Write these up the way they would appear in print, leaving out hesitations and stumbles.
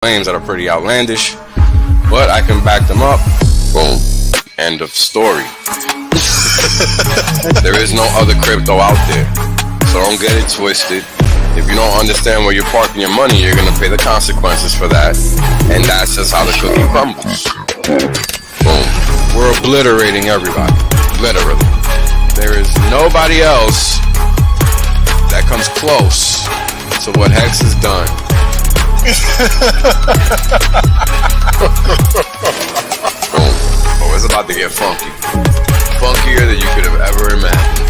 claims that are pretty outlandish, but I can back them up. Boom. End of story. There is no other crypto out there. So don't get it twisted. If you don't understand where you're parking your money, you're going to pay the consequences for that. And that's just how the cookie crumbles. Boom. We're obliterating everybody. Literally. There is nobody else that comes close to what Hex has done. Boom. Oh, it's about to get funky. Funkier than you could have ever imagined.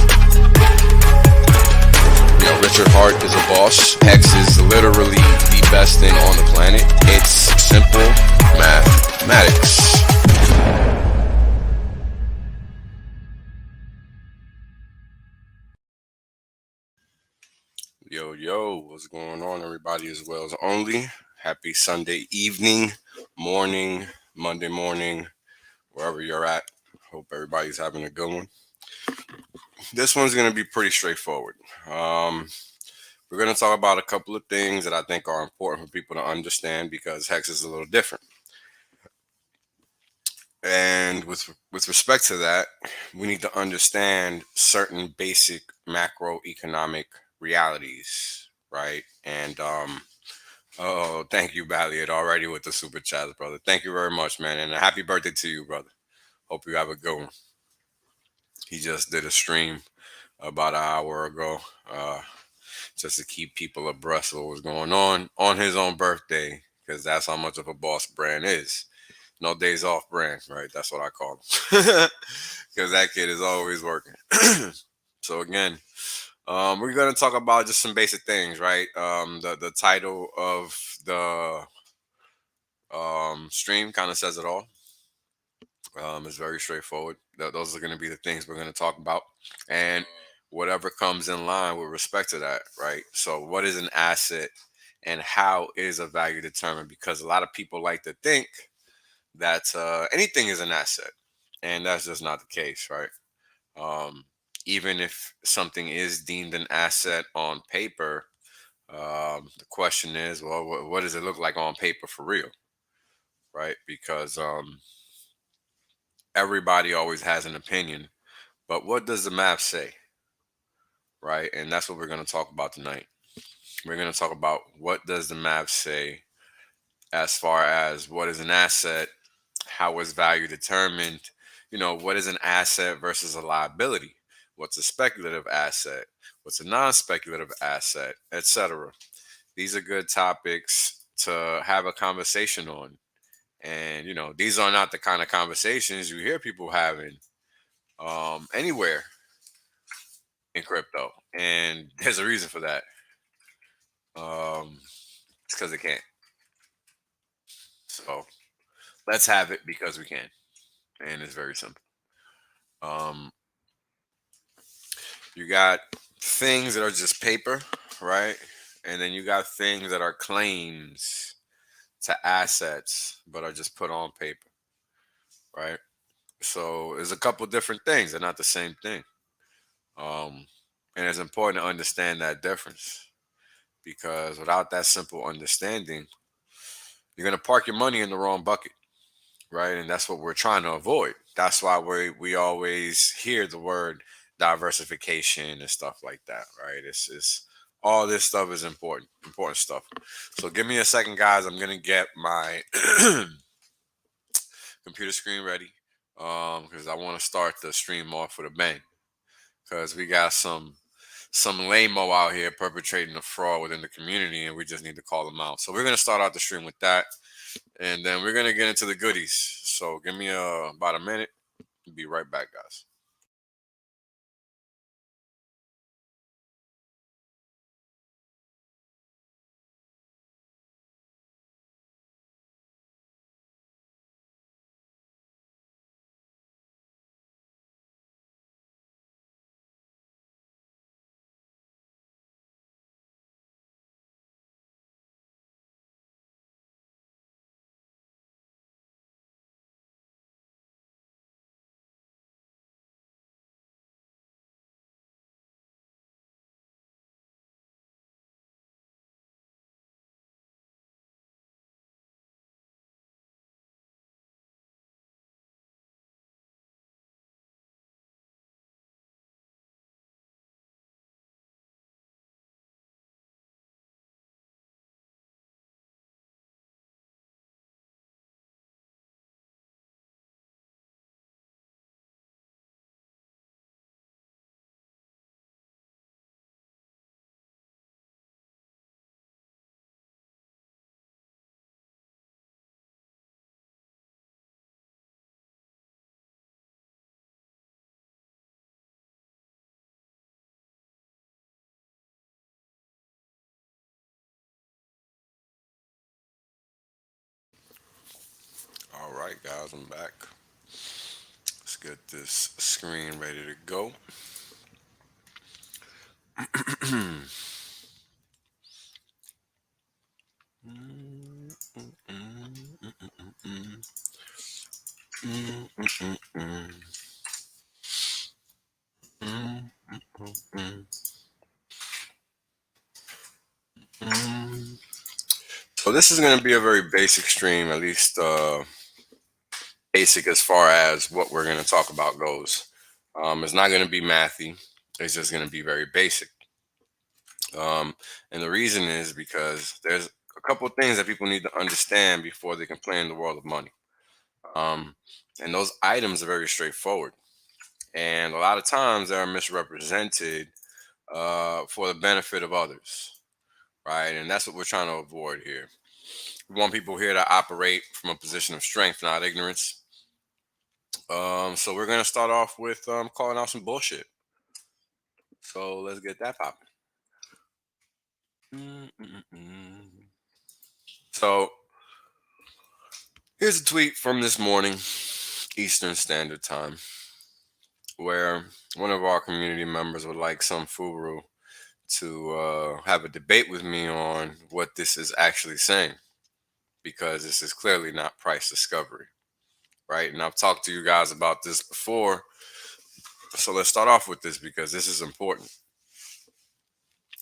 You know, Richard Hart is a boss. Hex is literally the best thing on the planet. It's simple mathematics. Yo, what's going on, everybody, as well as only? Happy Sunday evening, morning, Monday morning, wherever you're at. Hope everybody's having a good one. This one's going to be pretty straightforward. We're going to talk about a couple of things that I think are important for people to understand because Hex is a little different. And with respect to that, we need to understand certain basic macroeconomic realities, right? And oh, thank you, Balliot, already with the super chat, brother. Thank you very much, man, and a happy birthday to you, brother. Hope you have a good one. He just did a stream about an hour ago, just to keep people abreast of what was going on his own birthday, because that's how much of a boss Brand is. No days off Brand, right? That's what I call him, because that kid is always working. So again, we're gonna talk about just some basic things, right? The title of the stream kind of says it all. It's very straightforward. Those are going to be the things we're going to talk about, and whatever comes in line with respect to that, right? So, what is an asset, and how is a value determined? Because a lot of people like to think that anything is an asset, and that's just not the case, right? Um, Even if something is deemed an asset on paper, the question is, well, what does it look like on paper for real, right? Because everybody always has an opinion, but what does the math say, right? And that's what we're going to talk about tonight. We're going to talk about what does the math say as far as what is an asset, how is value determined, what is an asset versus a liability, what's a speculative asset, what's a non-speculative asset, etc. These are good topics to have a conversation on. And these are not the kind of conversations you hear people having anywhere in crypto, and there's a reason for that. It's because it can't. So let's have it because we can, and it's very simple. Um, you got things that are just paper, right? And then you got things that are claims to assets, but are just put on paper, right? So there's a couple different things. They're not the same thing. Um, and it's important to understand that difference because without that simple understanding, you're going to park your money in the wrong bucket, right? And that's what we're trying to avoid. That's why we always hear the word diversification and stuff like that, right? It's all this stuff is important stuff. So give me a second, guys. I'm gonna get my computer screen ready, because I want to start the stream off with a bang. Because we got some lame-o out here perpetrating a fraud within the community, and we just need to call them out. So we're gonna start out the stream with that. And then we're gonna get into the goodies. So give me about a minute. Be right back, guys. All right, guys, I'm back. Let's get this screen ready to go. So this is going to be a very basic stream, at least basic as far as what we're going to talk about goes. It's not going to be mathy. It's just going to be very basic. And the reason is because there's a couple of things that people need to understand before they can play in the world of money. Um, and those items are very straightforward. And a lot of times they are misrepresented for the benefit of others, right? And that's what we're trying to avoid here. We want people here to operate from a position of strength, not ignorance. So we're gonna start off with calling out some bullshit. So let's get that popping. Mm-mm-mm. So here's a tweet from this morning, Eastern Standard Time, where one of our community members would like some furu to have a debate with me on what this is actually saying, because this is clearly not price discovery, right? And I've talked to you guys about this before. So let's start off with this because this is important,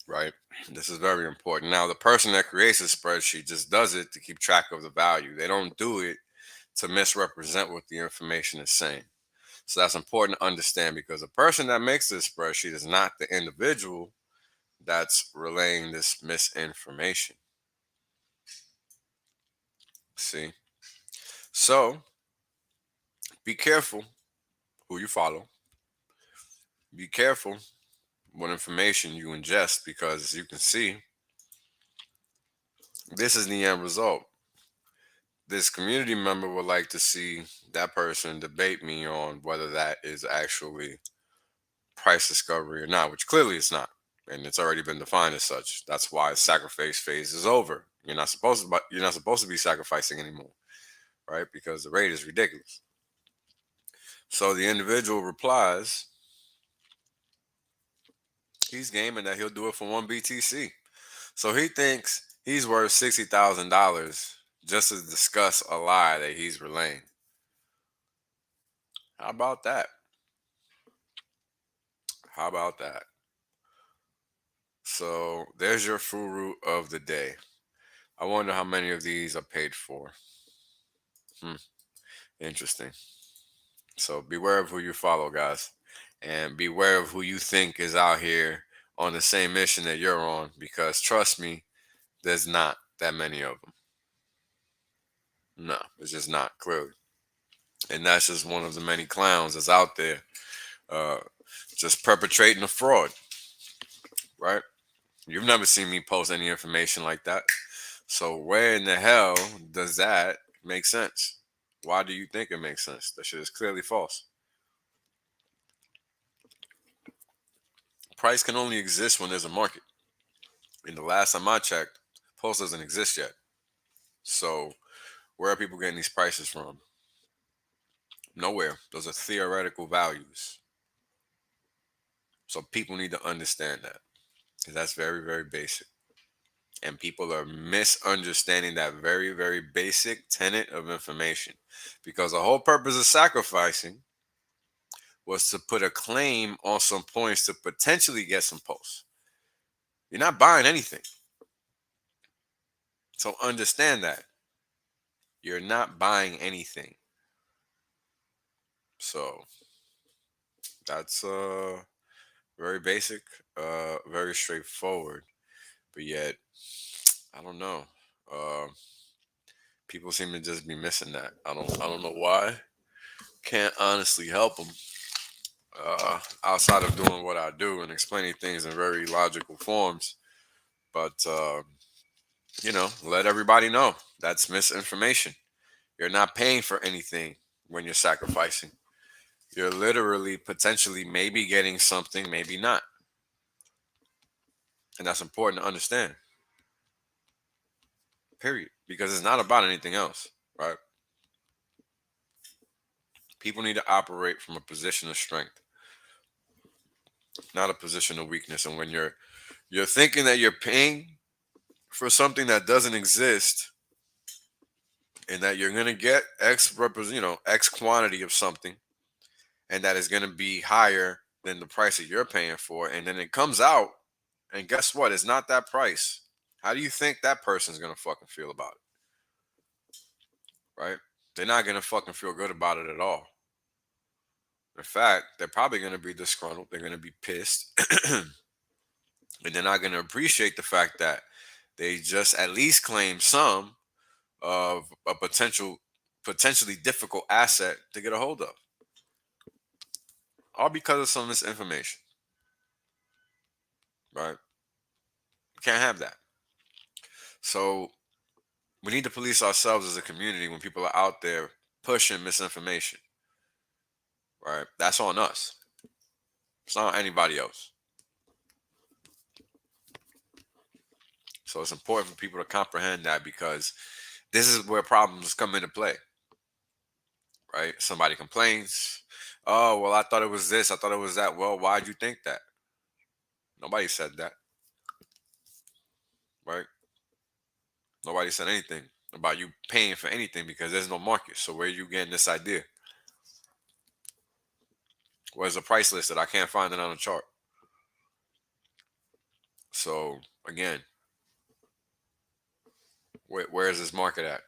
right? This is very important. Now, the person that creates a spreadsheet just does it to keep track of the value. They don't do it to misrepresent what the information is saying. So that's important to understand because the person that makes this spreadsheet is not the individual that's relaying this misinformation. See? So be careful who you follow. Be careful what information you ingest because, as you can see, this is the end result. This community member would like to see that person debate me on whether that is actually price discovery or not, which clearly it's not. And it's already been defined as such. That's why sacrifice phase is over. You're not supposed to be sacrificing anymore, right? Because the rate is ridiculous. So the individual replies, he's gaming that he'll do it for one BTC. So he thinks he's worth $60,000 just to discuss a lie that he's relaying. How about that? How about that? So there's your furu of the day. I wonder how many of these are paid for. Hmm, interesting. So beware of who you follow, guys, and beware of who you think is out here on the same mission that you're on. Because trust me, there's not that many of them. No, it's just not clearly, and that's just one of the many clowns that's out there, uh, just perpetrating a fraud. Right? You've never seen me post any information like that. So where in the hell does that make sense? Why do you think it makes sense? That shit is clearly false. Price can only exist when there's a market. And the last time I checked, Pulse doesn't exist yet. So where are people getting these prices from? Nowhere. Those are theoretical values. So people need to understand that. Because that's very, very basic. And people are misunderstanding that very, very basic tenet of information. Because the whole purpose of sacrificing was to put a claim on some points to potentially get some posts. You're not buying anything. So understand that. You're not buying anything. So that's very basic, very straightforward. But yet, I don't know. Uh, People seem to just be missing that. I don't know why. Can't honestly help them. Outside of doing what I do and explaining things in very logical forms, but let everybody know that's misinformation. You're not paying for anything when you're sacrificing. You're literally potentially maybe getting something, maybe not. And that's important to understand. Period. Because it's not about anything else, right? People need to operate from a position of strength, not a position of weakness. And when you're thinking that you're paying for something that doesn't exist, and that you're gonna get X quantity of something, and that is gonna be higher than the price that you're paying for, and then it comes out, and guess what? It's not that price. How do you think that person's gonna fucking feel about it, right? They're not gonna fucking feel good about it at all. In fact, they're probably gonna be disgruntled. They're gonna be pissed, and they're not gonna appreciate the fact that they just at least claim some of a potentially difficult asset to get a hold of, all because of some misinformation, right? We can't have that. So we need to police ourselves as a community when people are out there pushing misinformation, right? That's on us. It's not on anybody else. So it's important for people to comprehend that, because this is where problems come into play, right? Somebody complains, oh, well, I thought it was this, I thought it was that. Well, why'd you think that? Nobody said that, right? Nobody said anything about you paying for anything, because there's no market. So where are you getting this idea? Where's the price listed? I can't find it on the chart. So again, where is this market at?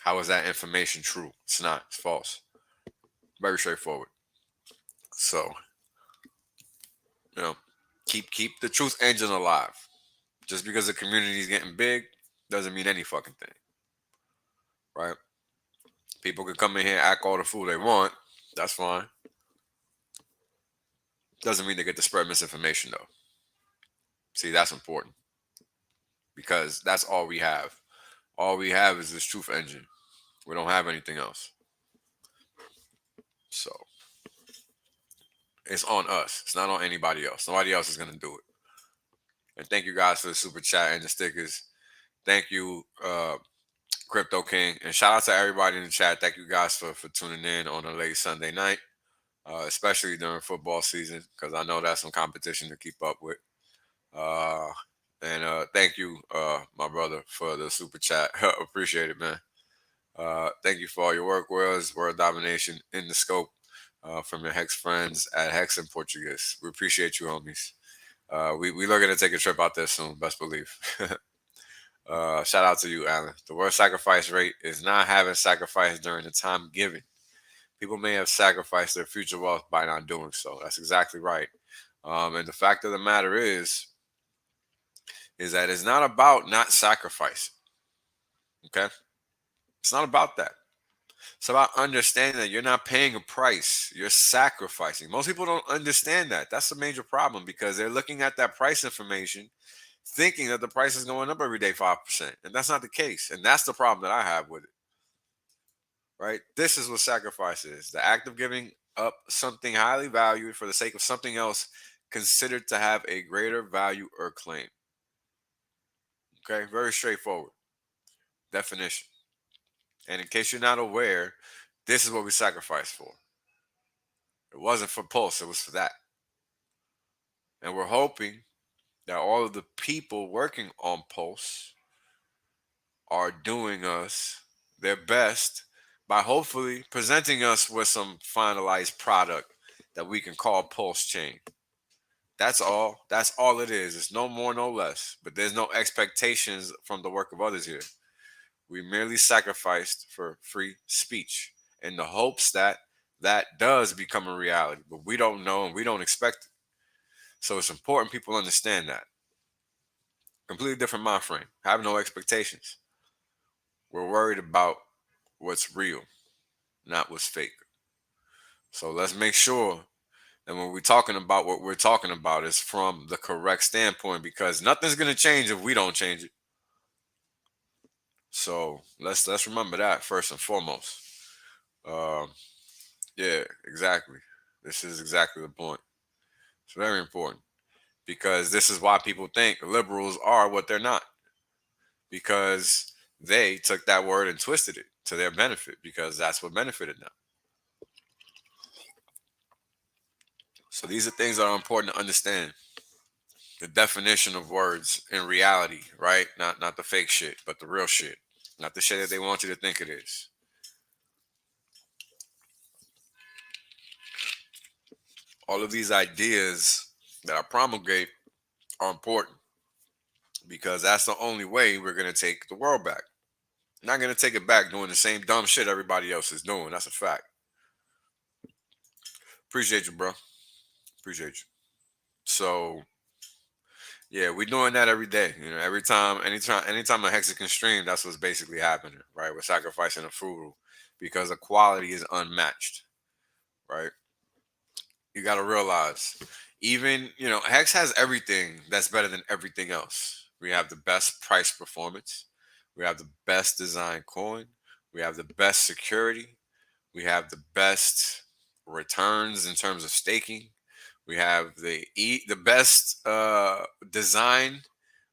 How is that information true? It's not. It's false. Very straightforward. So, you know, keep the truth engine alive. Just because the community is getting big doesn't mean any fucking thing, right? People can come in here and act all the fool they want. That's fine. Doesn't mean they get to spread misinformation though. See, that's important, because that's all we have. All we have is this truth engine. We don't have anything else. So it's on us. It's not on anybody else. Nobody else is gonna do it. And thank you guys for the super chat and the stickers. Thank you, Crypto King, and shout out to everybody in the chat. Thank you guys for tuning in on a late Sunday night, especially during football season, because I know that's some competition to keep up with. Uh, and thank you, my brother, for the super chat. Appreciate it, man. Thank you for all your work, World Domination in the Scope, from your Hex friends at Hex in Portuguese. We appreciate you, homies. We looking to take a trip out there soon, best believe. Shout out to you, Alan. The worst sacrifice rate is not having sacrificed during the time given. People may have sacrificed their future wealth by not doing so. That's exactly right. And the fact of the matter is that it's not about not sacrificing. Okay, it's not about that. It's about understanding that you're not paying a price. You're sacrificing. Most people don't understand that. That's a major problem, because they're looking at that price information thinking that the price is going up every day 5%. And that's not the case. And that's the problem that I have with it. Right? This is what sacrifice is: the act of giving up something highly valued for the sake of something else considered to have a greater value or claim. Okay? Very straightforward definition. And in case you're not aware, this is what we sacrifice for. It wasn't for Pulse, it was for that. And we're hoping that all of the people working on Pulse are doing us their best by hopefully presenting us with some finalized product that we can call Pulse Chain. That's all. That's all it is. It's no more, no less. But there's no expectations from the work of others here. We merely sacrificed for free speech in the hopes that that does become a reality. But we don't know, and we don't expect it. So it's important people understand that. Completely different mind frame. Have no expectations. We're worried about what's real, not what's fake. So let's make sure that when we're talking about what we're talking about is from the correct standpoint, because nothing's gonna change if we don't change it. So let's remember that first and foremost. Um, yeah, exactly. This is exactly the point. It's very important, because this is why people think liberals are what they're not, because they took that word and twisted it to their benefit because that's what benefited them. So these are things that are important to understand. The definition of words in reality, right? Not the fake shit, but the real shit. Not the shit that they want you to think it is. All of these ideas that I promulgate are important because that's the only way we're gonna take the world back. Not gonna take it back doing the same dumb shit everybody else is doing. That's a fact. Appreciate you, bro. Appreciate you. So yeah, we're doing that every day. You know, every time, anytime a Hexagon stream, that's what's basically happening, right? We're sacrificing a frugal because the quality is unmatched, right? You got to realize, even Hex has everything that's better than everything else. We have the best price performance, we have the best design coin, we have the best security, we have the best returns in terms of staking. We have the best design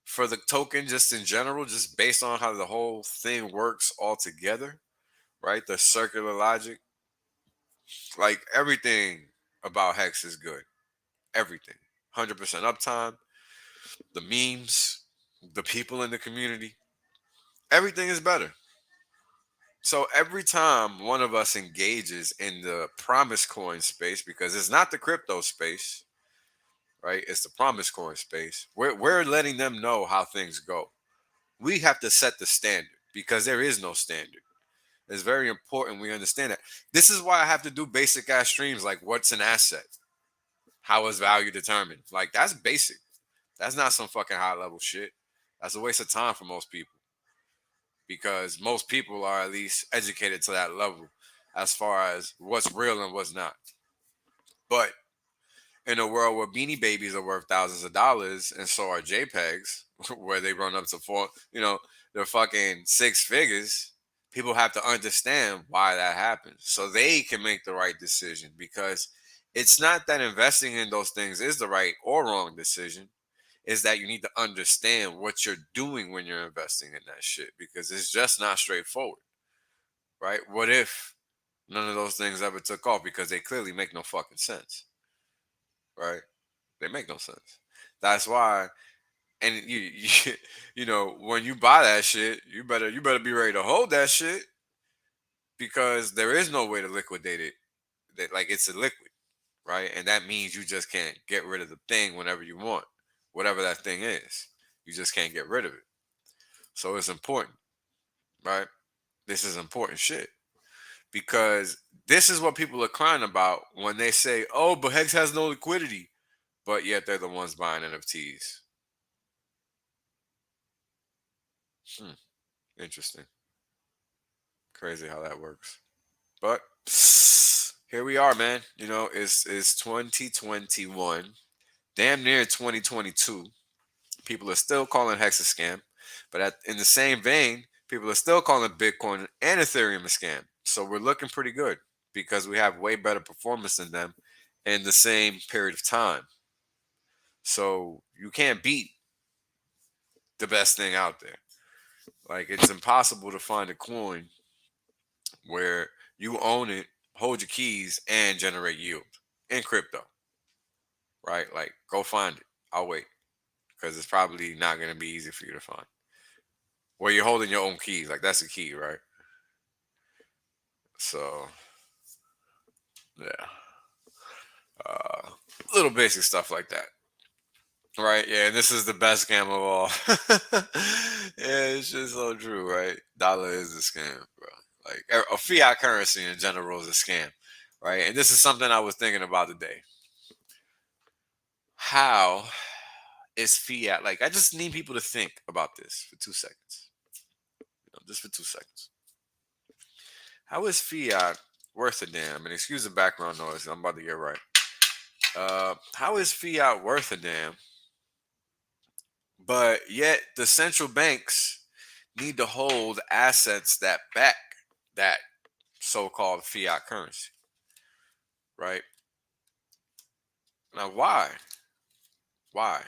for the token just in general, just based on how the whole thing works all together, right? The circular logic, like everything about Hex is good. Everything. 100% uptime, the memes, the people in the community, everything is better. So every time one of us engages in the promise coin space, because it's not the crypto space, right? It's the promise coin space. We're letting them know how things go. We have to set the standard because there is no standard. It's very important we understand that. This is why I have to do basic ass streams like what's an asset? How is value determined? Like that's basic. That's not some fucking high level shit. That's a waste of time for most people because most people are at least educated to that level as far as what's real and what's not. But in a world where Beanie Babies are worth thousands of dollars and so are JPEGs, where they run up to they're fucking six figures. People have to understand why that happens so they can make the right decision because it's not that investing in those things is the right or wrong decision. Is that you need to understand what you're doing when you're investing in that shit because it's just not straightforward, right? What if none of those things ever took off because they clearly make no fucking sense, right? They make no sense. That's why, and when you buy that shit, you better be ready to hold that shit because there is no way to liquidate it. That like it's a liquid, right? And that means you just can't get rid of the thing whenever you want, whatever that thing is. You just can't get rid of it. So it's important, right? This is important shit because this is what people are crying about when they say, "Oh, but Hex has no liquidity," but yet they're the ones buying NFTs. Hmm, interesting. Crazy how that works. But here we are, man. It's 2021, damn near 2022. People are still calling Hex a scam, but in the same vein, people are still calling Bitcoin and Ethereum a scam. So we're looking pretty good because we have way better performance than them in the same period of time. So you can't beat the best thing out there. Like it's impossible to find a coin where you own it, hold your keys, and generate yield in crypto, right? Like, go find it. I'll wait because it's probably not going to be easy for you to find. Where you're holding your own keys, like that's the key, right? So, yeah, little basic stuff like that, right? Yeah, and this is the best scam of all. Yeah, it's just so true, right? Dollar is a scam, bro. Like a fiat currency in general is a scam, right? And this is something I was thinking about today. How is fiat like? I just need people to think about this for 2 seconds. Just for 2 seconds. How is fiat worth a damn? And excuse the background noise. I'm about to get right. How is fiat worth a damn? But yet the central banks need to hold assets that back that so-called fiat currency, right? Now, why? Why?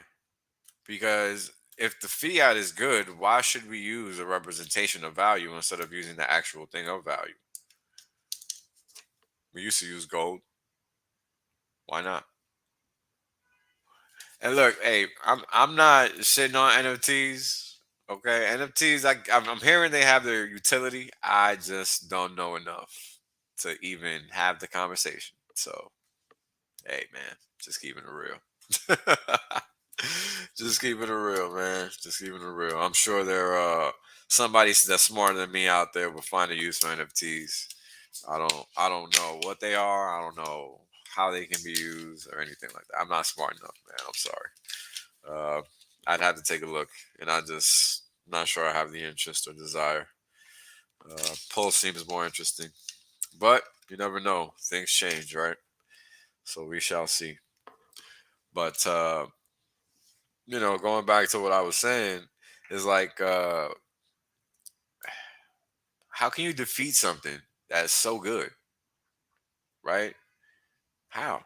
Because if the fiat is good, why should we use a representation of value instead of using the actual thing of value? We used to use gold. Why not? And look, hey, I'm not shitting on NFTs. Okay, NFTs. I'm hearing they have their utility. I just don't know enough to even have the conversation. So, hey, man, just keeping it real. Just keeping it real, man. Just keeping it real. I'm sure there somebody that's smarter than me out there will find a use for NFTs. I don't know what they are. I don't know how they can be used or anything like that. I'm not smart enough, man. I'm sorry. Uh, I'd have to take a look, and I just not sure I have the interest or desire. Pulse seems more interesting, but you never know. Things change, right? So we shall see. But going back to what I was saying is like, how can you defeat something that's so good, right? How?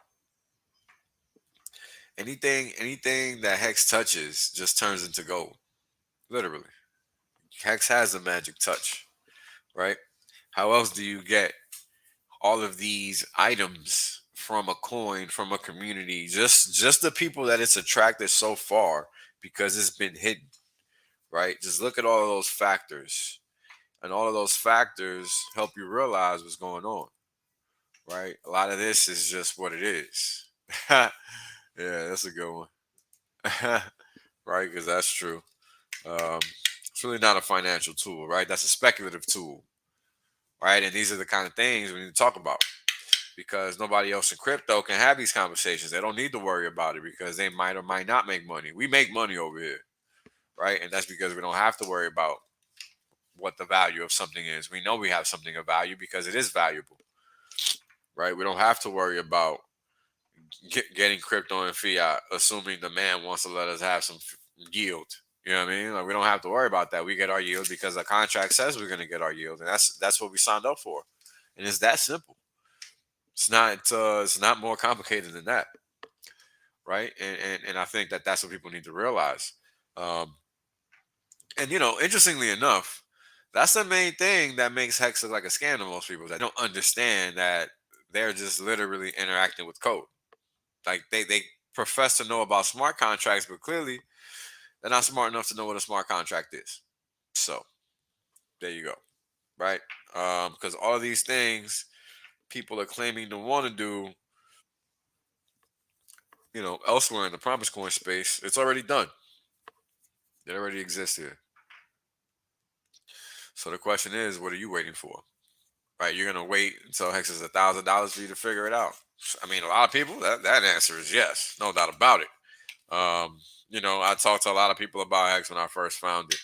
Anything that Hex touches just turns into gold. Literally. Hex has a magic touch, right? How else do you get all of these items from a coin, from a community? Just the people that it's attracted so far because it's been hidden, right? Just look at all of those factors. And all of those factors help you realize what's going on, right? A lot of this is just what it is. Yeah, that's a good one. Right? Because that's true. Um, it's really not a financial tool, right? That's a speculative tool, right? And these are the kind of things we need to talk about because nobody else in crypto can have these conversations. They don't need to worry about it because they might or might not make money. We make money over here, right? And that's because we don't have to worry about what the value of something is. We know we have something of value because it is valuable, right? We don't have to worry about getting crypto and fiat, assuming the man wants to let us have some yield. You know what I mean? Like we don't have to worry about that. We get our yield because the contract says we're going to get our yield, and that's what we signed up for, and it's that simple. It's not more complicated than that, right? And I think that that's what people need to realize. Um, and interestingly enough, that's the main thing that makes Hex look like a scam to most people that don't understand that they're just literally interacting with code. Like they profess to know about smart contracts, but clearly they're not smart enough to know what a smart contract is. So there you go, right? Because all of these things people are claiming to want to do, elsewhere in the promise coin space, it's already done. It already exists here. So the question is, what are you waiting for? Right? You're gonna wait until Hex is $1,000 for you to figure it out. I mean, a lot of people that answer is yes, no doubt about it. I talked to a lot of people about Hex when I first found it.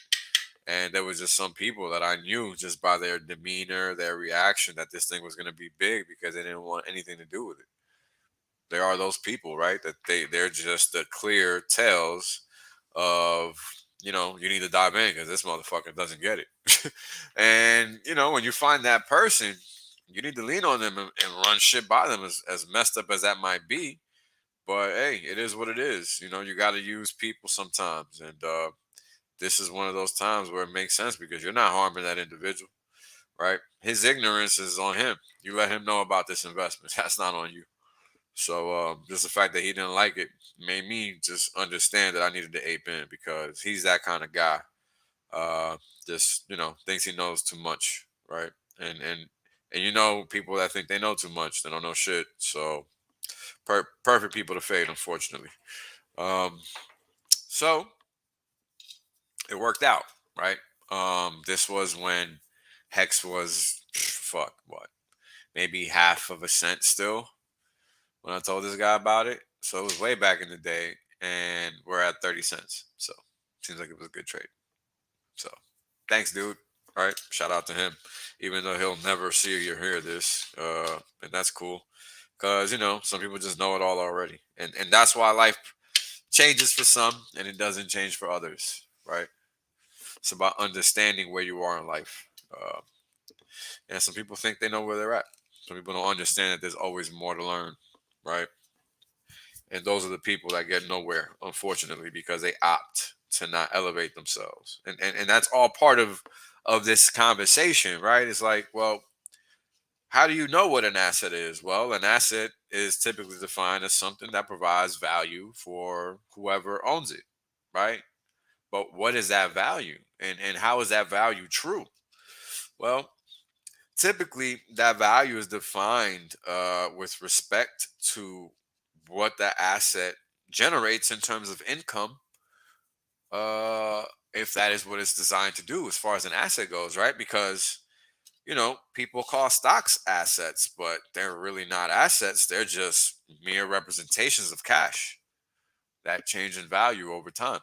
And there was just some people that I knew just by their demeanor, their reaction, that this thing was going to be big because they didn't want anything to do with it. There are those people, right? That they're just the clear tales of, you need to dive in because this motherfucker doesn't get it. And when you find that person, you need to lean on them and run shit by them, as messed up as that might be. But hey, it is what it is. You got to use people sometimes, and this is one of those times where it makes sense because you're not harming that individual, right? His ignorance is on him. You let him know about this investment. That's not on you. So just the fact that he didn't like it made me just understand that I needed to ape in because he's that kind of guy. Just thinks he knows too much, right? And people that think they know too much, they don't know shit. So perfect people to fade, unfortunately. So it worked out, right? This was when Hex was fuck what, maybe half of a cent still when I told this guy about it. So it was way back in the day, and we're at 30 cents. So seems like it was a good trade. So thanks, dude. All right, shout out to him, even though he'll never see or hear this, and that's cool, because some people just know it all already, and that's why life changes for some and it doesn't change for others, right? It's about understanding where you are in life. And some people think they know where they're at. Some people don't understand that there's always more to learn, right? And those are the people that get nowhere, unfortunately, because they opt to not elevate themselves. And that's all part of this conversation, right? It's like, well, how do you know what an asset is? Well, an asset is typically defined as something that provides value for whoever owns it, right? But what is that value? And how is that value true? Well, typically that value is defined with respect to what the asset generates in terms of income, uh, if that is what it's designed to do as far as an asset goes, right? Because people call stocks assets, but they're really not assets. They're just mere representations of cash that change in value over time,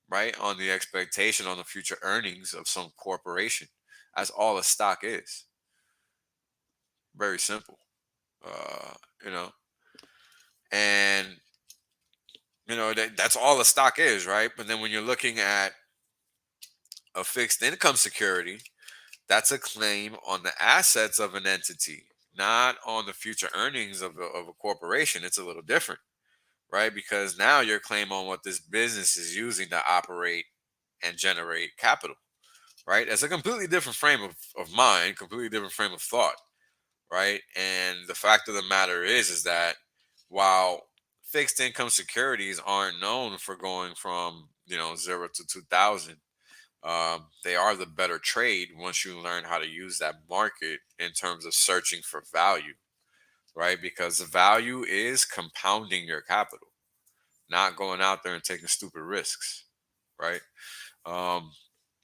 right? On the expectation on the future earnings of some corporation. That's all a stock is. Very simple. Uh, you know, and that's all a stock is, right? But then when you're looking at a fixed income security, that's a claim on the assets of an entity, not on the future earnings of a corporation. It's a little different, right? Because now your claim on what this business is using to operate and generate capital, right? That's a completely different frame of mind, completely different frame of thought, right? And the fact of the matter is that while fixed income securities aren't known for going from 0 to 2,000, they are the better trade once you learn how to use that market in terms of searching for value, right? Because the value is compounding your capital, not going out there and taking stupid risks, right? Um,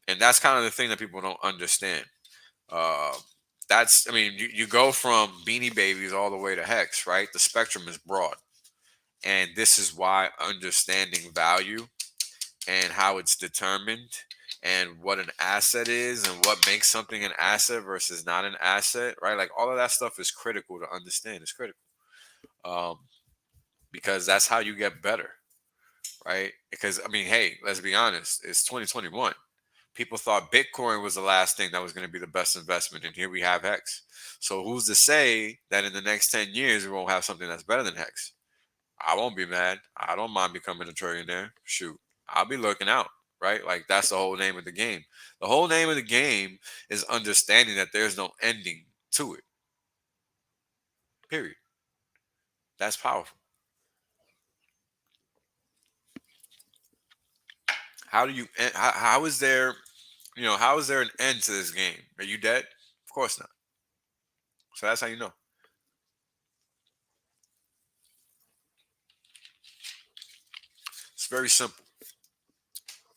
and that's kind of the thing that people don't understand. Uh, I mean, you go from Beanie Babies all the way to Hex, right? The spectrum is broad. And this is why understanding value and how it's determined and what an asset is and what makes something an asset versus not an asset, right? Like all of that stuff is critical to understand. It's critical, um, because that's how you get better, right? Because I mean, hey, let's be honest. It's 2021. People thought Bitcoin was the last thing that was going to be the best investment, and here we have Hex. So who's to say that in the next 10 years we won't have something that's better than Hex? I won't be mad. I don't mind becoming a trillionaire. Shoot, I'll be looking out, right? Like that's the whole name of the game. The whole name of the game is understanding that there's no ending to it. Period. That's powerful. How do you? How is there? How is there an end to this game? Are you dead? Of course not. So that's how you know. It's very simple,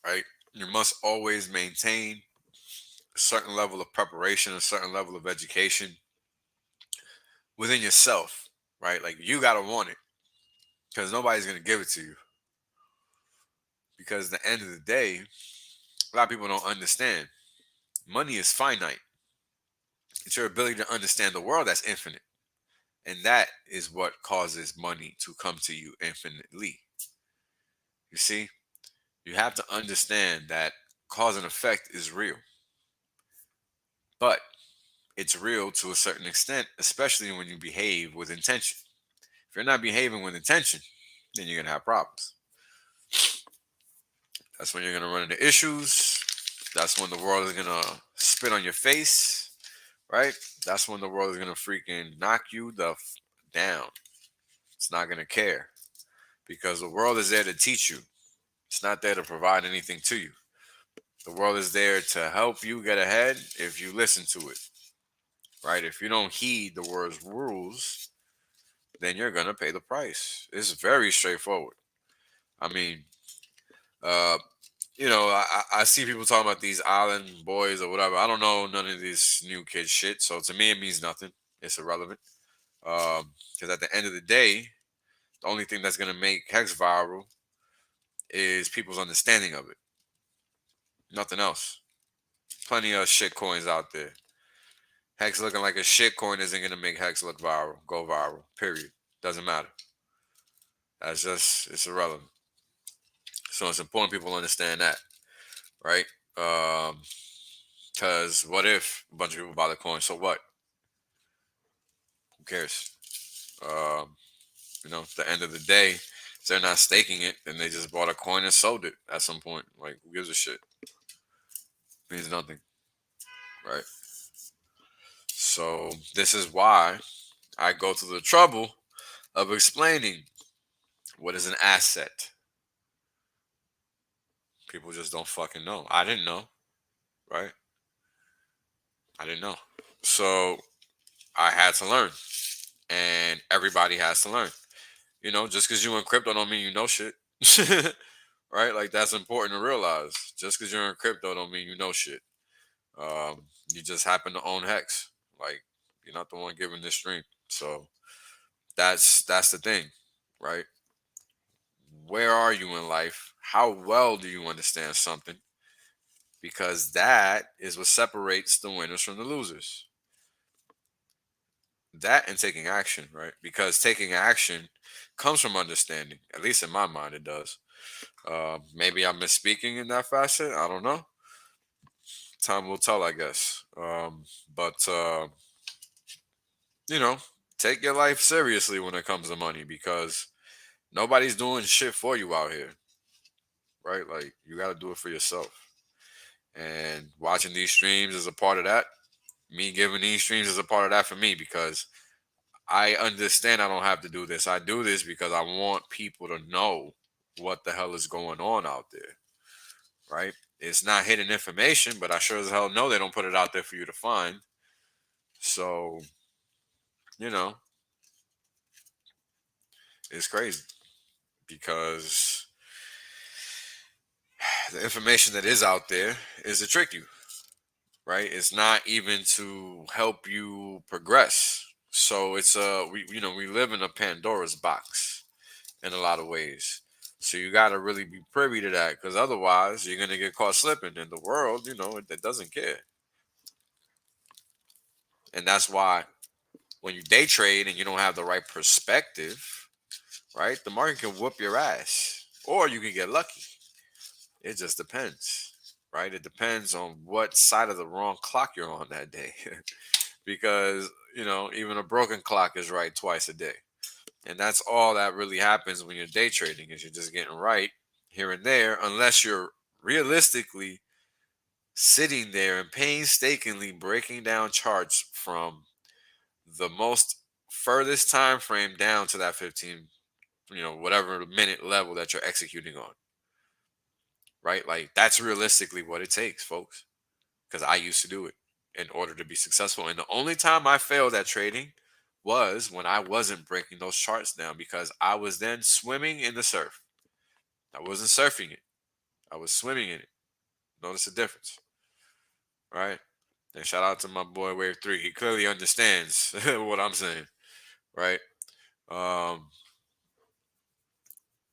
right? You must always maintain a certain level of preparation, a certain level of education within yourself, right? Like you gotta want it because nobody's gonna give it to you. Because at the end of the day, a lot of people don't understand. Money is finite. It's your ability to understand the world that's infinite. And that is what causes money to come to you infinitely. You see, you have to understand that cause and effect is real. But it's real to a certain extent, especially when you behave with intention. If you're not behaving with intention, then you're going to have problems. That's when you're going to run into issues. That's when the world is going to spit on your face, right? That's when the world is going to freaking knock you down. It's not going to care because the world is there to teach you. It's not there to provide anything to you. The world is there to help you get ahead if you listen to it, right? If you don't heed the world's rules, then you're going to pay the price. It's very straightforward. I mean, uh, I see people talking about these island boys or whatever. I don't know none of this new kid shit. So to me, it means nothing. It's irrelevant. Because at the end of the day, the only thing that's gonna make Hex viral is people's understanding of it. Nothing else. Plenty of shit coins out there. Hex looking like a shit coin isn't gonna make Hex look viral, go viral. Period. Doesn't matter. It's irrelevant. So it's important people understand that, right? Because what if a bunch of people buy the coin? So what? Who cares? Um, at the end of the day, If they're not staking it, then they just bought a coin and sold it at some point. Like, who gives a shit? Means nothing, right? So this is why I go to the trouble of explaining what is an asset. People just don't fucking know. I didn't know, right? I didn't know. So I had to learn. And everybody has to learn. Just because you in crypto don't mean you know shit. Right? Like, that's important to realize. Just because you're in crypto don't mean you know shit. You just happen to own Hex. Like, you're not the one giving this stream. So that's the thing, right? Where are you in life? How well do you understand something? Because that is what separates the winners from the losers. That and taking action, right? Because taking action comes from understanding. At least in my mind, it does. Maybe I'm misspeaking in that facet. I don't know. Time will tell, I guess. But you know, take your life seriously when it comes to money, because nobody's doing shit for you out here, right? Like, you got to do it for yourself. And watching these streams is a part of that. Me giving these streams is a part of that for me, because I understand I don't have to do this. I do this because I want people to know what the hell is going on out there, right? It's not hidden information, but I sure as hell know they don't put it out there for you to find. So, you know, it's crazy, because the information that is out there is to trick you, right? It's not even to help you progress. So we live in a Pandora's box in a lot of ways. So you got to really be privy to that, because otherwise you're gonna get caught slipping. And the world, it doesn't care. And that's why when you day trade and you don't have the right perspective, right, the market can whoop your ass, or you can get lucky. It just depends, right? It depends on what side of the wrong clock you're on that day, because even a broken clock is right twice a day. And that's all that really happens when you're day trading, is you're just getting right here and there, unless you're realistically sitting there and painstakingly breaking down charts from the most furthest time frame down to that 15, whatever minute level that you're executing on. Right? Like, that's realistically what it takes, folks. Because I used to do it in order to be successful. And the only time I failed at trading was when I wasn't breaking those charts down, because I was then swimming in the surf. I wasn't surfing it, I was swimming in it. Notice the difference, right? And shout out to my boy Wave 3. He clearly understands what I'm saying, right? Um,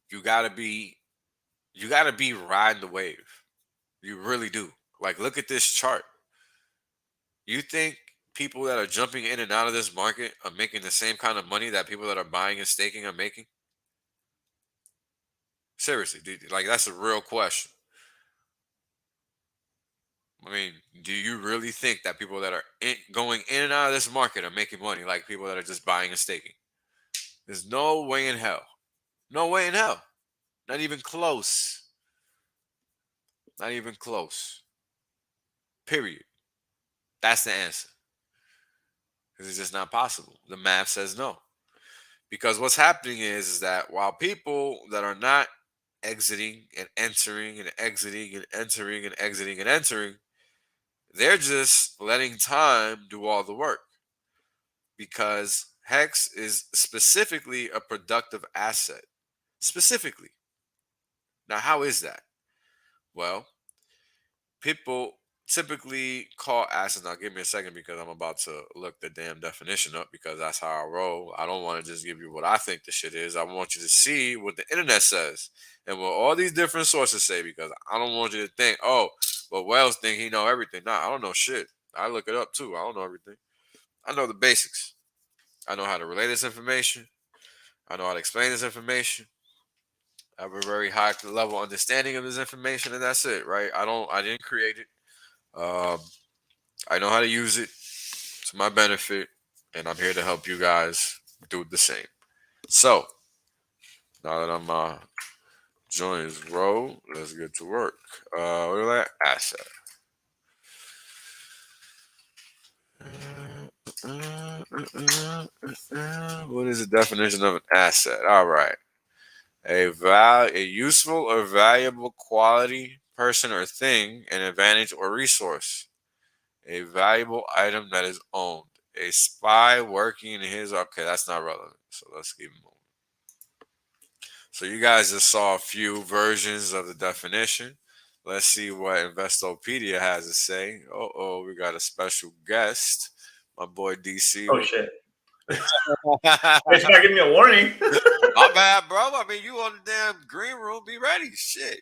you gotta be riding the wave. You really do. Like, look at this chart. You think people that are jumping in and out of this market are making the same kind of money that people that are buying and staking are making? Seriously, dude, like, that's a real question. I mean, do you really think that people that are going in and out of this market are making money like people that are just buying and staking? There's no way in hell. No way in hell. Not even close. Not even close. Period. That's the answer. Because it's just not possible. The math says no. Because what's happening is that while people that are not exiting and entering and exiting and entering and exiting and entering, they're just letting time do all the work, because Hex is specifically a productive asset. Specifically. Now, how is that? Well, people typically call assets. Now, give me a second, because I'm about to look the damn definition up, because that's how I roll. I don't want to just give you what I think the shit is. I want you to see what the internet says and what all these different sources say, because I don't want you to think, oh, well, Wells think he know everything. Nah, I don't know shit. I look it up too. I don't know everything. I know the basics. I know how to relay this information. I know how to explain this information. I have a very high level understanding of this information, and that's it, right? I didn't create it. Um, I know how to use it to my benefit, and I'm here to help you guys do the same. So, Now that I'm joining this row, let's get to work. What is that? Asset. What is the definition of an asset? All right. A useful or valuable quality, person or thing, an advantage or resource. A valuable item that is owned. A spy working in his. Okay, that's not relevant. So let's keep moving. So you guys just saw a few versions of the definition. Let's see what Investopedia has to say. Oh, we got a special guest, my boy DC. Oh shit! It's not giving me a warning. My bad, bro. I mean, you on the damn green room. Be ready. Shit.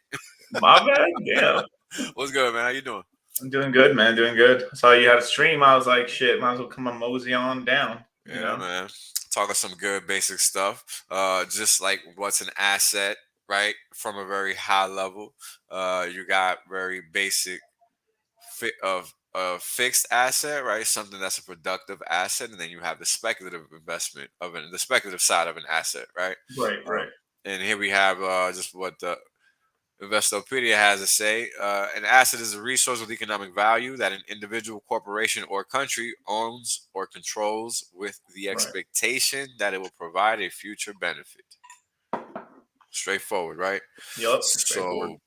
My bad. Damn. What's good, man? How you doing? I'm doing good, man. Doing good. I saw you had a stream. I was like, shit. Might as well come on mosey on down. Yeah, man. Talking some good basic stuff. Just like what's an asset, right? From a very high level. You got very basic of a fixed asset, right? Something that's a productive asset, and then you have the speculative investment of the speculative side of an asset, right? Right. And here we have just what the Investopedia has to say. An asset is a resource with economic value that an individual, corporation, or country owns or controls with the expectation that it will provide a future benefit. Straightforward, right? Yep. So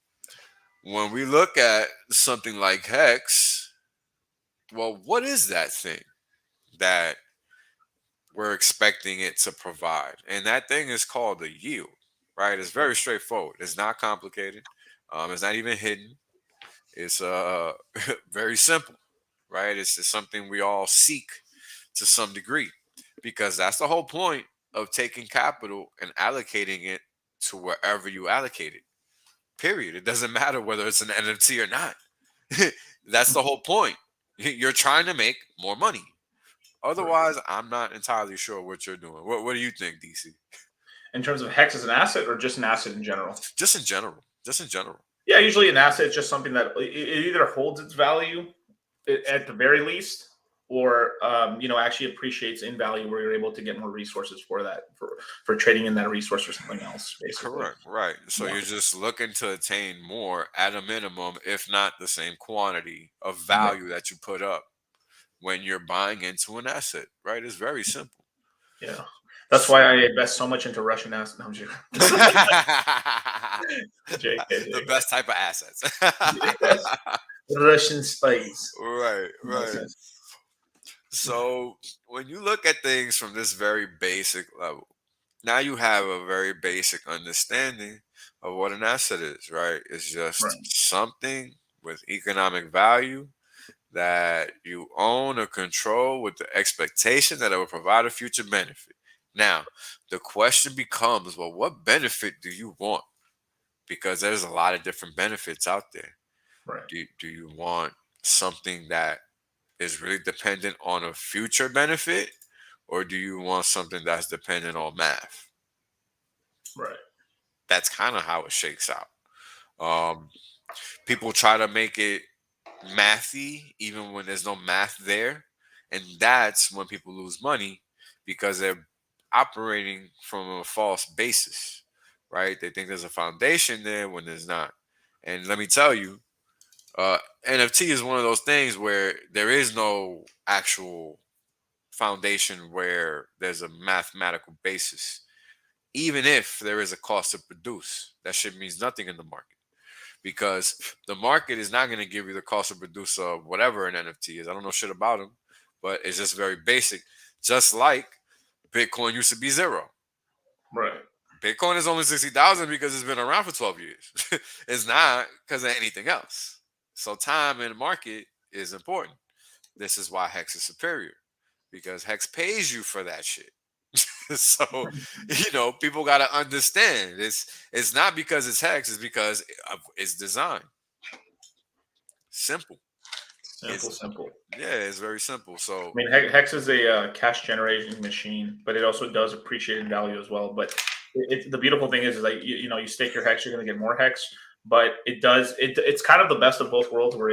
when we look at something like Hex, well, what is that thing that we're expecting it to provide? And that thing is called a yield, right? It's very straightforward. It's not complicated. It's not even hidden. It's very simple, right? It's something we all seek to some degree because that's the whole point of taking capital and allocating it to wherever you allocate it. Period. It doesn't matter whether it's an NFT or not. That's the whole point. You're trying to make more money. Otherwise, I'm not entirely sure what you're doing. What do you think, DC? In terms of Hex as an asset or just an asset in general? Just in general. Just in general. Yeah, usually an asset is just something that it either holds its value at the very least, or actually appreciates in value where you're able to get more resources for that, for trading in that resource or something else, basically. Correct, right. So you're just looking to attain more at a minimum, if not the same quantity of value that you put up when you're buying into an asset, right? It's very simple. Yeah. That's why I invest so much into Russian assets. No, the best type of assets. Russian spies. Right. So when you look at things from this very basic level, now you have a very basic understanding of what an asset is, right? It's just something with economic value that you own or control with the expectation that it will provide a future benefit. Now, the question becomes, well, what benefit do you want? Because there's a lot of different benefits out there. Right. Do you want something that is really dependent on a future benefit, or do you want something that's dependent on math? Right. That's kind of how it shakes out. People try to make it mathy even when there's no math there, and that's when people lose money because they're operating from a false basis, right? They think there's a foundation there when there's not. And let me tell you, NFT is one of those things where there is no actual foundation where there's a mathematical basis. Even if there is a cost to produce, that shit means nothing in the market because the market is not going to give you the cost to produce whatever an NFT is. I don't know shit about them, but it's just very basic. Just like Bitcoin used to be zero. Right. Bitcoin is only 60,000 because it's been around for 12 years. It's not because of anything else. So time in the market is important. This is why Hex is superior because Hex pays you for that shit. So, people got to understand it's not because it's Hex, it's because of its design. Simple. Simple. Yeah, it's very simple. So, I mean, Hex is a cash generating machine, but it also does appreciate in value as well. But the beautiful thing is like you stake your Hex, you're going to get more Hex. But it's kind of the best of both worlds where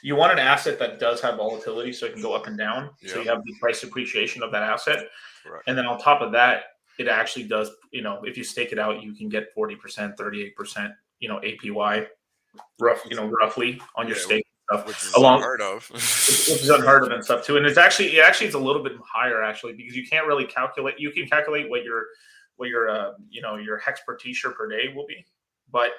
you want an asset that does have volatility so it can go up and down. Yep. So you have the price appreciation of that asset. Correct. And then on top of that, it actually does, if you stake it out, you can get 40%, 38%, APY, roughly on your Yeah, stake stuff, which is along unheard of. which is unheard of and stuff too. And it's a little bit higher actually, because you can't really calculate. You can calculate what your hex per t-shirt per day will be, but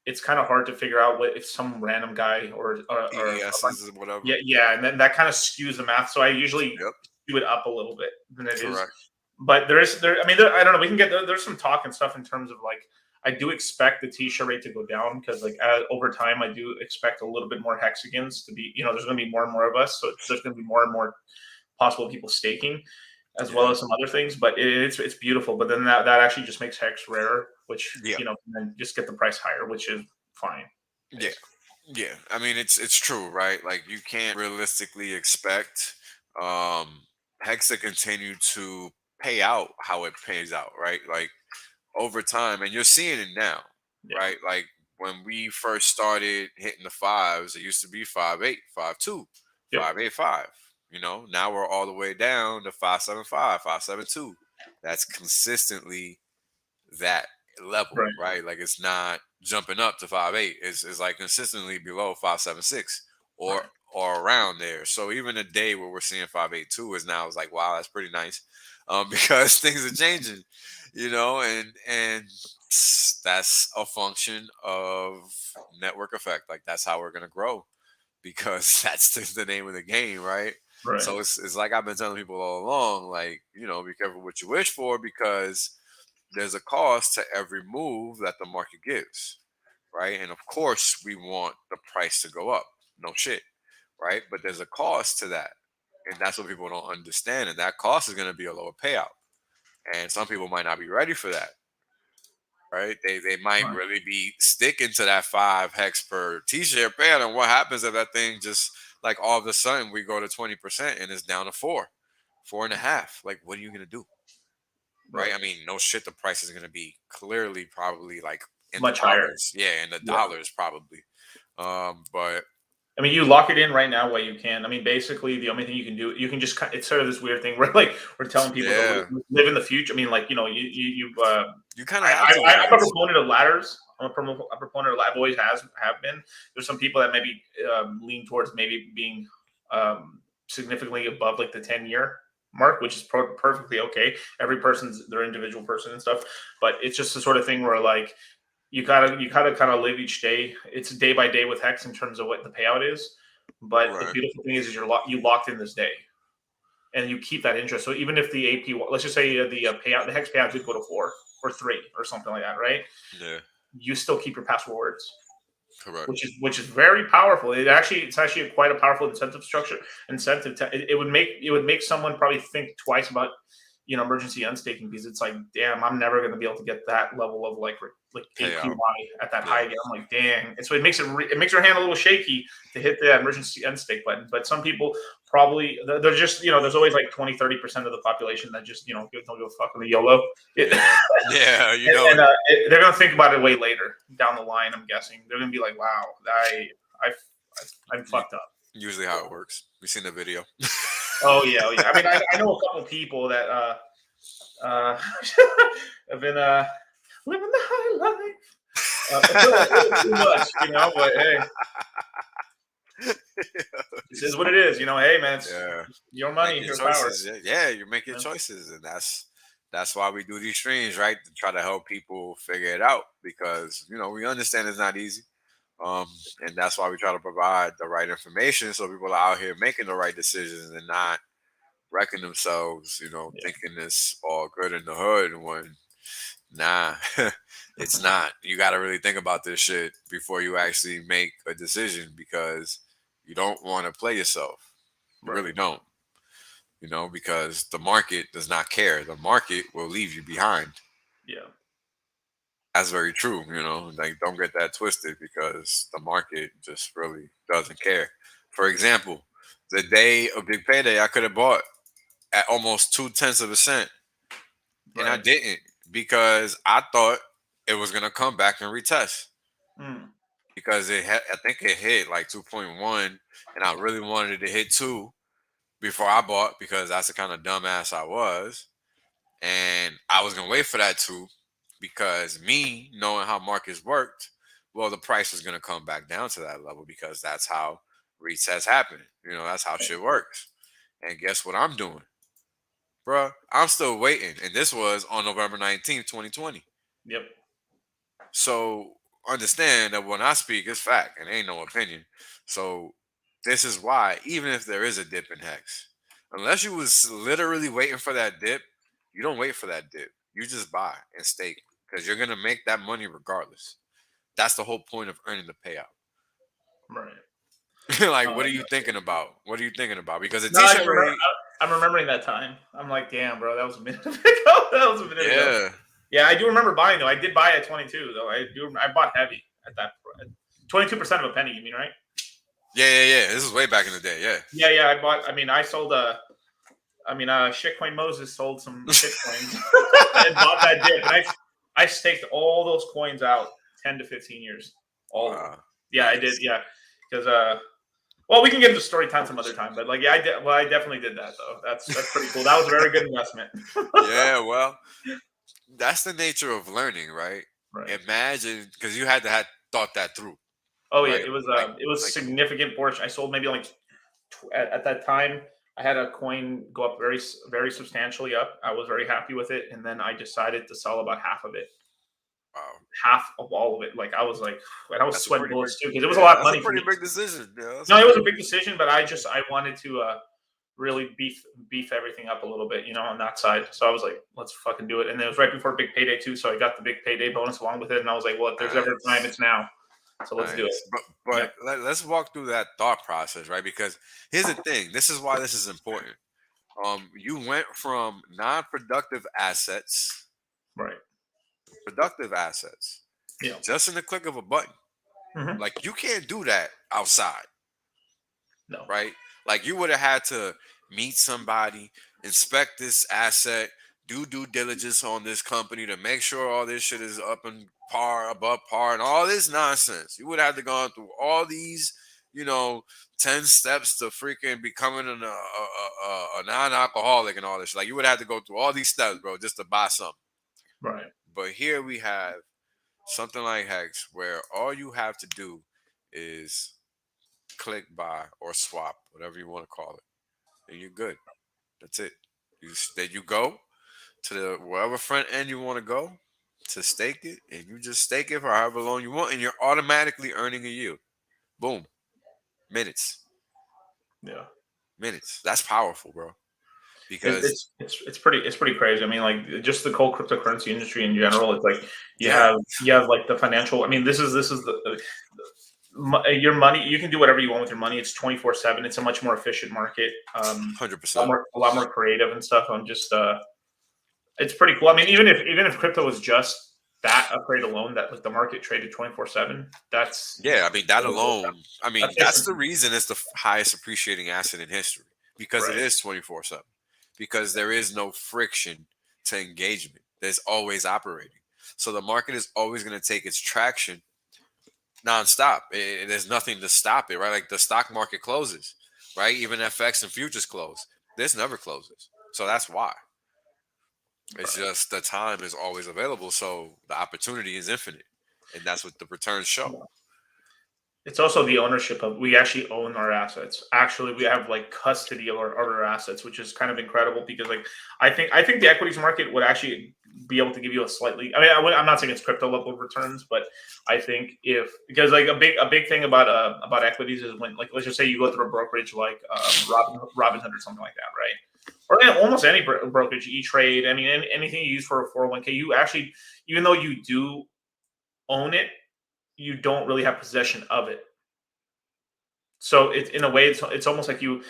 it's kind of hard to figure out what if some random guy or EESs or whatever. yeah, and then that kind of skews the math. So I usually Yep. skew it up a little bit than it is. Correct. But I don't know. We can there's some talk and stuff in terms of like, I do expect the t-shirt rate to go down because like over time I do expect a little bit more hexagons to be, there's going to be more and more of us, so there's going to be more and more possible people staking, as well as some other things. But it's beautiful. But then that actually just makes hex rarer, which and then just get the price higher, which is fine. Yeah. I mean, it's true, right? Like you can't realistically expect hex to continue to pay out how it pays out, right? Like over time, and you're seeing it now, right? Like when we first started hitting the fives, it used to be 5.8, 5.2, 5.85. Now we're all the way down to 5.75, 5.72. That's consistently that level, right? Like it's not jumping up to 5.8. It's like consistently below 5.76 or around there. So even a day where we're seeing 5.82 is like, wow, that's pretty nice, because things are changing, and that's a function of network effect. Like that's how we're gonna grow, because that's the name of the game, right? So it's like I've been telling people all along, like, be careful what you wish for, because there's a cost to every move that the market gives, right? And of course, we want the price to go up. No shit, right? But there's a cost to that. And that's what people don't understand. And that cost is going to be a lower payout. And some people might not be ready for that, right? They might really be sticking to that 5 hex per t-shirt payout. And what happens if that thing just, like, all of a sudden we go to 20% and it's down to 4.5? Like, what are you going to do? Right. I mean, no shit, the price is going to be clearly probably like in much the dollars. higher. Yeah, in the dollars probably. But I mean, you lock it in right now while you can. I mean, basically, the only thing you can do, you can just, it's sort of this weird thing where like we're telling people to live in the future. I mean, like, you kind of have to. I'm a proponent of ladders. I'm a proponent of, I've always have been. There's some people that maybe lean towards maybe being significantly above like the 10-year mark, which is perfectly okay. Every person's their individual person and stuff, but it's just the sort of thing where like you gotta kind of live each day. It's day by day with hex in terms of what the payout is. But the beautiful thing is you locked in this day, and you keep that interest. So even if the AP, let's just say the hex payout did go to 4 or 3 or something like that, right? Yeah, you still keep your past rewards. Correct. Which is very powerful. It's actually quite a powerful incentive structure. It would make someone probably think twice about emergency unstaking, because it's like, damn, I'm never going to be able to get that level of like APY at that high again. I'm like, dang. And so it makes your hand a little shaky to hit the emergency unstake button. But some people probably, they're just, there's always like 20-30% of the population that just don't give a fuck on the YOLO. Yeah, and they're going to think about it way later down the line. I'm guessing they're going to be like, wow, I'm fucked up. Usually how it works. We've seen the video. Oh yeah. I mean, I know a couple of people that have been living the high life. Too much, but hey, this is what it is. Hey, man, it's your money, your power. Yeah, you're making choices, and that's why we do these streams, right? To try to help people figure it out, because we understand it's not easy. And that's why we try to provide the right information, so people are out here making the right decisions and not wrecking themselves, thinking it's all good in the hood, when it's not. You got to really think about this shit before you actually make a decision, because you don't want to play yourself. You really don't, because the market does not care. The market will leave you behind. Yeah. That's very true, like don't get that twisted, because the market just really doesn't care. For example, the day of Big Payday, I could have bought at almost 0.2%, and I didn't, because I thought it was gonna come back and retest, because I think it hit like 2.1, and I really wanted it to hit 2 before I bought, because that's the kind of dumbass I was. And I was gonna wait for that too, because me knowing how markets worked, well, the price is gonna come back down to that level because that's how resets happen. That's how shit works. And guess what I'm doing, bruh? I'm still waiting, and this was on November 19th, 2020. Yep. So understand that when I speak, it's fact and ain't no opinion. So this is why, even if there is a dip in Hex, unless you was literally waiting for that dip, you don't wait for that dip. You just buy and stake because you're gonna make that money regardless. That's the whole point of earning the payout. Right. Like, what are you thinking about? What are you thinking about? Because the No, t-shirt rate, I'm remembering that time. I'm like, damn, bro, that was a minute ago. That was a minute ago. yeah, Yeah, I do remember buying though. I did buy at 22 though. I bought heavy at that. 22% of a penny. You mean right? yeah. This is way back in the day. Yeah. Yeah. I bought. I mean, I sold Shitcoin Moses sold some shitcoins and bought that dip. And I staked all those coins out 10 to 15 years. All of them. Yeah, I did. Yeah, because well, we can get into story time some other time. But like, yeah, I did. Well, I definitely did that though. That's pretty cool. That was a very good investment. Yeah. Well, that's the nature of learning, right? Right. Imagine, because you had to have thought that through. Oh yeah, Right. it was Like- a significant portion. I sold maybe like at that time. I had a coin go up very very substantially up. I was very happy with it, and then I decided to sell about half of it, Wow. half of all of it. Like I was like, and I was That's a sweating pretty bullets big- too because it was a lot of that's money for pretty me. big decision. Yeah, No, it was a big decision, but I wanted to really beef everything up a little bit, on that side. So I was like, let's fucking do it. And it was right before big payday too, so I got the big payday bonus along with it, and I was like, well, if there's ever a time, it's now. So let's do it. But let's walk through that thought process, right? Because here's the thing. This is why this is important. You went from non-productive assets, Right. productive assets, Yeah. just in the click of a button. Mhm. Like, you can't do that outside, No. right? Like, you would have had to meet somebody, inspect this asset, do due diligence on this company to make sure all this shit is up and par, above par, and all this nonsense. You would have to go through all these, 10 steps to freaking becoming a non-alcoholic and all this. Like, you would have to go through all these steps, bro, just to buy something. Right. But here we have something like Hex, where all you have to do is click buy or swap, whatever you want to call it, and you're good. That's it. Then you go to the wherever front end you want to go to stake it, and you just stake it for however long you want, and you're automatically earning a yield. Boom, minutes. Yeah. Minutes. That's powerful, bro. Because It's pretty crazy. I mean, like just the whole cryptocurrency industry in general. It's like you Yeah. have like the financial. I mean, this is your money. You can do whatever you want with your money. It's 24/7. It's a much more efficient market. 100%. A lot more creative and stuff. I'm just it's pretty cool. I mean, even if crypto was just that upgrade alone, that like the market traded 24/7. That's Yeah, I mean that alone. I mean That's that's just- the reason it's the highest appreciating asset in history, because it Right. is 24/7. Because there is no friction to engagement. There's always operating. So the market is always going to take its traction nonstop. There's nothing to stop it, right? Like the stock market closes, right? Even FX and futures close. This never closes. So that's why. It's just the time is always available. So the opportunity is infinite. And that's what the returns show. It's also the ownership of, we actually own our assets. Actually, we have like custody of our assets, which is kind of incredible because like I think the equities market would actually be able to give you a slightly. I mean, I'm not saying it's crypto level returns, but I think because like a big thing about equities is when, like, let's just say you go through a brokerage like Robinhood or something like that, right? Or almost any brokerage, E-Trade. I mean, anything you use for a 401k, you actually, even though you do own it, you don't really have possession of it. So it's in a way, it's almost like you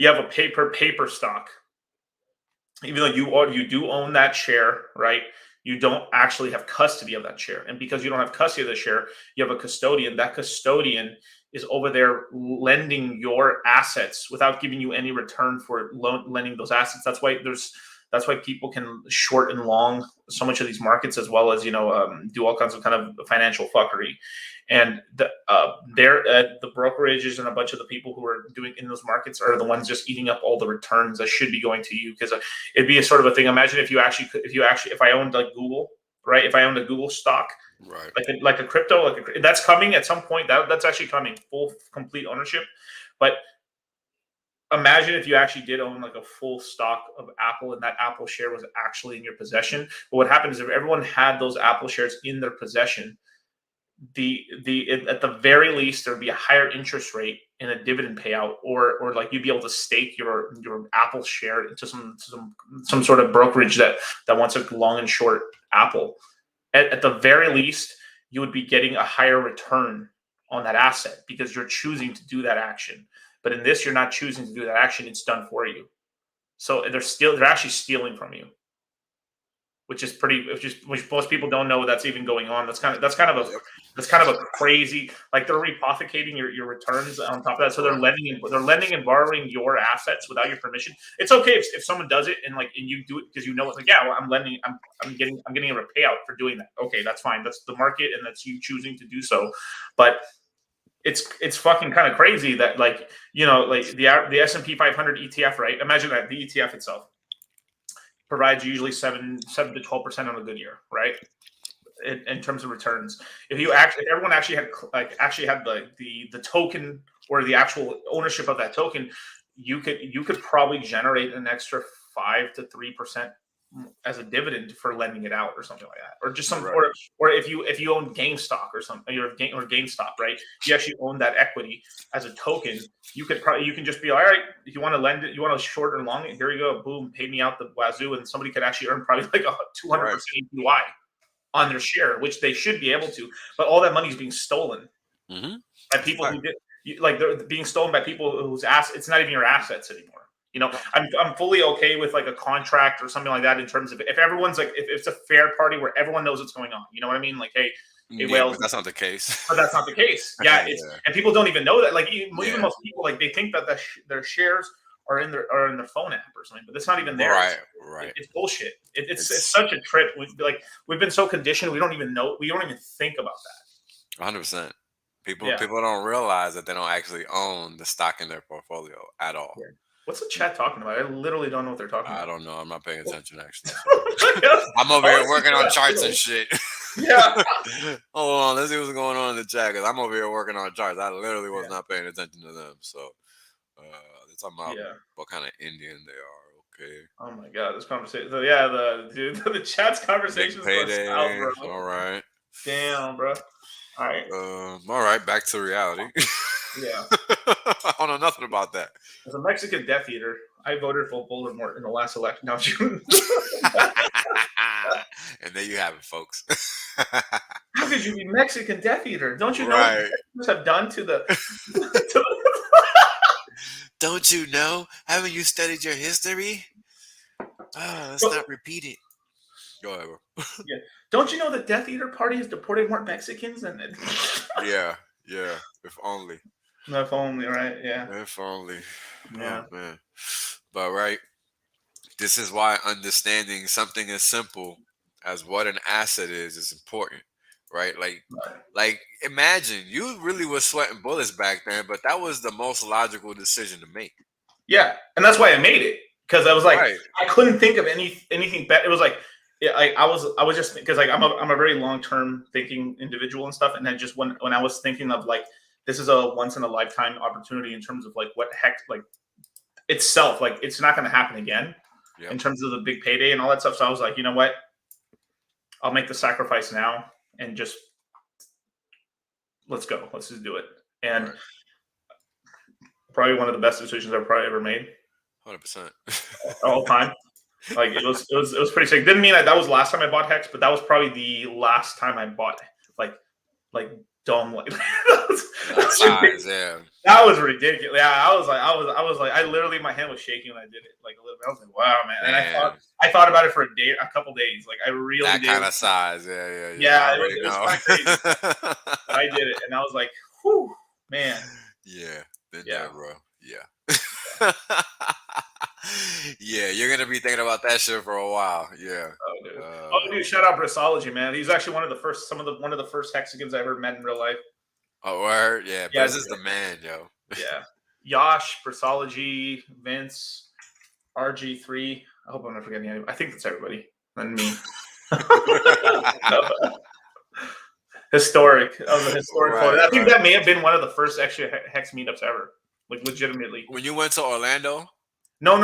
have a paper stock, even though you do own that share, right? You don't actually have custody of that share, and because you don't have custody of the share, you have a custodian. That custodian is over there lending your assets without giving you any return for lending those assets. That's why there's That's why people can short and long so much of these markets, as well as do all kinds of kind of financial fuckery. And the brokerages and a bunch of the people who are doing in those markets are the ones just eating up all the returns that should be going to you, because it'd be a sort of a thing. Imagine if I owned like Google, right? If I owned a Google stock, Right. like a crypto, that's coming at some point. That's actually coming, full complete ownership. But imagine if you actually did own like a full stock of Apple, and that Apple share was actually in your possession. But what happens is, if everyone had those Apple shares in their possession, at the very least there'd be a higher interest rate in a dividend payout, or like you'd be able to stake your Apple share into some sort of brokerage that wants a long and short Apple. At the very least, you would be getting a higher return on that asset because you're choosing to do that action. But in this, you're not choosing to do that action; it's done for you. So they're actually stealing from you, which most people don't know that's even going on. That's kind of a crazy, like, they're repothecating your returns on top of that. So they're lending and borrowing your assets without your permission. It's okay if someone does it and you do it because it's like, yeah, well, I'm lending, I'm getting a payout for doing that. Okay, that's fine. That's the market and that's you choosing to do so. But it's fucking kind of crazy that the S&P 500 ETF, right? Imagine that the ETF itself provides usually 7 to 12% on a good year, right? In terms of returns. If everyone actually had the token or the actual ownership of that token, you could probably generate an extra 5 to 3% as a dividend for lending it out or something like that, or just some, Right. or if you own GameStop or something, or GameStop, right? You actually own that equity as a token. You can just be all right. If you want to lend it, you want to short or long it, here you go, boom, pay me out the wazoo, and somebody could actually earn probably like a 200% APY on their share, which they should be able to. But all that money is being stolen by people who did, they're being stolen by people whose assets. It's not even your assets anymore. I'm fully okay with like a contract or something like that in terms of if everyone's like, if it's a fair party where everyone knows what's going on. You know what I mean? Like, hey, Wales. But that's not the case. But that's not the case. Yeah, and people don't even know that. Like even most people, like, they think that their shares are in their phone app or something, but it's not even there. Right. It's bullshit. It's such a trip. We've been so conditioned. We don't even think about that. 100%. People don't realize that they don't actually own the stock in their portfolio at all. Yeah. What's the chat talking about? I literally don't know what they're talking about. I don't know. I'm not paying attention, actually. I'm over here working on charts and shit. Yeah. Hold on. Let's see what's going on in the chat, because I'm over here working on charts. I literally was not paying attention to them. So they're talking about what kind of Indian they are. Okay. Oh my god, this conversation. So the chat's conversation is out, bro. All right. Damn, bro. All right. All right. Back to reality. Yeah. I don't know nothing about that. As a Mexican Death Eater, I voted for Voldemort in the last election. Now, and there you have it, folks. How could you be Mexican Death Eater? Don't you know Right. what the Mexicans have done to the? Don't you know? Haven't you studied your history? Let's not repeat it. Go ahead, bro. Yeah. Don't you know the Death Eater Party has deported more Mexicans than? Yeah. If only. If only, right? Yeah. If only. Yeah. Oh, man. But right, this is why understanding something as simple as what an asset is important, right? Like imagine you really was sweating bullets back then, but that was the most logical decision to make. Yeah, and that's why I made it, because I was like, Right. I couldn't think of anything better. It was like, I was just, because like I'm a very long term thinking individual and stuff, and then just when I was thinking of like, this is a once in a lifetime opportunity in terms of like what the heck, like itself, like it's not going to happen again in terms of the big payday and all that stuff. So I was like, you know what, I'll make the sacrifice now and just let's go, let's just do it. And probably one of the best decisions I've probably ever made. 100%. All time. Like it was pretty sick. Didn't mean that was the last time I bought Hex, but that was probably the last time I bought like dumb like that was ridiculous. Yeah, I was like I literally, my hand was shaking when I did it like a little bit. I was like, wow, man. And I thought about it for a couple days. Like I really that did. kind of size. Yeah. Yeah, it was kind of crazy. But I did it, and I was like, whew, man. Yeah. Been there, bro. Yeah. Yeah, you're gonna be thinking about that shit for a while. Yeah. Oh, dude. Uh, Oh, dude, shout out Brissology, man. He's actually one of the first, one of the first Hexagons I ever met in real life. oh, word. Yeah, Yeah, Briz is the man, yo. yeah. Yash, Brissology, Vince, RG3. I hope I'm not forgetting anyone. I think that's everybody. And me. Historic. That was a historic photo. I think that may have been one of the first actually Hex meetups ever. Like legitimately. When you went to Orlando? No.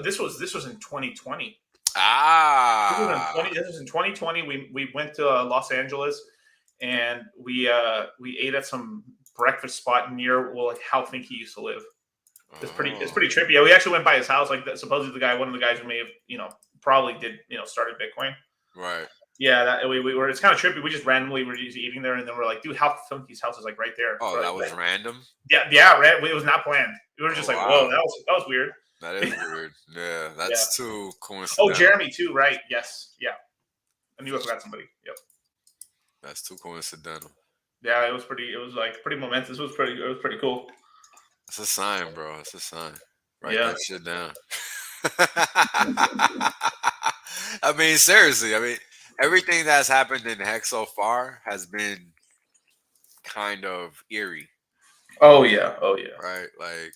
This was in 2020. Ah. This was in 2020. We went to Los Angeles, and we ate at some breakfast spot near like how Finky used to live. It's pretty trippy. Yeah, we actually went by his house. Like supposedly one of the guys who may have probably did started Bitcoin. Right. Yeah, that we were. It's kind of trippy. We just randomly were just eating there, and then we're like, dude, how Funky's house is like right there. Oh, right, that was like, random. Yeah. It was not planned. We were just like, wow. whoa, that was weird. That is weird. Yeah, that's too coincidental. Oh, Jeremy too, right? Yes, yeah. I knew I forgot somebody. Yep. That's too coincidental. Yeah, it was pretty. It was like pretty momentous. It was pretty cool. It's a sign, bro. It's a sign. Write Yeah. that shit down. I mean, seriously. I mean, everything that's happened in Hex so far has been kind of eerie. Oh yeah. Right? Like,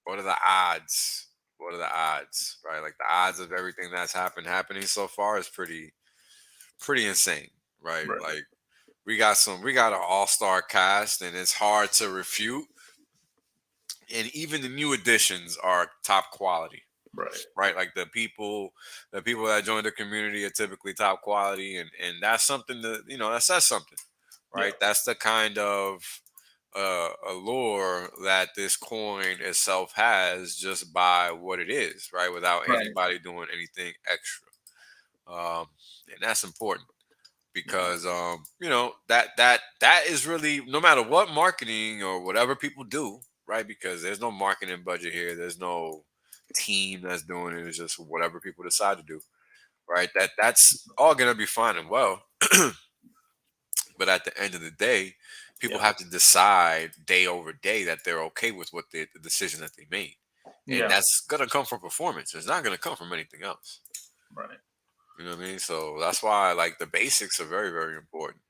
what are the odds? What are the odds? Right? Like the odds of everything that's happening so far is pretty insane. Right? Like we got an all-star cast, and it's hard to refute. And even the new additions are top quality. Right. Like the people that join the community are typically top quality, and that's something that says something. Right. Yeah. That's the kind of allure that this coin itself has just by what it is, right? Without anybody doing anything extra. And that's important because that is really, no matter what marketing or whatever people do, right? Because there's no marketing budget here. There's no team that's doing it. It's just whatever people decide to do, right? That's all gonna be fine and well. But at the end of the day, people have to decide day over day that they're okay with what the decision that they made. And that's gonna come from performance. It's not gonna come from anything else. Right. You know what I mean? So that's why like the basics are very, very important.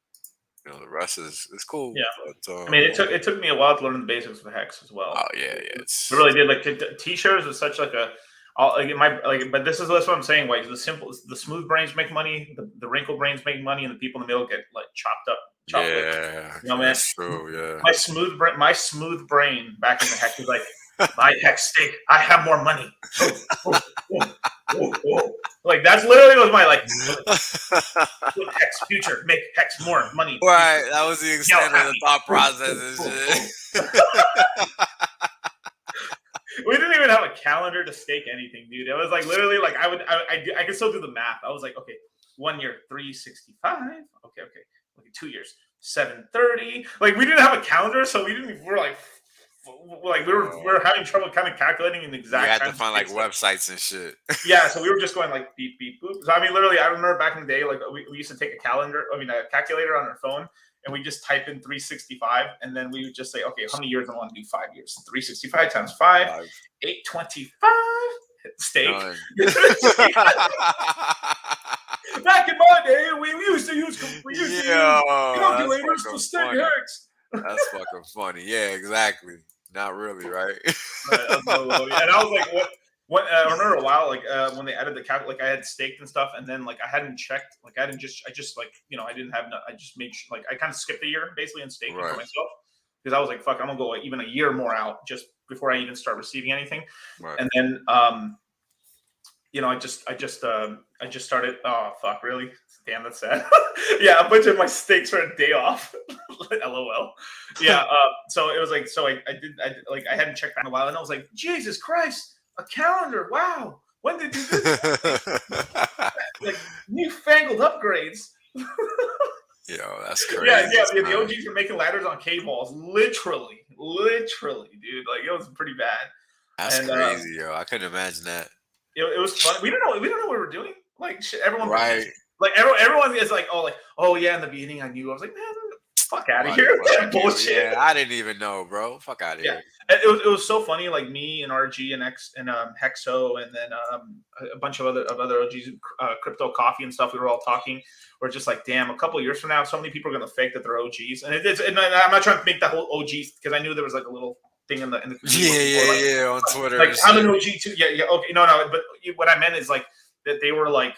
The rest is cool. Yeah. But, I mean, it took me a while to learn the basics of Hex as well. Oh yeah. It really did. Like T-shirts was such like a. But that's what I'm saying. Like the smooth brains make money, the wrinkle brains make money, and the people in the middle get like chopped up. Man. That's true. Yeah. My smooth brain back in the Hex was like, my Hex stake. I have more money. Like that's literally was my like Hex future, make Hex more money. Right, that was the extent of the thought process and shit. We didn't even have a calendar to stake anything, dude. It was like literally like I could still do the math. I was like, okay, 1 year 365. Okay, 2 years 730. Like we didn't have a calendar, so we were having trouble kind of calculating an exact. You had to find like websites and shit. Yeah, so we were just going like beep beep boop. So I mean, literally, I remember back in the day, like we used to take a calculator on our phone, and we just type in 365, and then we would just say, okay, how many years I want to do? 5 years. 365 times 5, 825. Stake. Back in my day, we used to use calculators to stake Hex. That's fucking funny. Yeah, exactly. Not really, right? And I was like, what? I remember a while, like when they added the like I had staked and stuff, and then like I hadn't checked, like I just like I didn't have, I just made like I kind of skipped a year basically in staking for myself because I was like, fuck, I'm gonna go like, even a year more out just before I even start receiving anything, and then I just started. Oh fuck, really? Damn, that's sad. Yeah, a bunch of my stakes for a day off. LOL. Yeah. So it was like, I hadn't checked that in a while, and I was like, Jesus Christ, a calendar! Wow, when did you do this? Like newfangled upgrades. Yo, that's crazy. Yeah. The OGs were making ladders on cave walls, literally, dude. Like it was pretty bad. That's crazy, yo. I couldn't imagine that. It was fun. We don't know what we were doing. Like shit, everyone, right? Like everyone is like, oh yeah. In the beginning, I knew. I was like, man, fuck out of Somebody here. fucking killed- Bullshit. Yeah, I didn't even know, bro. Fuck out of Yeah. here. It was so funny. Like me and RG and X and Hexo and then a bunch of other OGs, Crypto Coffee and stuff. We were all talking. We're just like, damn. A couple of years from now, so many people are gonna fake that they're OGs. And and I'm not trying to make that whole OGs because I knew there was like a little thing in the Yeah, on Twitter. Like and I'm an shit. OG too. Yeah, okay, no. But what I meant is like that they were like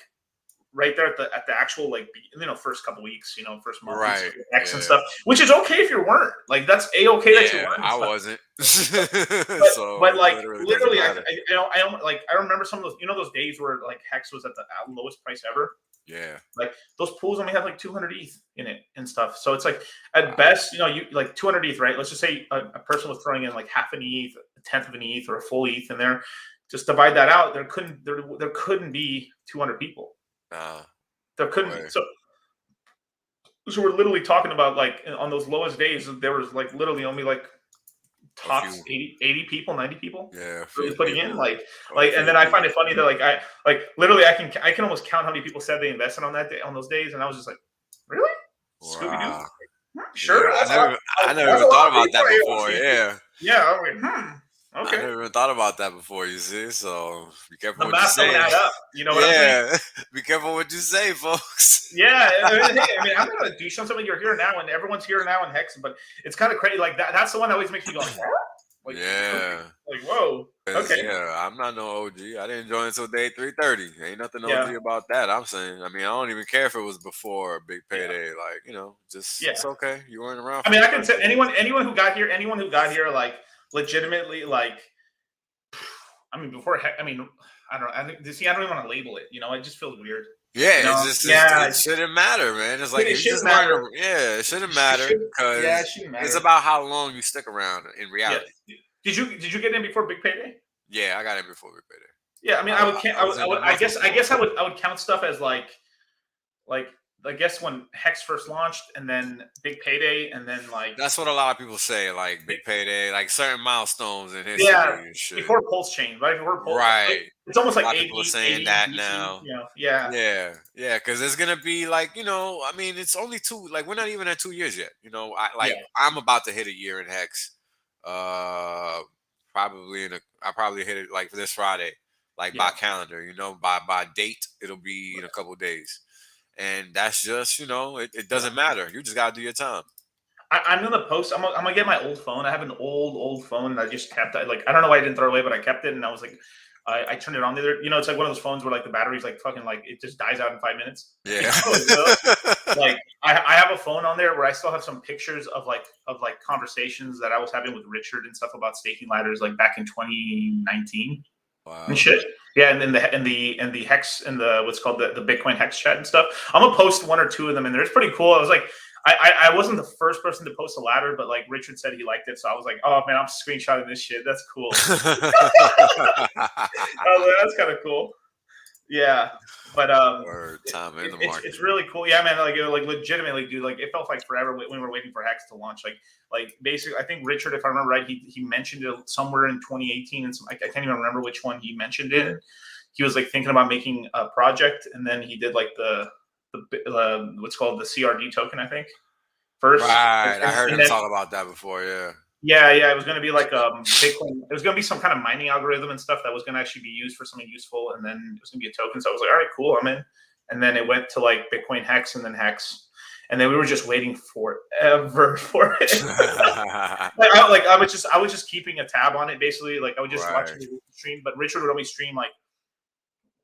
right there at the actual like first couple weeks, first month, Right, X and yeah. stuff, which is okay if you weren't. Like that's okay that you Yeah, weren't. I But- wasn't. But like literally, literally, I doesn't matter. I remember some of those those days where like Hex was at the lowest price ever. Yeah, Like those pools only have like 200 ETH in it and stuff. So it's like at best, you like 200 ETH, right? Let's just say a person was throwing in like half an ETH, a tenth of an ETH, or a full ETH in there. Just divide that out. There couldn't be 200 people. nah. There couldn't Right. be. So we're literally talking about like on those lowest days, there was like literally only like tops few. 80 people, 90 people Yeah, really putting in like a and then I find it funny that like I literally I can almost count how many people said they invested on that day on those days, and I was just like, really? Scooby Doo? Wow. Sure. Yeah, I never that's even a thought lot of about that people, before. AOC. Yeah, Yeah, I was like, I okay. never even thought about that before. You see, so be careful The what you math don't say. add up. You know what I'm saying? Yeah, be careful what you say, folks. Yeah, hey, I mean, I'm not gonna douche on something. You're here now, and everyone's here now in Hex, but it's kind of crazy. Like that's the one that always makes me go, huh? Like, Yeah. like whoa. 'Cause, Okay. Yeah, I'm not no OG. I didn't join until day 3:30. Ain't nothing OG Yeah. about that. I'm saying. I mean, I don't even care if it was before a big payday. Like, just Yeah. it's okay. You weren't around. I mean, I can say anyone who got here, like legitimately, like, I mean, I mean, I don't know. I don't even want to label it. It just feels weird. Yeah, No, it's just yeah. it shouldn't matter, man. It's like It if you shouldn't just weren't matter. yeah, it shouldn't matter because Yeah, it shouldn't matter. it's about how long you stick around in Yeah. reality. Did you get in before Big Payday? Yeah, I got in before big payday. Yeah, I mean, I would count stuff as like I guess when Hex first launched, and then Big Payday, and then like That's what a lot of people say, like big payday, like certain milestones in history Yeah, and shit. before Pulse Chain, right? Before Pulse, Right. it's almost A like lot of 80, people are saying 80, that BC, now. Yeah. Yeah, because it's gonna be like I mean, it's only we're not even at 2 years yet. Yeah. I'm about to hit a year in Hex. Probably I probably hit it like this Friday, like by Yeah. calendar. By date, it'll be in a couple days, and that's just it doesn't matter. You just gotta do your time. I'm gonna post. I'm gonna get my old phone. I have an old phone that I just kept. I don't know why I didn't throw it away, but I kept it, and I was like, I turned it on the other. It's like one of those phones where like the battery's like fucking like it just dies out in 5 minutes. Yeah. Like I have a phone on there where I still have some pictures of conversations that I was having with Richard and stuff about staking ladders like back in 2019 Wow. and shit. Yeah, and then the Hex and the what's called the Bitcoin Hex chat and stuff. I'm gonna post one or two of them in there. It's pretty cool. I was like, I wasn't the first person to post a ladder, but like Richard said he liked it, so I was like, oh man, I'm screenshotting this shit. That's cool. I was like, that's kind of cool. Yeah, but Word, time in the market. it's really cool. Yeah, man. Like legitimately, dude. Like it felt like forever when we were waiting for Hex to launch. Like basically, I think Richard, if I remember right, he mentioned it somewhere in 2018, and I can't even remember which one he mentioned it. He was like thinking about making a project, and then he did like the what's called the CRD token, I think. First, Right, I heard and him talk about that before. Yeah. Yeah, it was going to be like Bitcoin. It was going to be some kind of mining algorithm and stuff that was going to actually be used for something useful, and then it was going to be a token. So I was like, all right, cool, I'm in. And then it went to like Bitcoin Hex, and then Hex, and then we were just waiting forever for it. I was just keeping a tab on it, basically. Like I would just watch the stream, but Richard would only stream like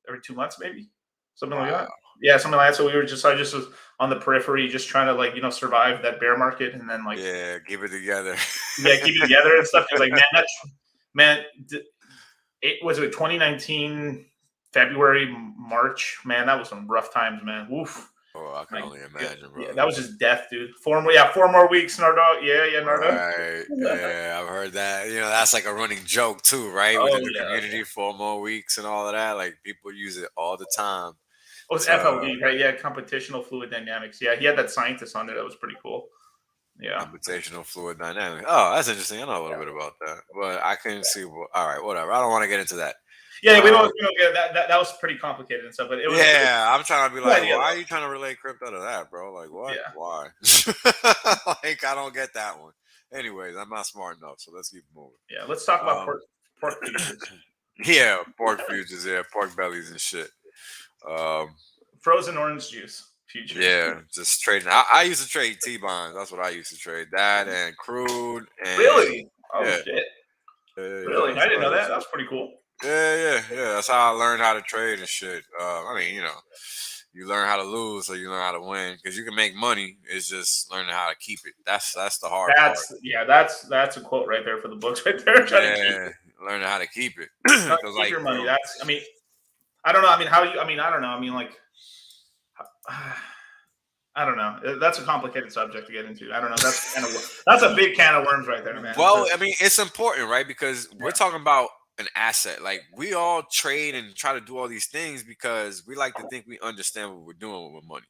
every 2 months, maybe something like that. Yeah, something like that. So I just was on the periphery, just trying to survive that bear market, and then keep it together. Yeah, keep it together and stuff. Because it was 2019 February, March. Man, that was some rough times, man. Oof. Oh, I can only imagine, bro. Yeah, that was just death, dude. 4 more weeks, Nardo. Yeah, Nardo. Right. Yeah, I've heard that. That's like a running joke too, right? Within the community, 4 more weeks and all of that. Like people use it all the time. It was FLD, right? Yeah, computational fluid dynamics. Yeah, he had that scientist on there. That was pretty cool. Yeah. Computational fluid dynamics. Oh, that's interesting. I know a little bit about that, but I couldn't see. All right, whatever. I don't want to get into that. Yeah, we don't get that was pretty complicated and stuff, but it was Yeah, I'm trying to be good like, idea, why are though. you trying to relate crypto to that, bro? Like, what? Yeah. Why? Like, I don't get that one. Anyways, I'm not smart enough, so let's keep moving. Yeah, let's talk about Um, pork futures. yeah, pork futures, yeah, pork bellies and shit. Um, Frozen orange juice futures. yeah, just trading. I used to trade T-bonds. That's what I used to trade. That and crude and Really? Oh yeah, shit! yeah. Really? That's I didn't what I know that. used That's pretty cool. yeah. That's how I learned how to trade and shit. I mean, you learn how to lose, so you learn how to win. Because you can make money. It's just learning how to keep it. That's the hard part. That's a quote right there for the books right there. Trying to keep Yeah, learning how to keep it. Trying to 'Cause, keep like, your money. bro, That's. I mean, I don't know. I mean, how you? I mean, I don't know. I mean, like, I don't know. That's a complicated subject to get into. I don't know. That's a big can of worms right there, man. well, I mean, it's important, right? Because we're Yeah. talking about an asset. Like, we all trade and try to do all these things because we like to think we understand what we're doing with money.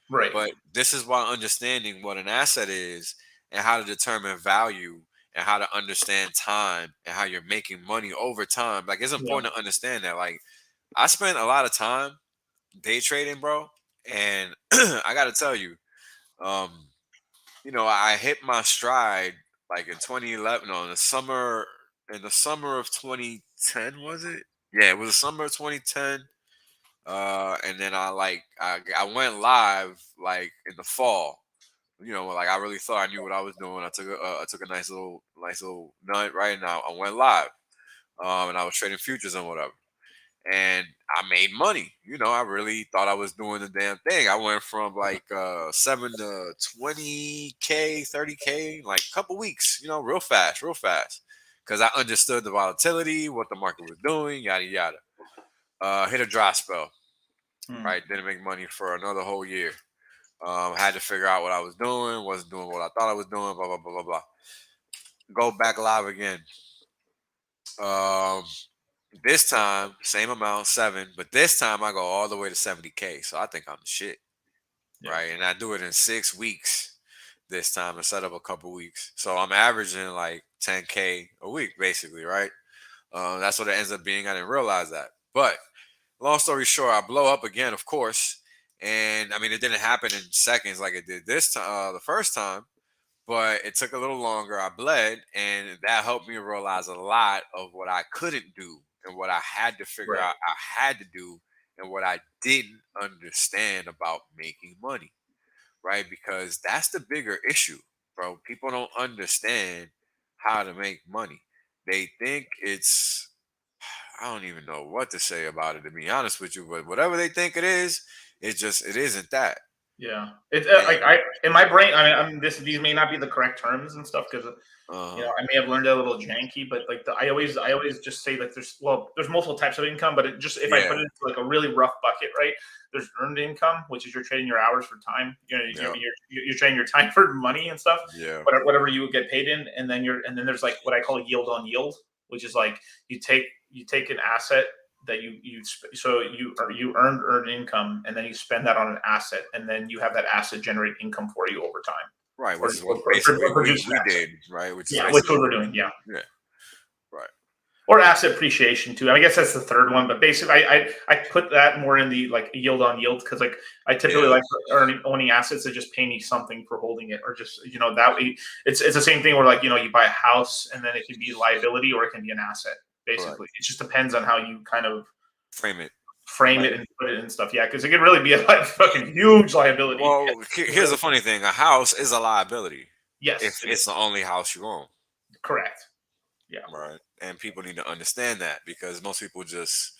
Right. But this is why understanding what an asset is and how to determine value and how to understand time and how you're making money over time. Like, it's Yeah. important to understand that. Like, I spent a lot of time day trading, bro. And I got to tell you, um, I hit my stride like in 2011, no, in the summer of 2010, was it? Yeah, it was the summer of 2010. And then I went live like in the fall. Like I really thought I knew what I was doing. I took a nice little nut right now. I went live. And I was trading futures and whatever. And I made money. I really thought I was doing the damn thing. I went from like 7 to 20K, 30K, like a couple weeks, real fast, real fast. Because I understood the volatility, what the market was doing, yada yada. Hit a dry spell, Hmm. right? Didn't make money for another whole year. Had to figure out what I was doing, wasn't doing what I thought I was doing, blah blah blah blah blah. Go back live again. Um, this time, same amount, 7, but this time I go all the way to 70K. So I think I'm the shit, Yeah. right? And I do it in 6 weeks this time instead of a couple weeks. So I'm averaging like 10K a week, basically, right? That's what it ends up being. I didn't realize that. But long story short, I blow up again, of course. And I mean, it didn't happen in seconds like it did this time, the first time, but it took a little longer. I bled, and that helped me realize a lot of what I couldn't do and what I had to figure Right. out I had to do and what I didn't understand about making money, right? Because that's the bigger issue, bro. People don't understand how to make money. They think it's, I don't even know what to say about it, to be honest with you, but whatever they think it isn't that. Yeah. It's And, like I in my brain. I mean, these may not be the correct terms and stuff because uh, I may have learned it a little janky, but like I always just say like there's multiple types of income, but it just if I yeah, put it into like a really rough bucket, right? There's earned income, which is you're trading your hours for time. yeah, You're trading your time for money and stuff, yeah, whatever you would get paid in, and then there's like what I call yield on yield, which is like you take an asset that you earned income, and then you spend that on an asset, and then you have that asset generate income for you over time, right. or, Which is or, what or, basically or produce an we asset. did, right? Which is Yeah, which basically what what we're we doing. Yeah. did. Yeah, right. Or asset appreciation too. I guess that's the third one, but basically, I put that more in the like yield on yield because like I typically Yeah, like owning assets that just pay me something for holding it, or just that way. It's the same thing where like you buy a house and then it can be liability or it can be an asset. correct. Basically, it just depends on how you kind of Frame it. frame Right. it and put it and stuff. Yeah, because it could really be a like fucking huge liability. Well, here's the funny thing: a house is a liability if Yes, it it's the is only house you own, correct. Yeah, right? And people need to understand that because most people just,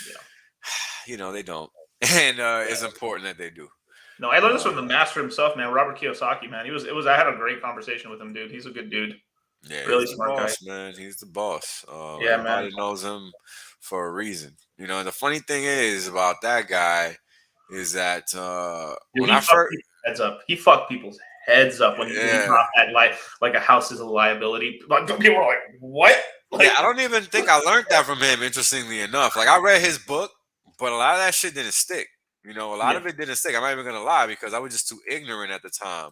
yeah. they don't, and Yeah. it's important that they do. No, I learned this Uh, from the master himself, man, Robert Kiyosaki. Man, it was. I had a great conversation with him, dude. He's a good dude. Yeah, Really he's the smart guy. boss, man. He's the boss. Yeah, man. Everybody knows him for a reason. And the funny thing is about that guy is that Dude, when he I fucked first, people's heads up. He fucked people's heads up when he yeah, dropped that like a house is a liability. Like people were like, "What?" yeah, Like, I don't even think I learned that from him. Interestingly enough, like I read his book, but a lot of that shit didn't stick. A lot yeah, of it didn't stick. I'm not even gonna lie because I was just too ignorant at the time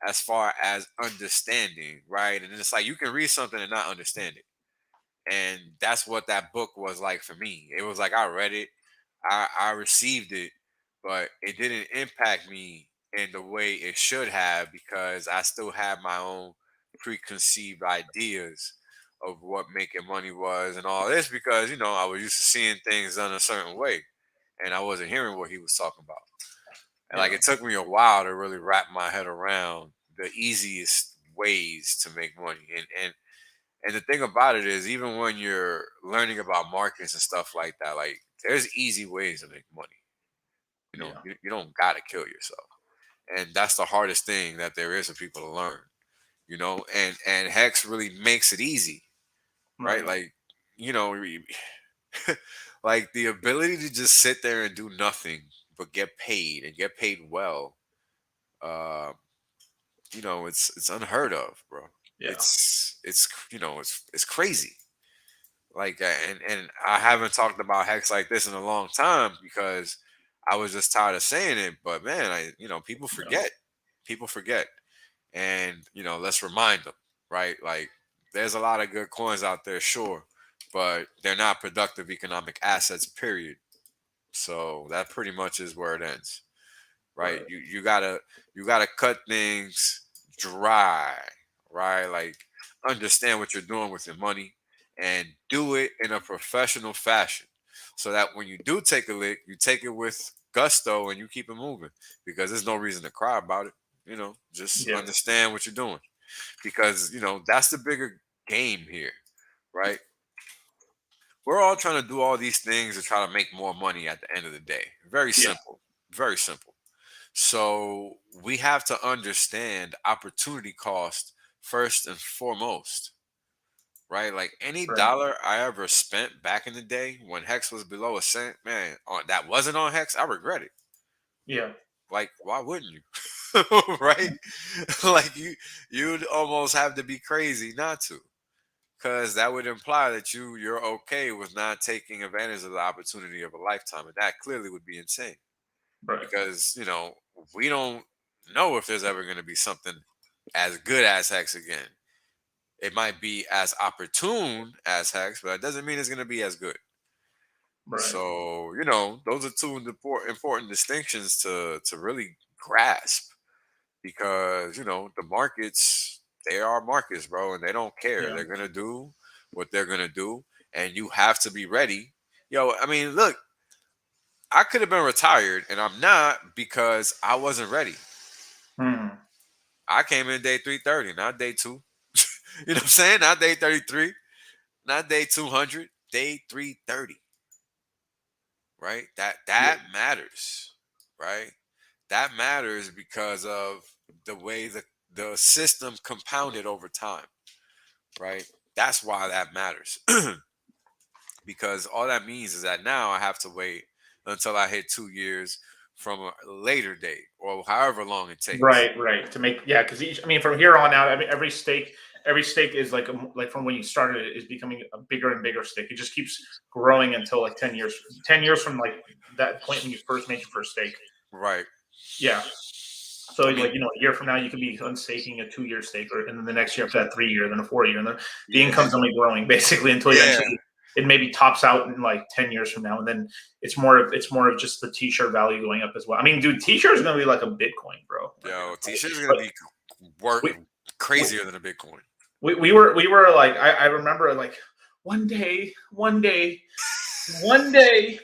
as far as understanding, right? And it's like you can read something and not understand it. And that's what that book was like for me. It was like I read it, I received it, but it didn't impact me in the way it should have because I still had my own preconceived ideas of what making money was and all this because I was used to seeing things done a certain way and I wasn't hearing what he was talking about. And like Yeah. it took me a while to really wrap my head around the easiest ways to make money. And the thing about it is, even when you're learning about markets and stuff like that, like there's easy ways to make money. Yeah. You don't gotta kill yourself, and that's the hardest thing that there is for people to learn. And Hex really makes it easy, right? Right. Like, you know, like the ability to just sit there and do nothing but get paid and get paid well. Uh, it's unheard of, bro. Yeah. It's crazy. Like and I haven't talked about Hex like this in a long time because I was just tired of saying it. But man, people Yeah. forget. People forget, and let's remind them, right? Like, there's a lot of good coins out there, sure, but they're not productive economic assets. Period. So that pretty much is where it ends, right? Right. You gotta cut things dry, right? Like, understand what you're doing with your money and do it in a professional fashion so that when you do take a lick, you take it with gusto and you keep it moving because there's no reason to cry about it. Just Yeah. understand what you're doing because that's the bigger game here, right? We're all trying to do all these things to try to make more money at the end of the day. Very Yeah. simple. Very simple. So we have to understand opportunity cost first and foremost, right? Like any Right. dollar I ever spent back in the day when Hex was below a cent, man, that wasn't on Hex, I regret it. Yeah. Like, why wouldn't you? Right? Like you'd almost have to be crazy not to. Because that would imply that you're okay with not taking advantage of the opportunity of a lifetime. And that clearly would be insane. Right. Because we don't know if there's ever going to be something as good as Hex again. It might be as opportune as Hex, but it doesn't mean it's going to be as good. Right. So those are two important distinctions to really grasp, because the markets, they are markets, bro, and they don't care. Yeah. They're going to do what they're going to do, and you have to be ready. I mean, look, I could have been retired, and I'm not because I wasn't ready. Hmm. I came in day 330, not day 2. You know what I'm saying? Not day 33, not day 200, day 330. Right? That Yeah. matters, right? That matters because of the way the system compounded over time, right? That's why that matters. Because all that means is that now I have to wait until I hit 2 years from a later date or however long it takes. Right. Right. To make because I mean, from here on out, I mean, every stake is like from when you started it is becoming a bigger and bigger stake. It just keeps growing until like 10 years. 10 years from like that point when you first made your first stake. Right. Yeah. So I mean, like a year from now you could be unstaking a 2 year stake, and then the next year after that 3 year, then a 4 year, and then the yeah. income's only growing basically until Yeah. eventually it maybe tops out in like 10 years from now, and then it's more of just the t-shirt value going up as well. I mean, dude, t-shirt is gonna be like a Bitcoin, bro. Yo, t-shirts are gonna be We, crazier than a Bitcoin. we were like I remember like one day one day one day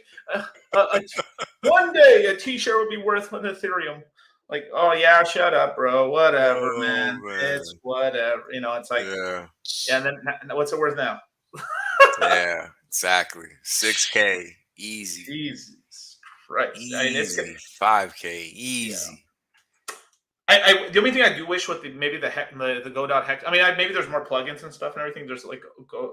a t-shirt would be worth an Ethereum. Like, oh yeah, shut up, bro. Whatever, Oh, man. man. It's whatever. It's like, Yeah. and then what's it worth now? Yeah, exactly. 6K, easy. Jesus Christ. I mean, it's Easy. 5K, easy. the only thing I do wish with maybe the Go.hex. I mean, maybe there's more plugins and stuff and everything. There's like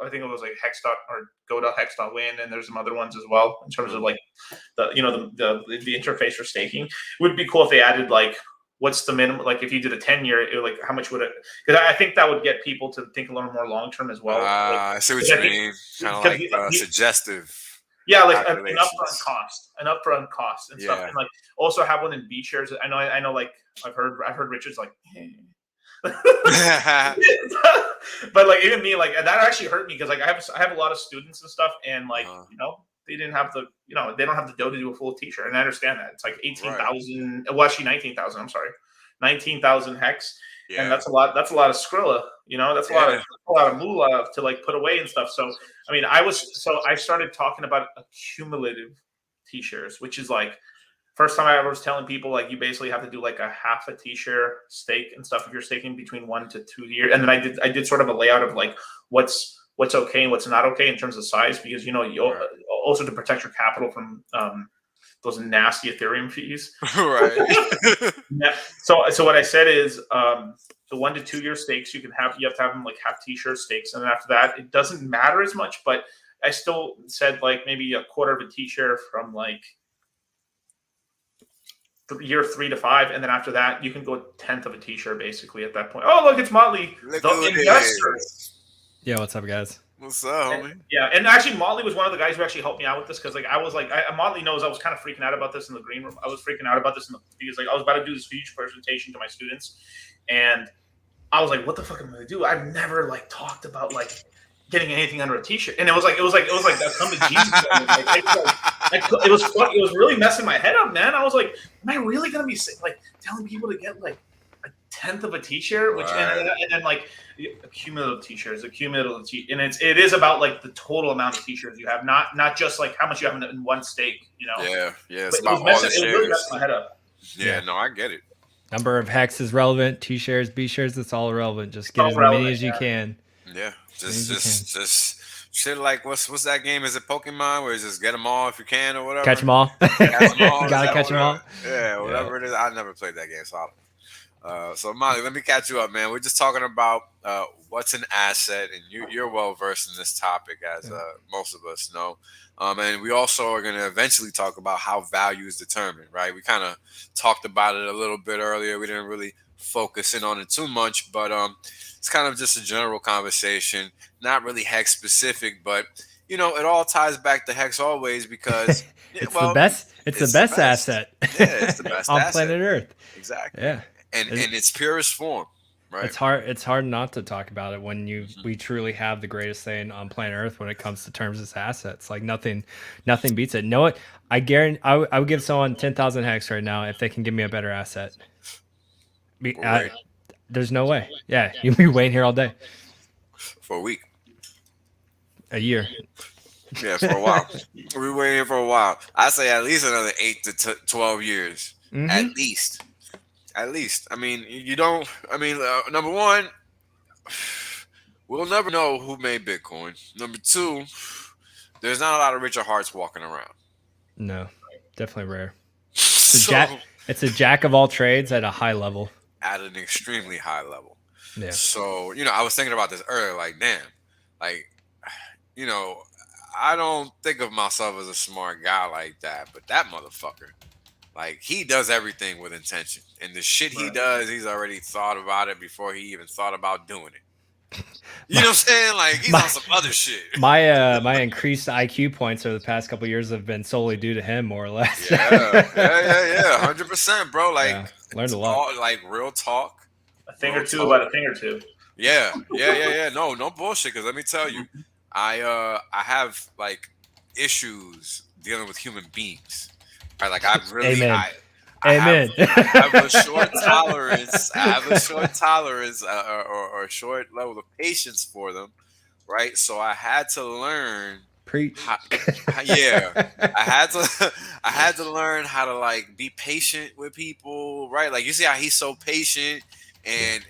I think it was like Hex or Go.hex.win, and there's some other ones as well in terms of like the interface for staking. It would be cool if they added like what's the minimum, like if you did a 10-year, like how much would it? Because I think that would get people to think a little more long term as well. I see what you mean. Kind of like suggestive. Yeah, like an upfront cost and stuff, Yeah. and like also have one in B shares. I know, like I've heard Richard's like, hey, But like even me, like that actually hurt me because like I have a lot of students and stuff, and like they didn't have the they don't have the dough to do a full t-shirt, and I understand that it's like 18,000. Well, actually 19,000. I'm sorry, 19,000 hex, and that's a lot. That's a lot of Skrilla. That's a lot of moolah to like put away and stuff. So I mean, I started talking about accumulative t-shirts, which is like. First time I ever was telling people like you basically have to do like a half a t-shirt stake and stuff if you're staking between 1 to 2 years. And then I did sort of a layout of like what's okay and what's not okay in terms of size because you also to protect your capital from those nasty Ethereum fees. Right. Yeah. So what I said is the 1 to 2 year stakes you have to have them like half t-shirt stakes, and then after that it doesn't matter as much. But I still said like maybe a quarter of a t-shirt from like year 3 to 5, and then after that you can go 10th of a t-shirt basically at that point. Oh look, it's Motley, the investor. Yeah, what's up, guys? What's up, homie? Yeah, and actually Motley was one of the guys who actually helped me out with this because like I was like Motley knows I was kind of freaking out about this in the green room. I was freaking out about this because like I was about to do this huge presentation to my students, and I was like, what the fuck am I gonna do? I've never like talked about like getting anything under a t-shirt, and it was like that come to Jesus. It was really messing my head up, man. I was like, am I really gonna be like telling people to get like a 10th of a t-shirt, which and then like cumulative t-shirts, and it is about like the total amount of t-shirts you have, not just like how much you have in one stake, Yeah, it's about all the shares. It was really messing my head up. Yeah, no, I get it. Number of hex is relevant. T-shares, B-shares, it's all irrelevant. Just get as many as you can. Yeah, just shit like what's that game? Is it Pokemon where you just get them all if you can or whatever? Catch them all. Catch them all. Gotta catch them all. Yeah, whatever it is. I never played that game, so Molly, let me catch you up, man. We're just talking about what's an asset, and you're well versed in this topic, as most of us know. And we also are going to eventually talk about how value is determined, right? We kind of talked about it a little bit earlier. We didn't really focus in on it too much, but it's kind of just a general conversation, not really hex specific, but it all ties back to hex always because it's the best. It's the best asset. Yeah, it's the best on asset. planet Earth. Exactly. Yeah, and in its purest form. Right. It's hard not to talk about it when we truly have the greatest thing on planet Earth when it comes to terms of assets. Like nothing beats it. Know what? I guarantee I would give someone 10,000 hex right now if they can give me a better asset. There's no way. Yeah, you'll be waiting here all day. For a week. A year. Yeah, for a while. We're waiting for a while. I say at least another 8 to 12 years. Mm-hmm. At least. I mean, number one, we'll never know who made Bitcoin. Number two, there's not a lot of Richard Harts walking around. No, definitely rare. It's a jack of all trades at a high level. At an extremely high level. Yeah. So, I was thinking about this earlier, like, damn, like, I don't think of myself as a smart guy like that, but that motherfucker, like, he does everything with intention. And the shit he does, he's already thought about it before he even thought about doing it. You know what I'm saying? Like, he's on some other shit. My increased IQ points over the past couple of years have been solely due to him, more or less. Yeah. 100%, bro. Like, learned a lot. Like, real talk. A thing or two about a thing or two. Yeah. No bullshit. Because let me tell you, I have like issues dealing with human beings. Right? Like, I really, Amen. I have a short tolerance. I have a short tolerance or a short level of patience for them, right? So I had to learn. Preach. I had to learn how to like be patient with people, right? Like, you see how he's so patient and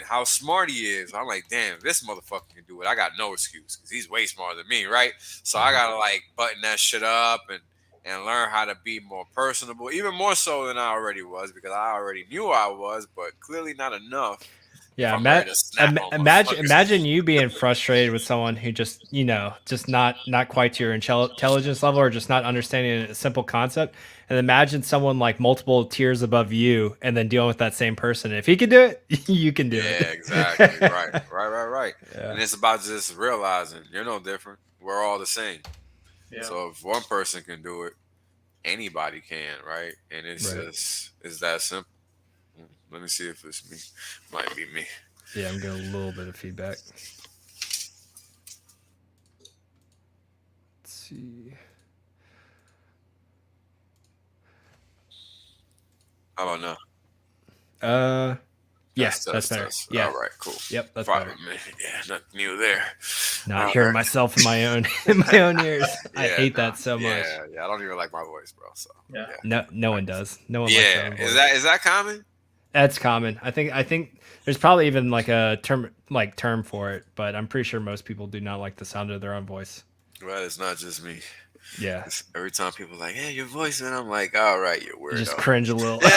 how smart he is. I'm like, damn, this motherfucker can do it. I got no excuse because he's way smarter than me, right? So I gotta like button that shit up and learn how to be more personable, even more so than I already was, because I already knew I was, but clearly not enough. Yeah, imagine you being frustrated with someone who just not quite to your intelligence level or just not understanding a simple concept, and imagine someone like multiple tiers above you and then dealing with that same person. If he can do it, you can do it. Yeah, exactly. Right. Yeah. And it's about just realizing you're no different. We're all the same. Yeah. So if one person can do it, anybody can, right? And it's that simple. Let me see if it's me. Might be me. Yeah, I'm getting a little bit of feedback. Let's see. How about now? Yeah, Test, that's test, better. test. Yeah. All right, cool. Yep, that's Fine, better. man. Yeah, nothing new there. Not All hearing right. myself in my own ears. I Yeah, hate nah. that so much. Yeah, I don't even like my voice, bro. So Yeah. No one does. No one likes their yeah, own voice. is that common? That's common. I think there's probably even like a term for it, but I'm pretty sure most people do not like the sound of their own voice. Well, it's not just me. Yeah. It's every time people are like, "Hey, your voice," and I'm like, "All right, you weirdo." You just cringe a little. Yeah.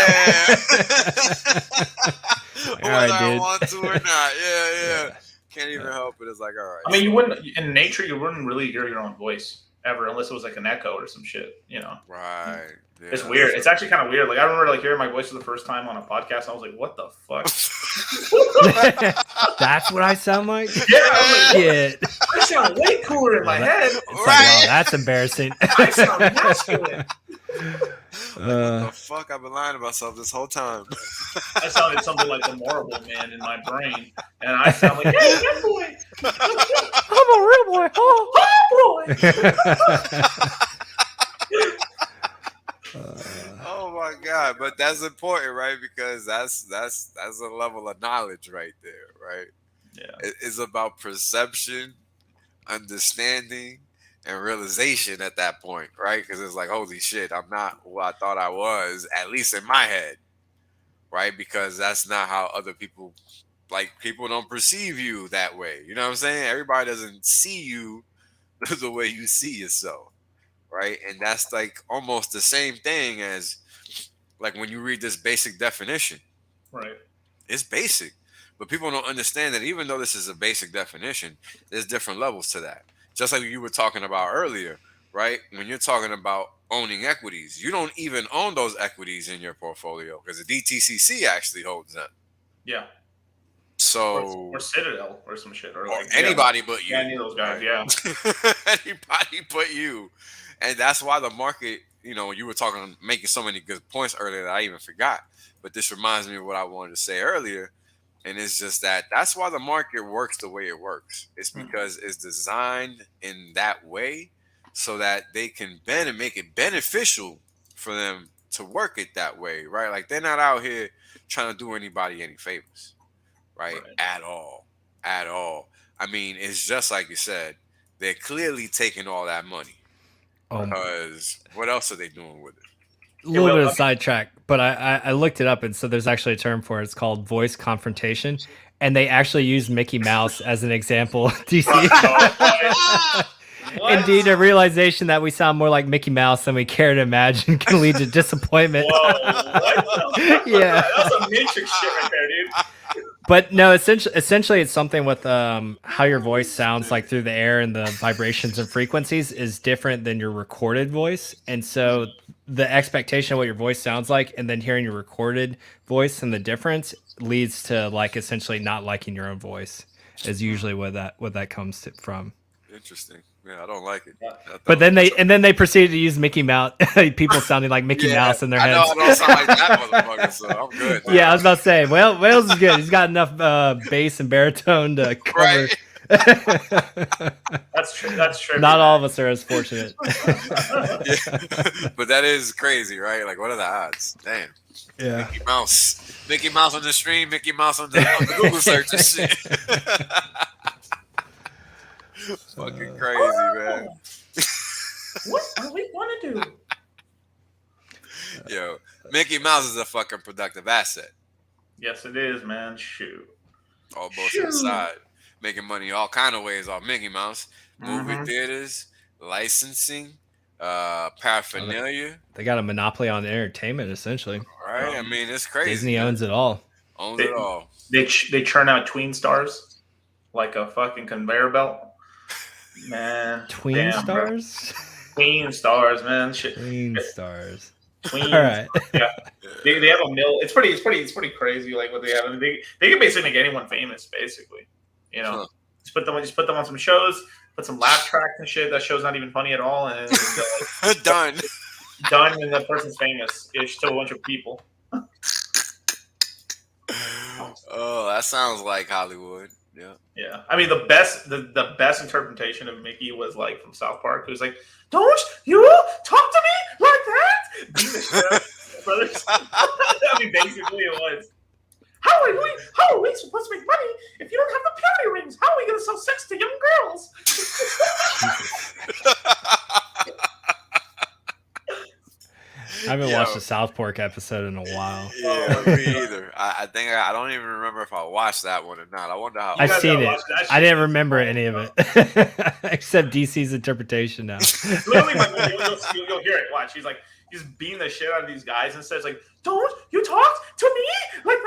Like, Whether all right, I dude. want to or not. Yeah. Yeah. Can't even help it. It's like, all right. I mean, you wouldn't in nature. You wouldn't really hear your own voice ever, unless it was like an echo or some shit. You know, Right. Yeah, it's weird. It's actually kind of weird. Like I remember like hearing my voice for the first time on a podcast. I was like, "What the fuck?" That's what I sound like? Yeah, I was like, Shit. I sound way cooler in my head. It's like, wow, that's embarrassing. I sound masculine. What the fuck? I've been lying to myself this whole time. I sounded something like the Marble Man in my brain, and I sound like, "Hey, that boy, I'm a real boy. Oh, boy." Oh my god! But that's important, right? Because that's a level of knowledge right there, right? Yeah. It's about perception, understanding, and realization at that point, right? Because it's like, holy shit, I'm not who I thought I was, at least in my head, right? Because that's not how other people, like, people don't perceive you that way. You know what I'm saying? Everybody doesn't see you the way you see yourself, right? And that's like almost the same thing as like when you read this basic definition. Right. It's basic, but people don't understand that even though this is a basic definition, there's different levels to that. Just like you were talking about earlier, right? When you're talking about owning equities, you don't even own those equities in your portfolio because the DTCC actually holds them. Yeah. So Or Citadel or some shit, or like anybody but you. Yeah, any of those guys. Yeah. Anybody but you. And that's why the market, you know, you were talking, making so many good points earlier that I even forgot. But this reminds me of what I wanted to say earlier. And it's just that's why the market works the way it works. It's because it's designed in that way so that they can make it beneficial for them to work it that way, right? Like they're not out here trying to do anybody any favors, right? At all. I mean, it's just like you said, they're clearly taking all that money. Because what else are they doing with it? A little bit of sidetrack, but I looked it up, and so there's actually a term for it. It's called voice confrontation, and they actually use Mickey Mouse as an example. DC. Indeed, a realization that we sound more like Mickey Mouse than we care to imagine can lead to disappointment. Whoa, Yeah, that's a Matrix shit right there, dude. But no, essentially, it's something with how your voice sounds like through the air and the vibrations and frequencies is different than your recorded voice. And so the expectation of what your voice sounds like and then hearing your recorded voice and the difference leads to like essentially not liking your own voice is usually what that comes from. Interesting. Yeah, I don't like it. But then they proceeded to use Mickey Mouse, people sounding like Mickey Mouse in their heads. I don't sound like that motherfucker, so I'm good. Man. Yeah, I was about to say, Wales is good. He's got enough bass and baritone to cover. Right. That's true. That's true. Not all of us are as fortunate. Yeah. But that is crazy, right? Like, what are the odds? Damn. Yeah. Mickey Mouse on the stream, Mickey Mouse on the Google search and shit. Fucking crazy, man. What are we gonna do? Yo, Mickey Mouse is a fucking productive asset. Yes, it is, man. Shoot. All bullshit aside, making money all kind of ways off Mickey Mouse. Movie theaters, licensing, paraphernalia. They got a monopoly on entertainment, essentially. Right? I mean, it's crazy. Disney owns it all. Owns it all. They churn out tween stars like a fucking conveyor belt. Man, Tween stars? Tween stars, man. Shit. Tween stars. Tween. All right. Yeah. They have a mill. It's pretty crazy, like what they have. I mean, they can basically make anyone famous, basically. You know, just put them on some shows, put some laugh tracks and shit. That show's not even funny at all, and it's, done, and that person's famous ish to a bunch of people. Oh, that sounds like Hollywood. Yeah. Yeah, I mean the best interpretation of Mickey was like from South Park. It was like, "Don't you talk to me like that?" Being the shit out of brothers. I mean, basically it was. How are we supposed to make money if you don't have the purity rings? How are we going to sell sex to young girls? I haven't Yo. watched a South Park episode in a while. Yeah, me either. I think I don't even remember if I watched that one or not. I wonder how. You I've guys seen gotta it. watch that shit. I didn't remember any of it except DC's interpretation now. Literally, you'll hear it. Watch. He's beating the shit out of these guys and says like, "Don't you talk to me like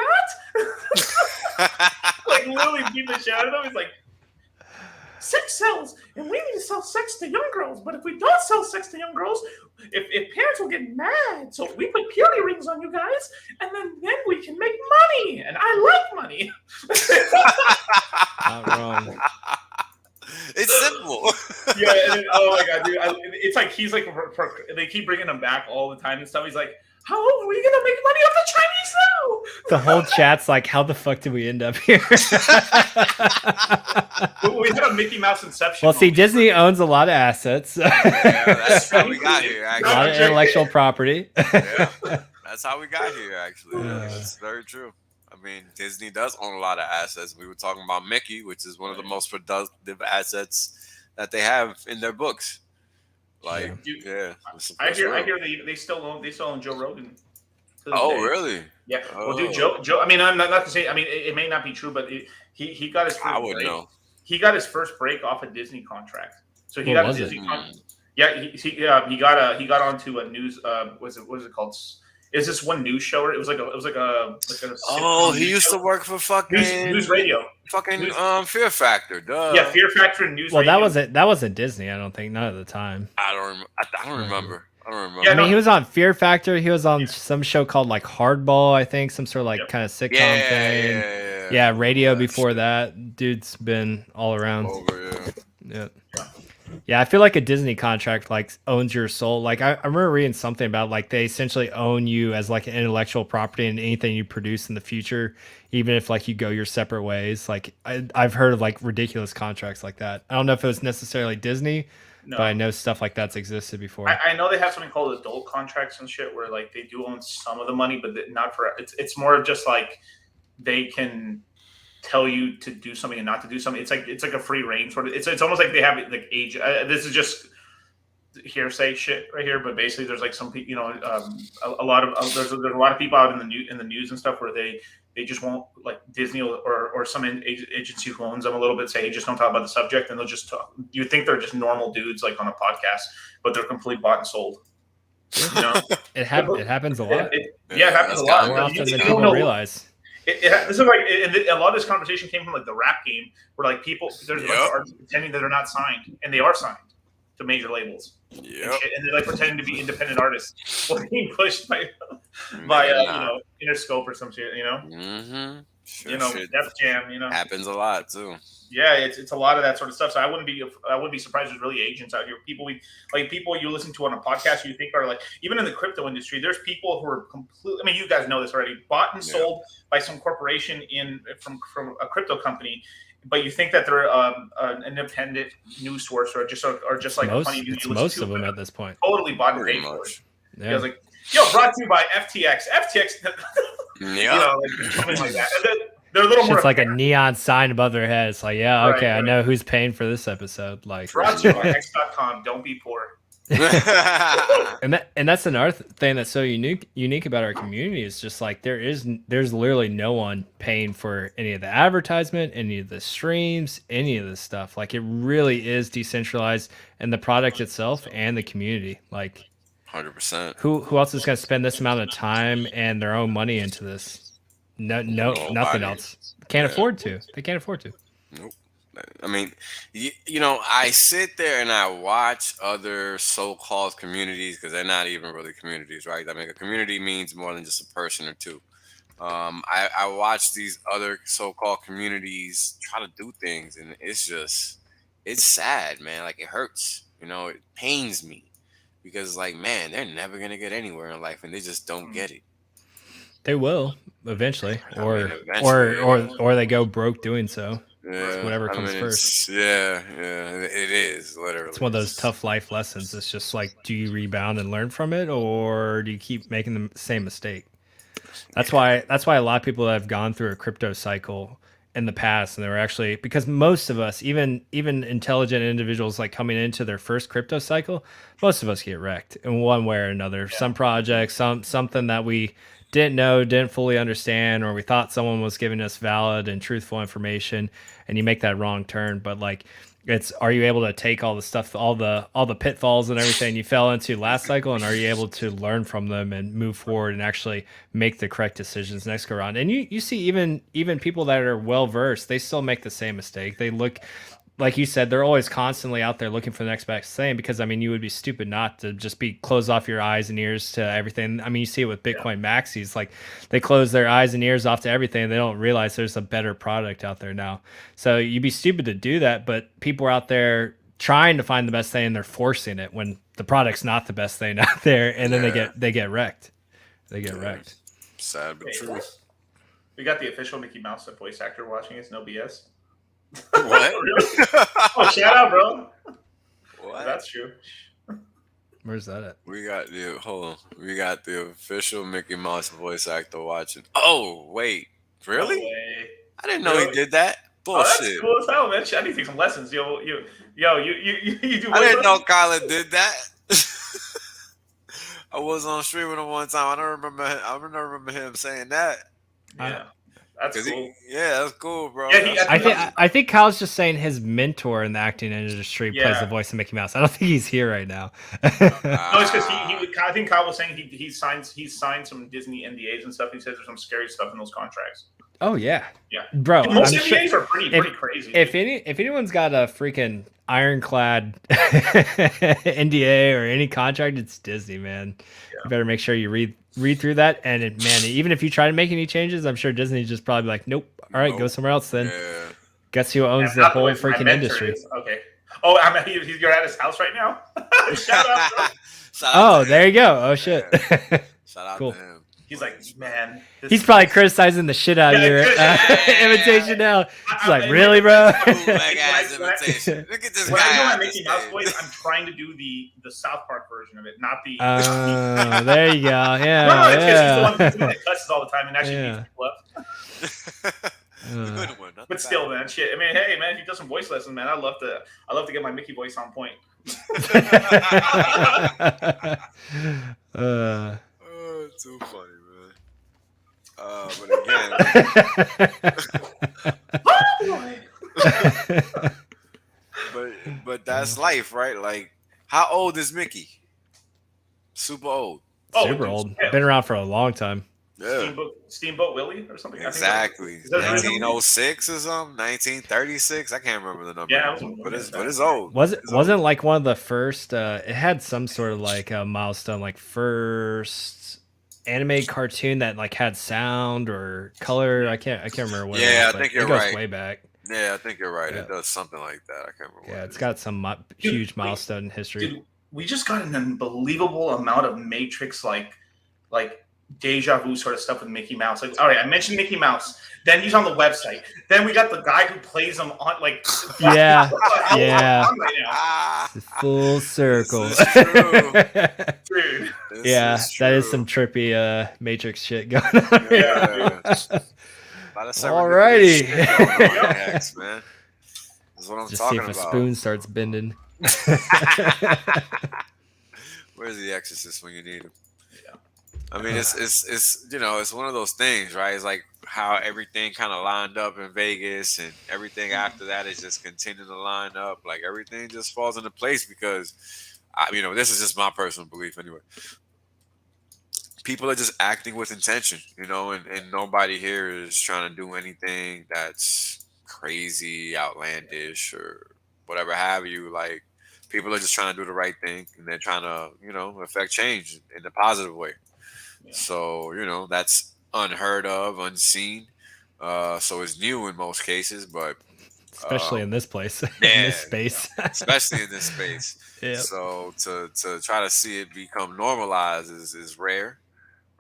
that?" Like literally beating the shit out of them. He's like, "Sex sells, and we need to sell sex to young girls. But if we don't sell sex to young girls, if parents will get mad, so we put purity rings on you guys, and then we can make money. And I like money." Not wrong. It's simple. Yeah. And then, oh my god, dude! It's like he's like they keep bringing him back all the time and stuff. He's like, "How are we gonna make money off the Chinese now?" The whole chat's like, how the fuck did we end up here? We had a Mickey Mouse Inception. Well, see, moment. Disney owns a lot of assets, Yeah, that's how we got here. a Actually, lot of intellectual property. yeah, that's how we got here. Actually, Yeah. that's very true. I mean, Disney does own a lot of assets. We were talking about Mickey, which is one of the most productive assets that they have in their books. Like, yeah, I hear they still own Joe Rogan. to this Oh, day. really? Yeah. Well, dude, Oh. Joe. I mean, I'm not to say. I mean, it may not be true, but he got his first I would break. know. He got his first break off a Disney contract. So he What got was a it? Disney contract. Yeah, he got onto a news. What is it called? Is this one news show? It was like a Oh, sitcom he news used show. to work for fucking news radio. fucking News- Fear Factor. Duh. Yeah, Fear Factor and news. Well, radio. that wasn't Disney. I don't think, not at the time. I don't remember. I don't remember. Yeah, I mean, no. he was on Fear Factor. He was on some show called like Hardball, I think, some sort of like Yep. kind of sitcom yeah, thing. yeah. Yeah, radio That's before that. Dude's been all around. Over, yeah. Yeah, I feel like a Disney contract like owns your soul. Like I remember reading something about like they essentially own you as like an intellectual property and anything you produce in the future, even if like you go your separate ways. Like I've heard of like ridiculous contracts like that. I don't know if it was necessarily Disney, No. but I know stuff like that's existed before. I know they have something called adult contracts and shit where like they do own some of the money, but not for it's more of just like they can tell you to do something and not to do something. It's like a free reign sort of. It's almost like they have like age. This is just hearsay shit right here, but basically there's like some a lot of there's a lot of people out in the news and stuff where they just won't like Disney or some agency who owns them a little bit say, hey, just don't talk about the subject, and they'll just talk. You think they're just normal dudes like on a podcast, but they're completely bought and sold. You know? It happens a lot. It happens a lot. More often than You don't people know- realize. this is like, and a lot of this conversation came from like the rap game, where like people there's a bunch Yep. of artists pretending that they're not signed, and they are signed to major labels, and, Yep. shit, and they're like pretending to be independent artists, while being pushed by Nah. Interscope or some shit, Mm-hmm. Sure, shit Def Jam, happens a lot too. yeah, it's a lot of that sort of stuff. So I wouldn't be surprised there's really agents out here. People you listen to on a podcast you think are like, even in the crypto industry, there's people who are completely. I mean, you guys know this already. Bought and sold by some corporation from a crypto company, but you think that they're an independent news source or just like a funny dude It's you listen most to. of them at this point. Totally bought and Pretty paid for it. much. You Yeah. guys like, yo, brought to you by FTX. Yeah. Like something like that. And they're a little more. It's like a neon sign above their head. It's like, yeah, Right, okay, I right. know who's paying for this episode. Like, brought to you by X.com. Don't be poor. and that's another thing that's so unique about our community is just like there's literally no one paying for any of the advertisement, any of the streams, any of this stuff. Like it really is decentralized, and the product itself and the community. Like 100%. who else is going to spend this amount of time and their own money into this? Nothing Nobody. else. Can't Yeah. afford to. They can't afford to. I mean, I sit there and I watch other so-called communities because they're not even really communities, right? I mean, a community means more than just a person or two. I watch these other so-called communities try to do things, and it's sad, man. Like it hurts, it pains me because, like, man, they're never gonna get anywhere in life, and they just don't get it. They will eventually, I mean, or eventually, or they go broke doing so. yeah, whatever I comes mean, first. yeah, it is literally. It's one of those tough life lessons. It's just like, do you rebound and learn from it, or do you keep making the same mistake? That's why a lot of people that have gone through a crypto cycle in the past, and they were actually, because most of us, even intelligent individuals, like coming into their first crypto cycle, most of us get wrecked in one way or another. Yeah. Some project, something that we didn't know, didn't fully understand, or we thought someone was giving us valid and truthful information, and you make that wrong turn. But like, it's, are you able to take all the stuff, all the pitfalls and everything you fell into last cycle, and are you able to learn from them and move forward and actually make the correct decisions next go around? And you see even people that are well versed, they still make the same mistake. They look, like you said, they're always constantly out there looking for the next best thing, because I mean, you would be stupid not to just be close off your eyes and ears to everything. I mean, you see it with Bitcoin maxis, like they close their eyes and ears off to everything, and they don't realize there's a better product out there now. So you'd be stupid to do that, but people are out there trying to find the best thing, and they're forcing it when the product's not the best thing out there, and then they get wrecked. They get wrecked. Sad but true. We got the official Mickey Mouse voice actor watching us. No BS. What? Oh, shout out, bro. What? That's true. Where's that at? We got the official Mickey Mouse voice actor watching. Oh wait, really? No way. I didn't know he did that. Oh, that's Bullshit. cool as hell, man. I need to take some lessons. You do. I didn't voice know lessons? Colin did that. I was on stream with him one time. I don't remember him saying that. Yeah, that's 'Cause cool. that's cool, bro. Yeah, I think Kyle's just saying his mentor in the acting industry plays Yeah. the voice of Mickey Mouse. I don't think he's here right now. No, it's because I think Kyle was saying he's signed some Disney NDAs and stuff. He says there's some scary stuff in those contracts. Oh yeah, Yeah. bro. Most I'm sure- NDAs are pretty crazy. if anyone's got a freaking ironclad NDA or any contract, it's Disney, man. You better make sure you read through that. And man, even if you try to make any changes, I'm sure Disney's just probably like, nope. All right, go somewhere else then. Yeah. Guess who owns And the not whole way my freaking mentor industry? is. Okay. Oh, you're at his house right now. Shout out. Bro. Shout out Oh, to there him. you go. Oh shit. Shout out Cool. to him. He's like, man. He's probably criticizing the shit out of your imitation now. He's like, really, bro? Bootleg ass imitation. Look at this When I do guy. my on Mickey this Mouse stage. voice, I'm trying to do the South Park version of it, not the. Oh, there you go. Yeah. no, it's because yeah. he's the one that cusses all the time and actually beats people up. The good one, not the But still, man, shit. I mean, hey, man, if you do some voice lessons, man, I love to get my Mickey voice on point. Uh, Oh, it's so funny, man. But again, but that's life, right? Like, how old is Mickey? Super old. Super old. Been around for a long time. Yeah, Steamboat Willie or something. exactly. Is that the original? 1906 or something. 1936. I can't remember the number. Yeah, but it's old. Wasn't like one of the first. It had some sort of like a milestone, like first anime cartoon that like had sound or color. I can't remember what. Yeah, it was, I think but you're it goes right. way back. Yeah, I think you're right. Yeah. It does something like that. I can't remember. Yeah, what it's it got some huge milestone in history. Dude, we just got an unbelievable amount of Matrix like deja vu sort of stuff with Mickey Mouse. Like, all right, I mentioned Mickey Mouse. Then he's on the website. Then we got the guy who plays him on like. Yeah, yeah. on right now. Ah, Full circle. This is true. Dude. this Yeah, that is true. some trippy Matrix shit going on. Yeah. Alrighty. X, man. That's what I'm Just see talking if a about. spoon starts bending. Where's the Exorcist when you need him? Yeah. I mean, it's it's one of those things, right? It's like how everything kind of lined up in Vegas, and everything after that is just continuing to line up. Like everything just falls into place because, this is just my personal belief anyway. People are just acting with intention, and nobody here is trying to do anything that's crazy, outlandish, or whatever have you. Like, people are just trying to do the right thing, and they're trying to, affect change in a positive way. Yeah. So, that's unheard of, unseen. So it's new in most cases, but Especially in this place, in yeah, this space. especially in this space. Yeah. So to try to see it become normalized is rare,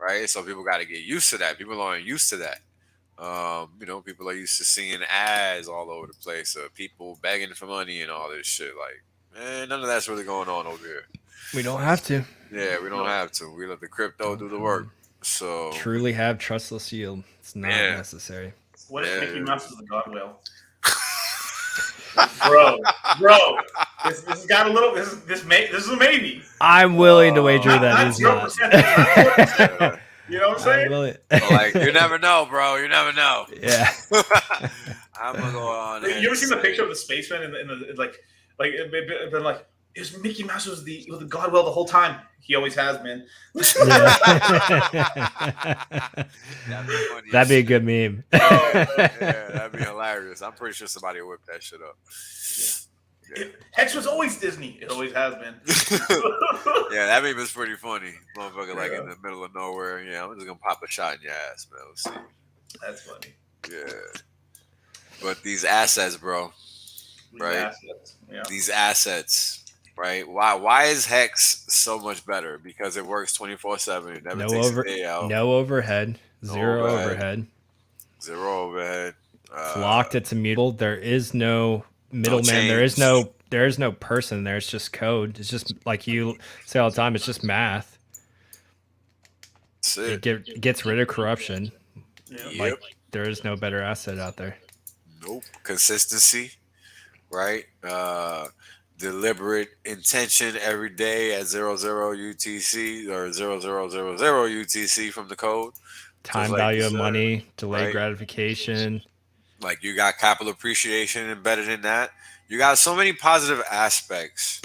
right? So people got to get used to that. People aren't used to that. People are used to seeing ads all over the place of people begging for money and all this shit. Like, man, none of that's really going on over here. We don't have to. Yeah, we don't have to. We let the crypto do the work. So truly have trustless yield. It's not necessary. What if Mickey Mouse is the God whale? bro, this has got a little. This is a maybe. I'm willing to wager that is not. 0%. You know what I'm saying? Like, you never know, bro. You never know. Yeah. I'm gonna go on. You ever seen the picture of the spaceman in the it been like it was Mickey Mouse was the God whale the whole time. He always has, man. That'd be a good meme. Yeah, that'd be hilarious. I'm pretty sure somebody will whip that shit up. Yeah. Hex was always Disney. It always has been. Yeah, that meme is pretty funny. Motherfucker, like in the middle of nowhere. Yeah, I'm just gonna pop a shot in your ass, man. Let's see. That's funny. Yeah. But these assets, bro. These assets. Right? Why is Hex so much better? Because it works 24/7. It never takes a day out. No overhead. Zero overhead. Zero overhead. It's locked. It's immutable. There is no middleman. There is no person there. It's just code. It's just like you say all the time. It's just math. That's it. It gets rid of corruption. Yep. Like there is no better asset out there. Nope. Consistency. Right? Deliberate intention every day at 00 UTC or 0000 UTC from the code. Time value of money, delayed gratification. Like you got capital appreciation embedded in that. You got so many positive aspects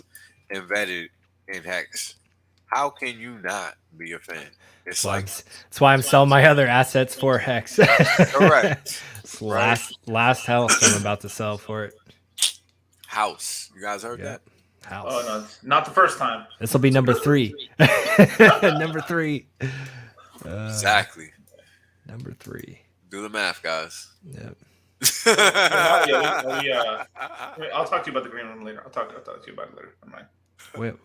embedded in Hex. How can you not be a fan? It's that's why I'm selling my other assets for Hex. Correct. It's last house I'm about to sell for it. House. You guys heard that? House. Oh no, not the first time. This will be number 3. Number 3. Exactly. Number 3. Do the math, guys. Yep. I'll talk to you about the green room later. I'll talk to you about it later. Never mind. What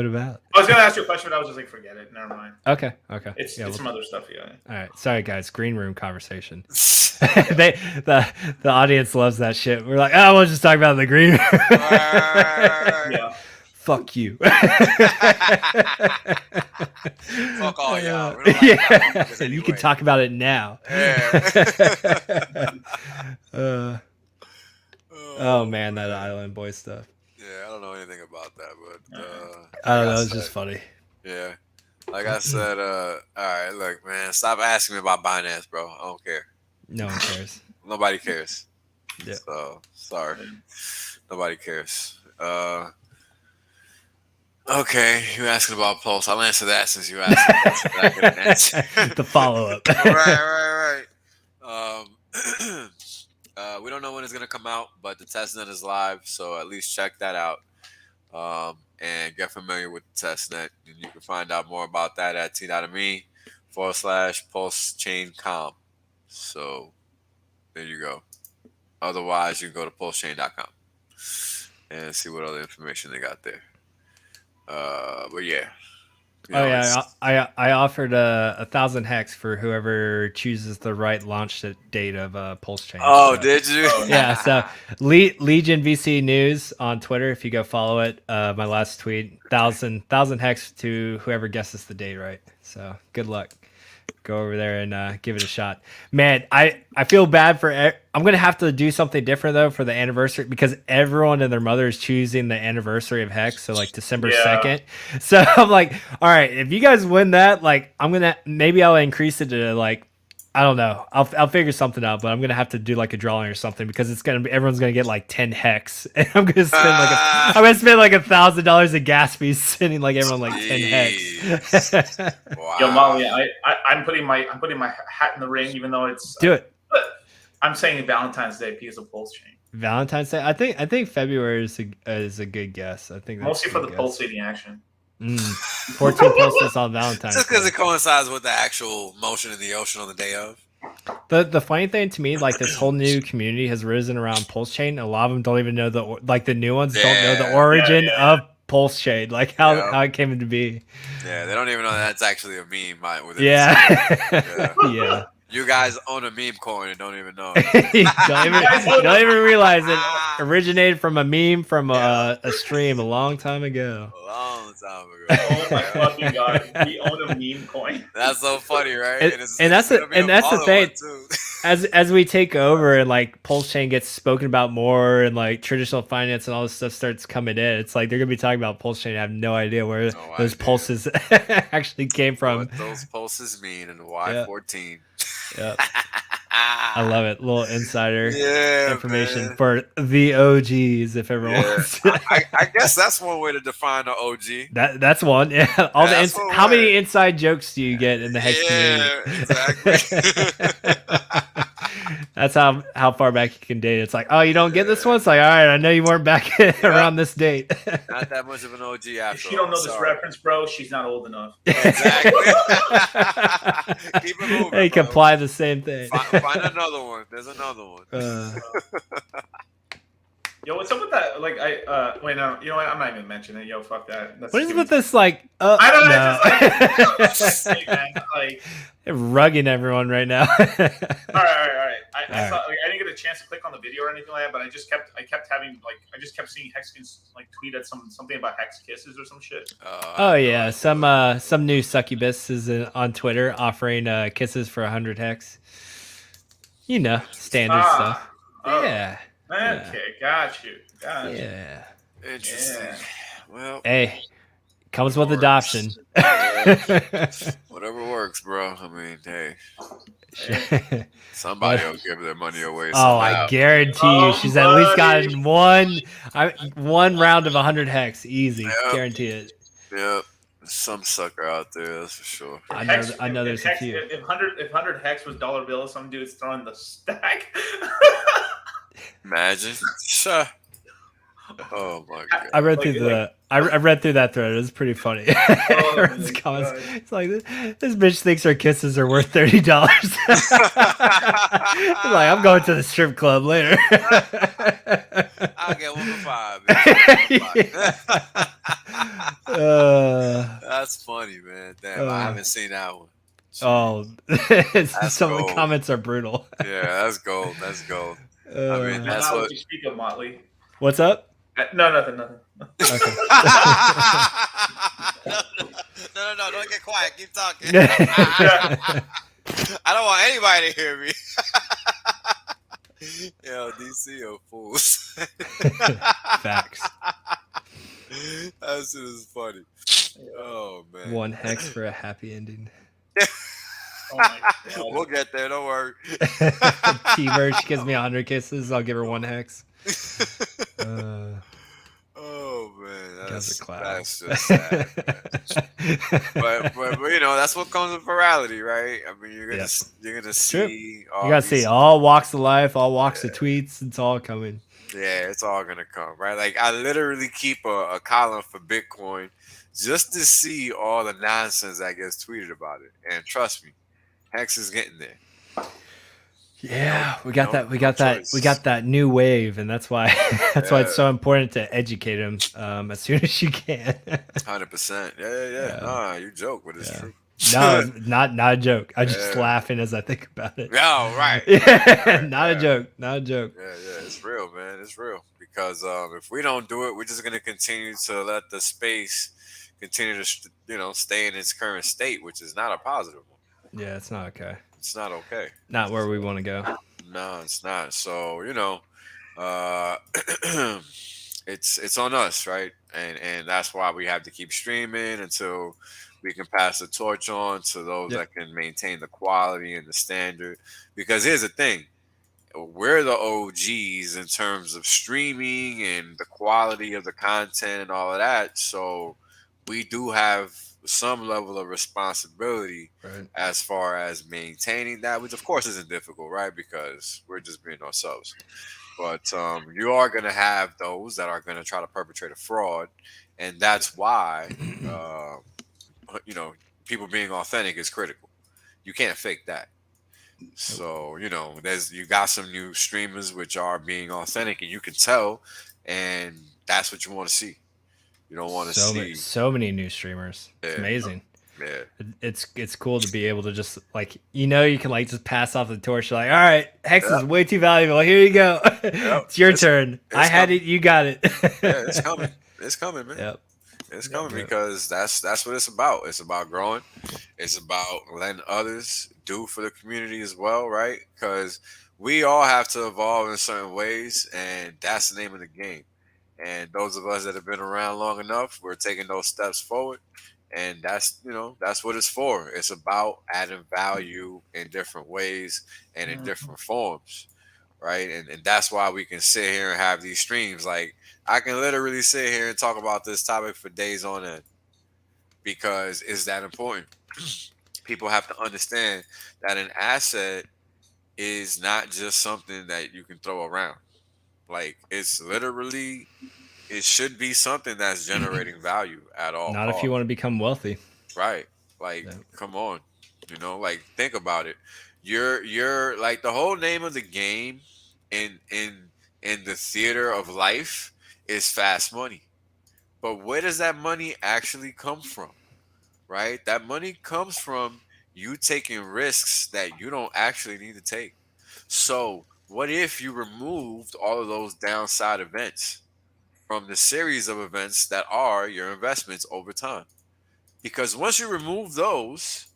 about? I was gonna ask you a question, but I was just like, forget it. Never mind. Okay. It's some other stuff. Yeah. All right. Sorry, guys. Green room conversation. The audience loves that shit. We're like, we'll just talk about the green room. Yeah. Fuck you. Fuck all y'all. You can talk about it now. Oh man, that Island Boy stuff. Yeah, I don't know anything about that, but I don't know. It's just funny. Yeah, like I said, all right, look, man, stop asking me about Binance, bro. I don't care. No one cares. Nobody cares. Yeah. So sorry, nobody cares. Okay, you asking about Pulse? I'll answer that since you asked. The follow up. Right. We don't know when it's gonna come out, but the testnet is live, so at least check that out and get familiar with the testnet. And you can find out more about that at t.me/pulsechain.com. So there you go. Otherwise, you can go to pulsechain.com and see what other information they got there. But yeah. I offered 1,000 hex for whoever chooses the right launch date of Pulse Chain. Oh, so. Did you? Yeah. So Legion VC News on Twitter. If you go follow it, my last tweet, 1,000 hex to whoever guesses the date right. So good luck. Go over there and give it a shot. Man, I feel bad for. I'm gonna have to do something different though for the anniversary because everyone and their mother is choosing the anniversary of Hex, so like December 2nd. So I'm like, all right, if you guys win that, like maybe I'll increase it to like, I don't know. I'll figure something out, but I'm gonna have to do like a drawing or something because everyone's gonna get like 10 hex, and I'm gonna spend like $1,000 of gas fees sending like everyone like 10 hex. Wow. Yo, Molly, I'm putting my hat in the ring, even though it's do it. I'm saying Valentine's Day because of Pulse Chain. Valentine's Day. I think February is a good guess. I think that's mostly for the pulsating action. 14 pulses on Valentine's. Just because it coincides with the actual motion in the ocean on the day of. The funny thing to me, like this whole new community has risen around Pulse Chain. A lot of them don't even know the new ones don't know the origin of Pulse Shade, like how it came into be. Yeah, they don't even know that's actually a meme. Yeah. Yeah. You guys own a meme coin and don't even know. You don't even realize it originated from a meme from a stream a long time ago. A long time ago. Oh my fucking god, we own a meme coin. That's so funny, right? And that's the thing. As we take over and like Pulse Chain gets spoken about more and like traditional finance and all this stuff starts coming in, it's like they're gonna be talking about Pulse Chain. I have no idea where those pulses actually came from. What those pulses mean in the Y14. Yep. I love it. Little insider information man. for the OGs, if everyone wants. I guess that's one way to define an OG. That's one. Yeah. How many inside jokes do you get in the Hex community? Exactly. That's how far back you can date. It's like, oh, you don't get this one? It's like, all right, I know you weren't back around this date. Not that much of an OG after. If she don't know this reference, bro, she's not old enough. Exactly. Keep it moving. They can apply the same thing. Find another one. There's another one. Yo, what's up with that? Like, wait, no, you know what? I'm not even mentioning it. Yo, fuck that. What is with this? Like, I don't know. no. Just like, hey, man, like, they're rugging everyone right now. all right. I saw, like, I didn't get a chance to click on the video or anything like that, but I just kept seeing Hexkins like tweet at something about Hex kisses or some shit. Oh yeah, some new succubus is on Twitter offering kisses for 100 hex. You know, standard stuff. Oh. Yeah. Okay, got you. Yeah. Interesting. Yeah. Well, hey, comes with adoption. Whatever works, bro. I mean, hey, somebody will give their money away. Oh, I guarantee you, she's at least gotten one round of 100 hex, easy. Yep. Guarantee it. Yep. Some sucker out there, that's for sure. I know there's a few. If 100 hex was dollar bills, some dude's throwing the stack. Imagine. Sure. Oh my god. I read through that thread. It was pretty funny. It's like this bitch thinks her kisses are worth $30. Like, I'm going to the strip club later. I'll get one for $5. That's funny, man. Damn, I haven't seen that one. Oh, some of the comments are brutal. Yeah, that's gold. That's gold. I mean, that's what you speak of, Motley. What's up? No, nothing. Okay. No, don't get quiet. Keep talking. I don't want anybody to hear me. Yo, DC are fools. Facts. That shit is funny. Oh, man. One hex for a happy ending. Oh my God. We'll get there. Don't worry. T-Merch gives me 100 kisses. I'll give her one hex. Oh man, that's just sad. but you know, that's what comes with virality, right? I mean, you're gonna see. You gotta see all walks of life, all walks of tweets. It's all coming. Yeah, it's all gonna come, right? Like, I literally keep a column for Bitcoin just to see all the nonsense that gets tweeted about it. And trust me, Hex is getting there. Yeah, we got that new wave, and that's why why it's so important to educate them as soon as you can. 100%. Yeah. Nah, you joke, but it's true. No, not a joke. I'm just laughing as I think about it. No, right. Not a joke. Not a joke. Yeah, it's real, man. It's real. Because if we don't do it, we're just gonna continue to let the space continue to stay in its current state, which is not a positive one. Yeah, it's not okay. It's not okay. Not where we want to go. No, it's not. So, it's on us, right? And that's why we have to keep streaming until we can pass the torch on to those that can maintain the quality and the standard. Because here's the thing. We're the OGs in terms of streaming and the quality of the content and all of that. So we do have some level of responsibility as far as maintaining that, which of course isn't difficult, right? Because we're just being ourselves. But you are going to have those that are going to try to perpetrate a fraud, and that's why people being authentic is critical. You can't fake that. So you got some new streamers which are being authentic, and you can tell, and that's what you want to see. You don't want to so many new streamers. It's amazing. Yeah. It's cool to be able to just like you can like just pass off the torch. You're like, all right, Hex is way too valuable. Here you go. It's your turn. I had it. You got it. Yeah, it's coming. It's coming, man. Yep. It's coming because that's what it's about. It's about growing. It's about letting others do for the community as well, right? Because we all have to evolve in certain ways, and that's the name of the game. And those of us that have been around long enough, we're taking those steps forward. And that's what it's for. It's about adding value in different ways and in different forms, right? And that's why we can sit here and have these streams. Like I can literally sit here and talk about this topic for days on end because it's that important. People have to understand that an asset is not just something that you can throw around. Like it's literally, it should be something that's generating value at all. Not if you want to become wealthy. Right. Like, come on. Like think about it. You're like the whole name of the game in the theater of life is fast money. But where does that money actually come from? Right? That money comes from you taking risks that you don't actually need to take. So, what if you removed all of those downside events from the series of events that are your investments over time? Because once you remove those,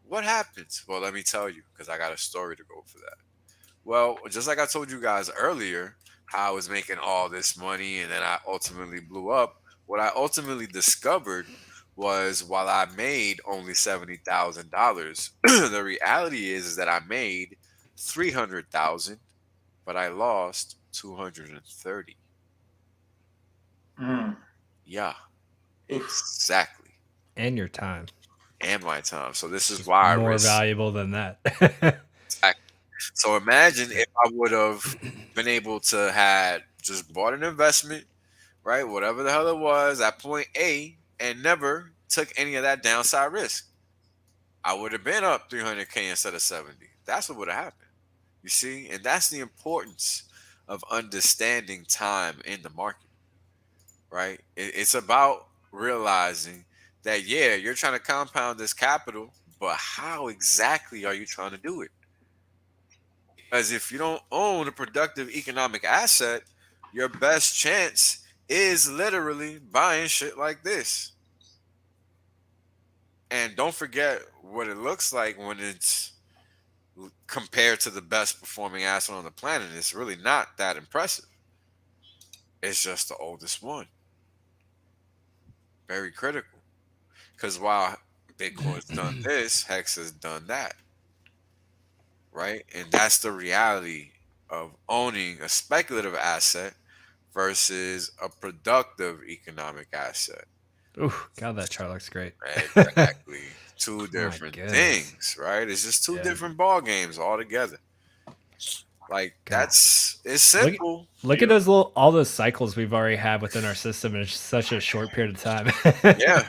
what happens? Well, let me tell you, because I got a story to go for that. Well, just like I told you guys earlier, how I was making all this money and then I ultimately blew up. What I ultimately discovered was while I made only $70,000, the reality is that I made $300,000, but I lost 230. Yeah, exactly. And your time. And my time. So this is why more valuable than that. Exactly. So imagine if I would have been able to had just bought an investment, right? Whatever the hell it was at point A and never took any of that downside risk. I would have been up 300K instead of 70. That's what would have happened. You see? And that's the importance of understanding time in the market, right? It's about realizing that, yeah, you're trying to compound this capital, but how exactly are you trying to do it? Because if you don't own a productive economic asset, your best chance is literally buying shit like this. And don't forget what it looks like when it's compared to the best performing asset on the planet. It's really not that impressive. It's just the oldest one. Very critical. Because while Bitcoin's done this, Hex has done that. Right? And that's the reality of owning a speculative asset versus a productive economic asset. Ooh, God, that chart looks great. Exactly. Two different things, right? It's just two different ball games altogether. Like it's simple. Look at all those cycles we've already had within our system in such a short period of time. Yeah,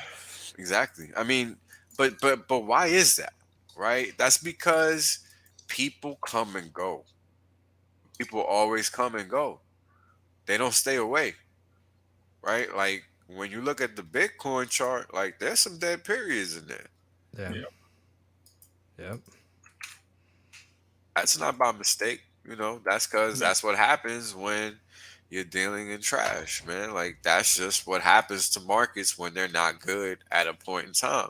exactly. I mean, but why is that? Right? That's because people come and go. People always come and go. They don't stay away. Right? Like when you look at the Bitcoin chart, like there's some dead periods in there. Yeah. Yep. That's not by mistake. That's because that's what happens when you're dealing in trash, man. Like that's just what happens to markets when they're not good at a point in time.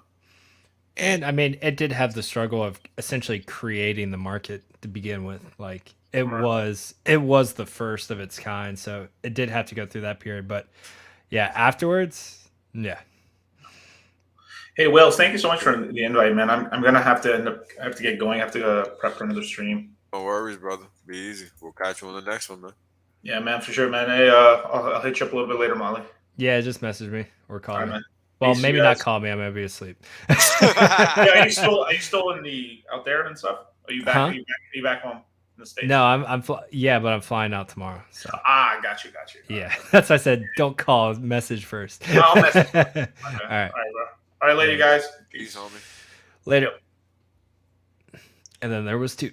And I mean, it did have the struggle of essentially creating the market to begin with. Like it was the first of its kind, so it did have to go through that period. But yeah, afterwards, yeah. Hey, Wells, thank you so much for the invite, man. I'm gonna have to get going. I have to prep for another stream. No worries, brother. Be easy. We'll catch you on the next one, man. Yeah, man, for sure, man. Hey, I'll hit you up a little bit later, Molly. Yeah, just message me or call me. Man. Well, maybe not call me. I'm gonna be asleep. Yeah, are you still out there and stuff? Are you back? Huh? Are you back home in the States? No, I'm but I'm flying out tomorrow. So. Got you. Yeah, that's why I said don't call. Message first. I'll message. Okay. All right, bro. All right, later, guys. Peace, homie. Later. And then there was two.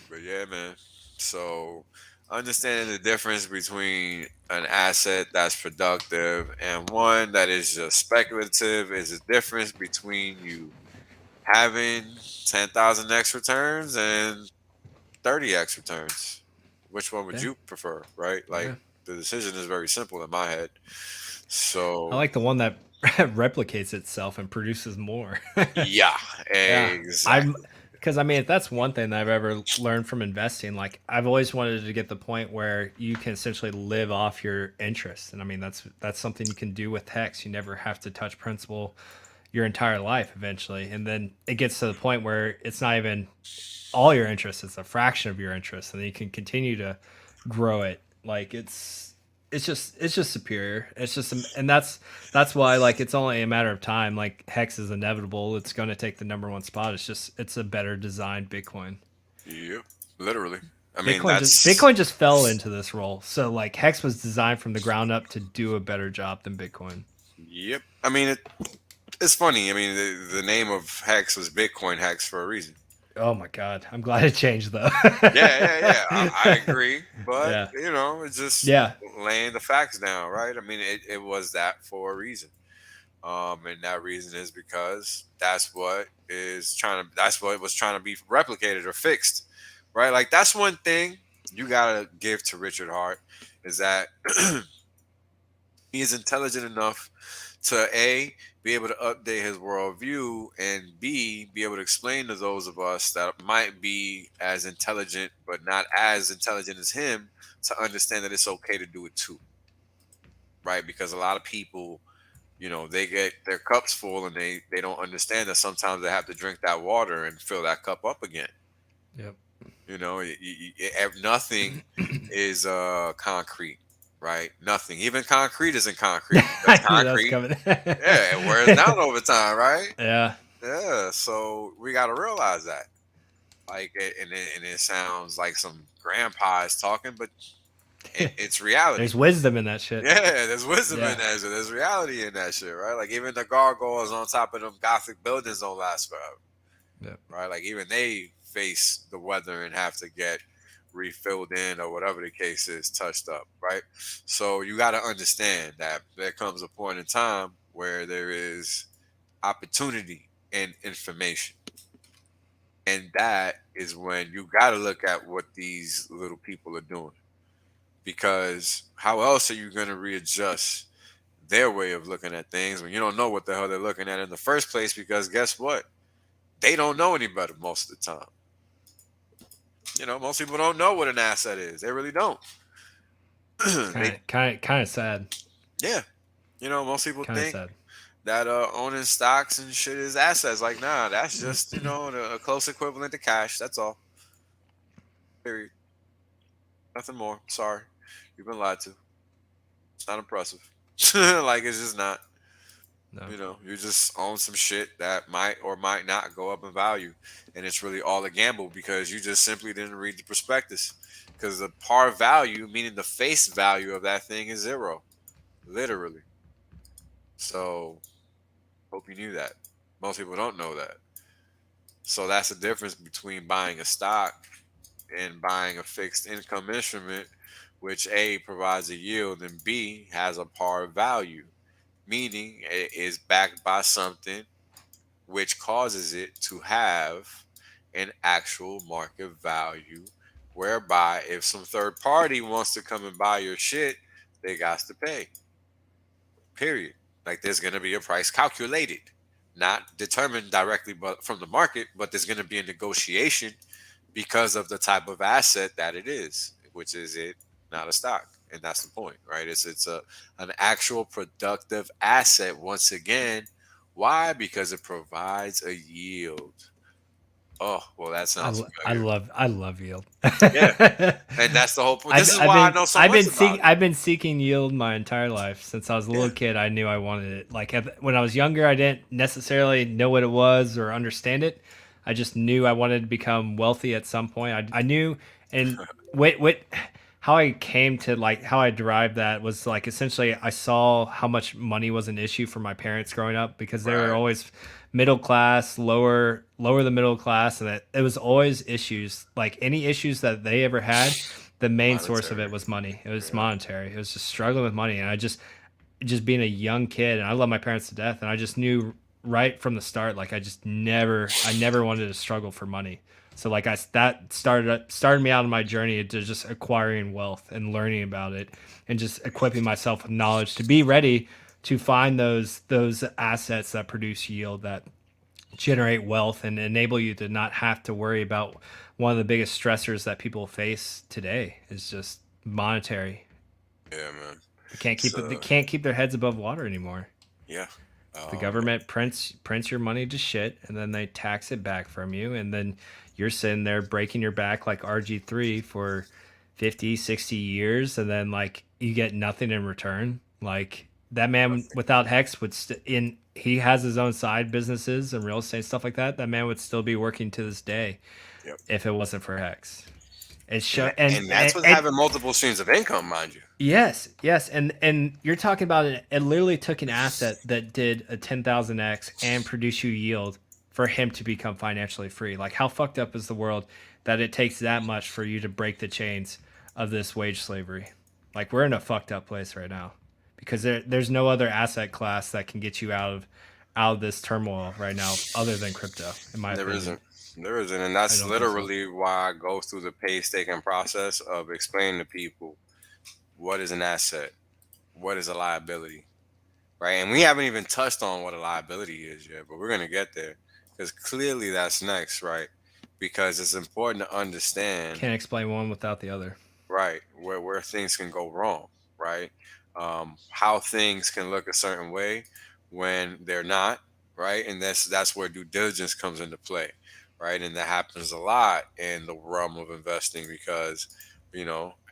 But yeah, man. So understanding the difference between an asset that's productive and one that is just speculative is a difference between you having 10,000x returns and 30x returns. Which one would Yeah. you prefer, right? Like Yeah. the decision is very simple in my head. I So like the one that replicates itself and produces more. yeah, Yeah, I'm exactly. because I mean, if that's one thing that I've ever learned from investing. Like, I've always wanted to get the point where you can essentially live off your interest, and I mean, that's something you can do with Hex. You never have to touch principal your entire life eventually, and then it gets to the point where it's not even all your interest; it's a fraction of your interest, and then you can continue to grow it. Like, it's just superior. It's just, and that's why, like, it's only a matter of time. Like, Hex is inevitable. It's going to take the number one spot. It's a better designed Bitcoin. Yep, literally. I mean, Bitcoin just fell into this role. So, like, Hex was designed from the ground up to do a better job than Bitcoin. yep. I mean, it's funny. I mean, the name of Hex was Bitcoin Hex for a reason. Oh my god, I'm glad it changed though. Yeah. I agree, but Yeah. it's just Yeah. laying the facts down, right? I mean, it was that for a reason, and that reason is because that's what was trying to be replicated or fixed, right? Like that's one thing you gotta give to Richard Hart is that he is intelligent enough to A, be able to update his worldview, and B, be able to explain to those of us that might be as intelligent but not as intelligent as him to understand that it's okay to do it too. Right? Because a lot of people, they get their cups full and they don't understand that sometimes they have to drink that water and fill that cup up again. Yep. Nothing is concrete, right? Nothing. Even concrete isn't concrete. That's I knew that was concrete. coming. Yeah, it wears down over time, right? Yeah. Yeah. So we got to realize that. Like, and it sounds like some grandpa is talking, but it's reality. There's wisdom in that shit. Yeah, there's wisdom Yeah. in that shit. There's reality in that shit, right? Like even the gargoyles on top of them Gothic buildings don't last forever. Yeah. Right? Like even they face the weather and have to get refilled in or whatever the case is, touched up, right? So you got to understand that there comes a point in time where there is opportunity and information. And that is when you got to look at what these little people are doing. Because how else are you going to readjust their way of looking at things when you don't know what the hell they're looking at in the first place? Because guess what? They don't know any better most of the time. Most people don't know what an asset is. They really don't. Kind of sad. Yeah. Most people Kind of think sad. that owning stocks and shit is assets. Like, nah, that's just, a close equivalent to cash. That's all. Period. Nothing more. Sorry. You've been lied to. It's not impressive. Like, it's just not. No. You just own some shit that might or might not go up in value. And it's really all a gamble because you just simply didn't read the prospectus. Because the par value, meaning the face value of that thing, is zero. Literally. So, hope you knew that. Most people don't know that. So that's the difference between buying a stock and buying a fixed income instrument, which A, provides a yield, and B, has a par value, meaning it is backed by something which causes it to have an actual market value, whereby if some third party wants to come and buy your shit, they got to pay. Period. Like there's going to be a price calculated, not determined directly but from the market, but there's going to be a negotiation because of the type of asset that it is, which is it not a stock. And that's the point, right? It's an actual productive asset once again. Why? Because it provides a yield. Oh, well, that sounds familiar. I love yield. Yeah. And that's the whole point. This is why I know so much about it. I've been seeking yield my entire life. Since I was a little Yeah. kid, I knew I wanted it. Like when I was younger, I didn't necessarily know what it was or understand it. I just knew I wanted to become wealthy at some point. I knew, and how I came to like how I derived that was like essentially I saw how much money was an issue for my parents growing up because they were Right. always middle class, lower the middle class, and it was always issues. Like any issues that they ever had, The main source of it Monetary. was money. It was Yeah. monetary. It was just struggling with money, and I just being a young kid, and I love my parents to death, and I just knew right from the start, like I never wanted to struggle for money. So like that started me out on my journey to just acquiring wealth and learning about it, and just equipping myself with knowledge to be ready to find those assets that produce yield, that generate wealth and enable you to not have to worry about one of the biggest stressors that people face today is just monetary. Yeah, man. They So can't keep their heads above water anymore. yeah. The government prints your money to shit, and then they tax it back from you, and then you're sitting there breaking your back like RG3 for 50, 60 years, and then like you get nothing in return. Like that man without Hex would he has his own side businesses and real estate stuff like that. That man would still be working to this day Yep. if it wasn't for Hex. And that's with having multiple streams of income, mind you. Yes, and you're talking about it. It literally took an asset that did a 10,000x and produce you yield for him to become financially free. Like, how fucked up is the world that it takes that much for you to break the chains of this wage slavery? Like, we're in a fucked up place right now because there's no other asset class that can get you out of this turmoil right now other than crypto. In my opinion, There isn't, and I that's don't think so. literally why I go through the painstaking process of explaining to people what is an asset, what is a liability, right? And we haven't even touched on what a liability is yet, but we're gonna get there because clearly that's next, right? Because it's important to understand, Can't explain one without the other. right, where things can go wrong, right? How things can look a certain way when they're not, right? And that's where due diligence comes into play, right? And that happens a lot in the realm of investing because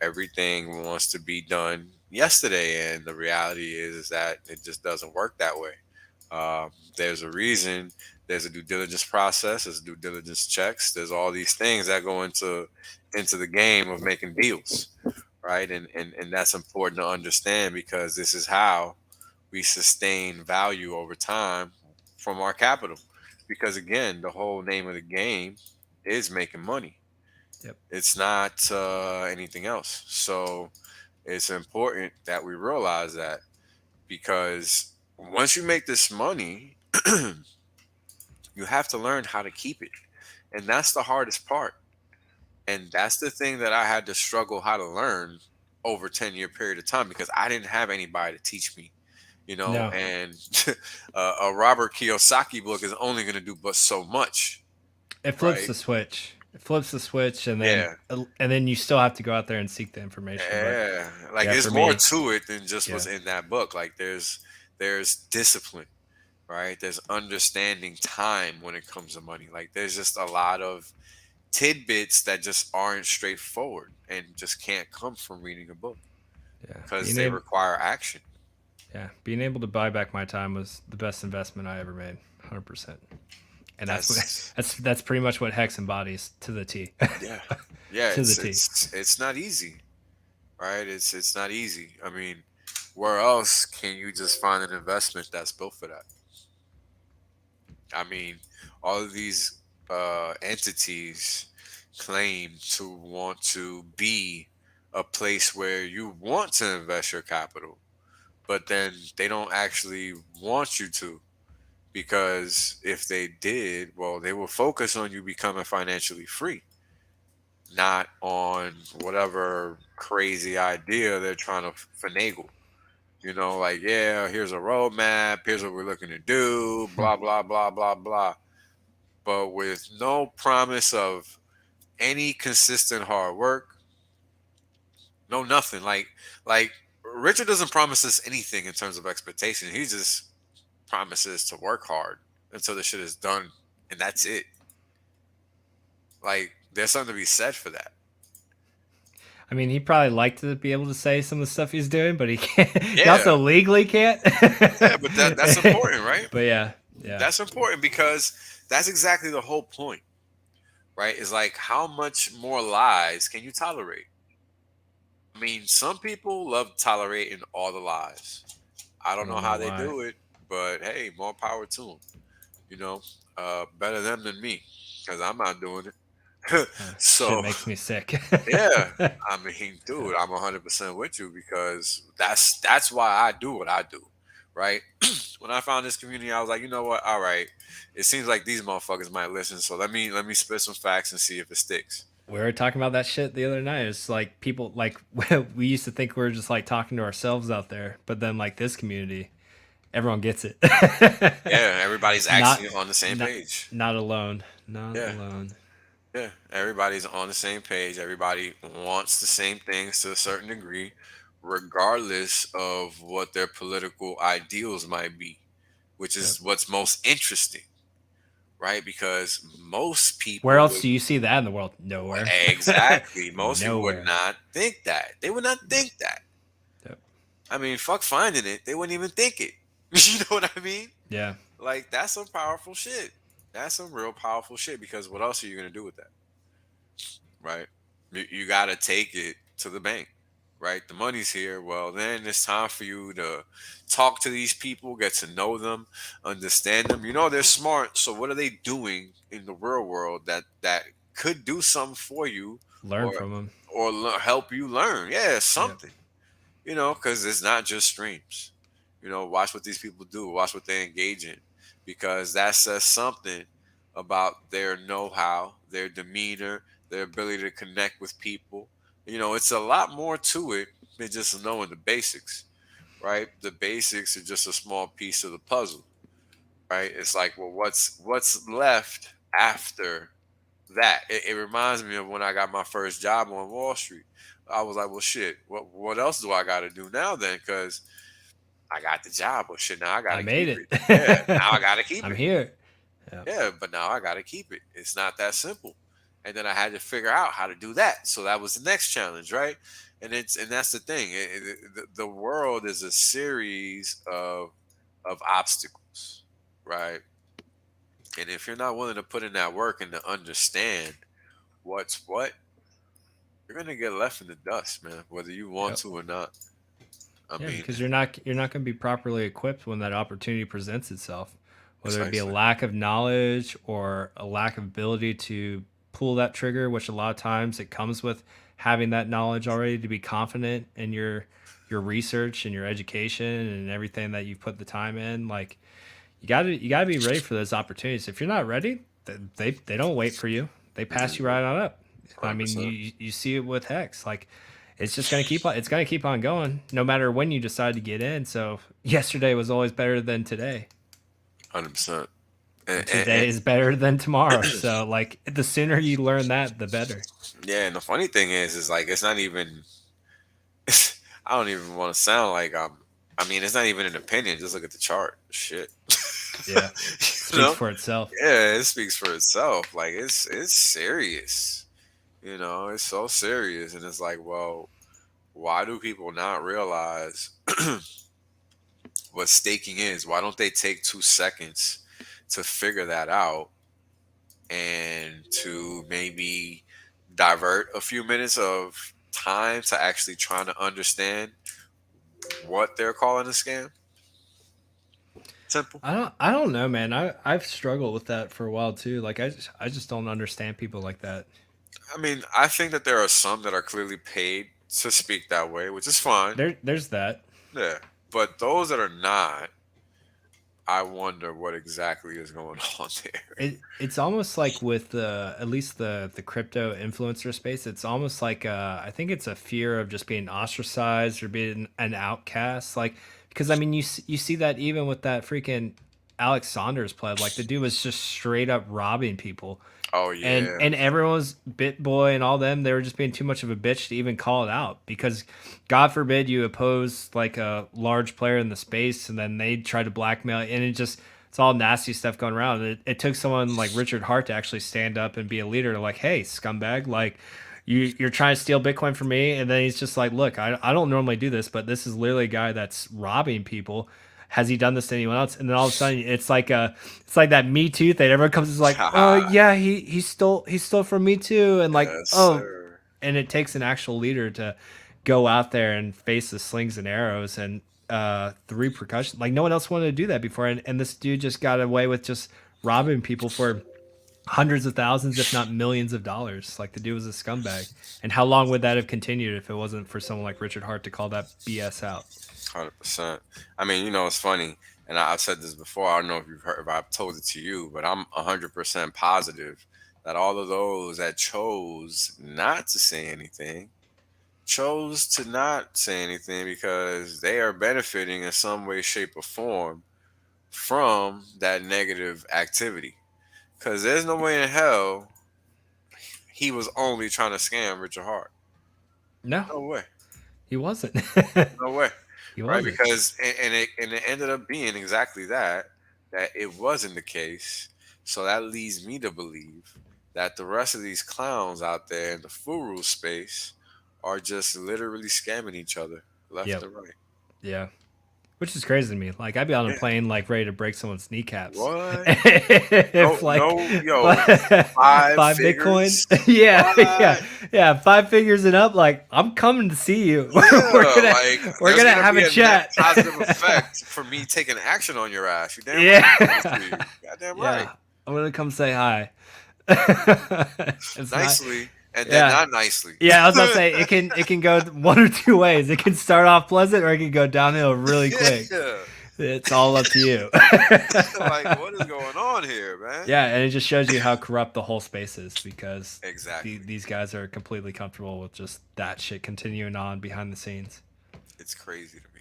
everything wants to be done yesterday, and the reality is that it just doesn't work that way. There's a reason. There's a due diligence process. There's due diligence checks. There's all these things that go into the game of making deals, right? And that's important to understand because this is how we sustain value over time from our capital. Because again, the whole name of the game is making money. Yep. It's not anything else. So it's important that we realize that because once you make this money, you have to learn how to keep it. And that's the hardest part. And that's the thing that I had to struggle how to learn over a 10-year period of time because I didn't have anybody to teach me, No. and a Robert Kiyosaki book is only going to do but so much. It flips Right. the switch. It flips the switch, and Yeah. then you still have to go out there and seek the information. Yeah. Like yeah, there's for more me- to it than just what's yeah. in that book. Like there's discipline, right? There's understanding time when it comes to money. Like there's just a lot of tidbits that just aren't straightforward and just can't come from reading a book Yeah, because they require action. yeah, being able to buy back my time was the best investment I ever made, 100%. And that's pretty much what Hex embodies to the T. Yeah, yeah. To it's, the T. it's not easy, right? It's not easy. I mean, where else can you just find an investment that's built for that? I mean, all of these entities claim to want to be a place where you want to invest your capital, but then they don't actually want you to. Because if they did, well, they will focus on you becoming financially free, not on whatever crazy idea they're trying to finagle. Like, yeah, here's a roadmap, here's what we're looking to do, blah, blah, blah, blah, blah. But with no promise of any consistent hard work, no nothing. Like Richard doesn't promise us anything in terms of expectation. He just promises to work hard until the shit is done, and that's it. Like there's something to be said for that. I mean, he probably liked to be able to say some of the stuff he's doing, but he can't. He Yeah. also legally can't. Yeah, but that's important, right? But yeah, That's important because that's exactly the whole point, right? Is like how much more lies can you tolerate? I mean, some people love tolerating all the lies. I don't know how they why. do it, but hey, more power to them. Better them than me because I'm not doing it. So Shit makes me sick. yeah, I mean, dude, I'm 100% with you because that's why I do what I do, right? When I found this community, I was like, you know what? All right, it seems like these motherfuckers might listen, so let me spit some facts and see if it sticks. We were talking about that shit the other night. It's like people like we used to think we were just like talking to ourselves out there, but then like this community, everyone gets it. Yeah, everybody's Not actually on the same not page. not alone. Not Yeah, alone. yeah, everybody's on the same page. Everybody wants the same things to a certain degree, regardless of what their political ideals might be, which Yep. is what's most interesting, right? Because most Where people else would do you see that in the world? Nowhere. exactly. Most people would Nowhere. not think that. They would not think that. Yep. I mean, fuck finding it. They wouldn't even think it. You know what I mean? Yeah. Like that's some powerful shit. That's some real powerful shit because what else are you gonna do with that? Right? You gotta take it to the bank. Right? The money's here. Well, then it's time for you to talk to these people, get to know them, understand them. You know they're smart. So what are they doing in the real world that could do something for you Learn or from them. help you learn? Yeah, Yep. something. You know, because it's not just streams. You know, watch what these people do, watch what they engage in, because that says something about their know-how, their demeanor, their ability to connect with people. You know, it's a lot more to it than just knowing the basics, right? The basics are just a small piece of the puzzle, right? It's like, well, what's left after that? It reminds me of when I got my first job on Wall Street. I was like, well, shit, what else do I got to do now then? Because I got the job, but shit, now I I gotta made keep it. it. Yeah, now I gotta keep I'm it. here. Yeah. Yeah, but now I gotta keep it. It's not that simple. And then I had to figure out how to do that. So that was the next challenge, right? And that's the thing. The world is a series of obstacles, right? And if you're not willing to put in that work and to understand what's what, you're gonna get left in the dust, man. Whether you want Yep. to or not. I Yeah, mean, because you're not going to be properly equipped when that opportunity presents itself, whether it be a precisely. lack of knowledge or a lack of ability to pull that trigger, which a lot of times it comes with having that knowledge already to be confident in your research and your education and everything that you've put the time in. Like you gotta be ready for those opportunities. If you're not ready, they don't wait for you. They pass you right on up. I mean, 100%. you see it with Hex. Like it's just gonna keep on. It's gonna keep on going, no matter when you decide to get in. So yesterday was always better than today. 100%. And today is better than tomorrow. So like the sooner you learn that, the better. Yeah, and the funny thing is like it's not even. I don't even want to sound like I mean, it's not even an opinion. Just look at the chart. Shit. Yeah, You speaks know? for itself. Yeah, it speaks for itself. Like it's serious. You know, it's so serious, and it's like, well, why do people not realize what staking is? Why don't they take 2 seconds to figure that out and to maybe divert a few minutes of time to actually trying to understand what they're calling a scam? Simple. I don't know, man. I've struggled with that for a while too. Like I just don't understand people like that. I mean, I think that there are some that are clearly paid to speak that way, which is fine. There's that. Yeah. But those that are not, I wonder what exactly is going on there. It's almost like with at least the crypto influencer space. It's almost like I think it's a fear of just being ostracized or being an outcast. Like because I mean you see that even with that freaking Alex Saunders pleb. Like the dude was just straight up robbing people. Oh and yeah. and everyone's BitBoy and all them, they were just being too much of a bitch to even call it out because God forbid you oppose like a large player in the space and then they try to blackmail and it's all nasty stuff going around. It took someone like Richard Hart to actually stand up and be a leader, like, hey, scumbag, like you're trying to steal Bitcoin from me, and then he's just like, look, I don't normally do this, but this is literally a guy that's robbing people. Has he done this to anyone else? And then all of a sudden, it's like that Me Too thing. Everyone comes is like, oh yeah, he stole from Me Too, and like, Yes, oh, sir. and it takes an actual leader to go out there and face the slings and arrows and the repercussions. Like no one else wanted to do that before, and this dude just got away with just robbing people for hundreds of thousands, if not millions of dollars. Like the dude was a scumbag. And how long would that have continued if it wasn't for someone like Richard Hart to call that BS out? 100%. I mean, you know, it's funny, and I've said this before. I don't know if you've heard, if I've told it to you, but I'm 100% positive that all of those that chose not to say anything chose to not say anything because they are benefiting in some way, shape, or form from that negative activity. Because there's no way in hell he was only trying to scam Richard Hart. No, No way. he wasn't. No way. He Right? wasn't. Because it ended up being exactly that it wasn't the case. So that leads me to believe that the rest of these clowns out there in the Furu space are just literally scamming each other left Yep. and right. Yeah. Which is crazy to me. Like I'd be on a Yeah. plane like ready to break someone's kneecaps. What? If Yo, 5 Bitcoin. figures? Yeah. 5 figures and up. Like I'm coming to see you. Yeah, we're there's gonna have be a chat. net positive effect for me taking action on your ass. You damn Yeah. right. I'm gonna see you. Goddamn right. Yeah. I'm gonna come say hi. It's not- Nicely and then Yeah. not nicely. yeah, I was about to say it can go one or two ways. It can start off pleasant or it can go downhill really quick. Yeah. It's all up to you. Like, what is going on here, man? Yeah, and it just shows you how corrupt the whole space is because Exactly. these guys are completely comfortable with just that shit continuing on behind the scenes. It's crazy to me.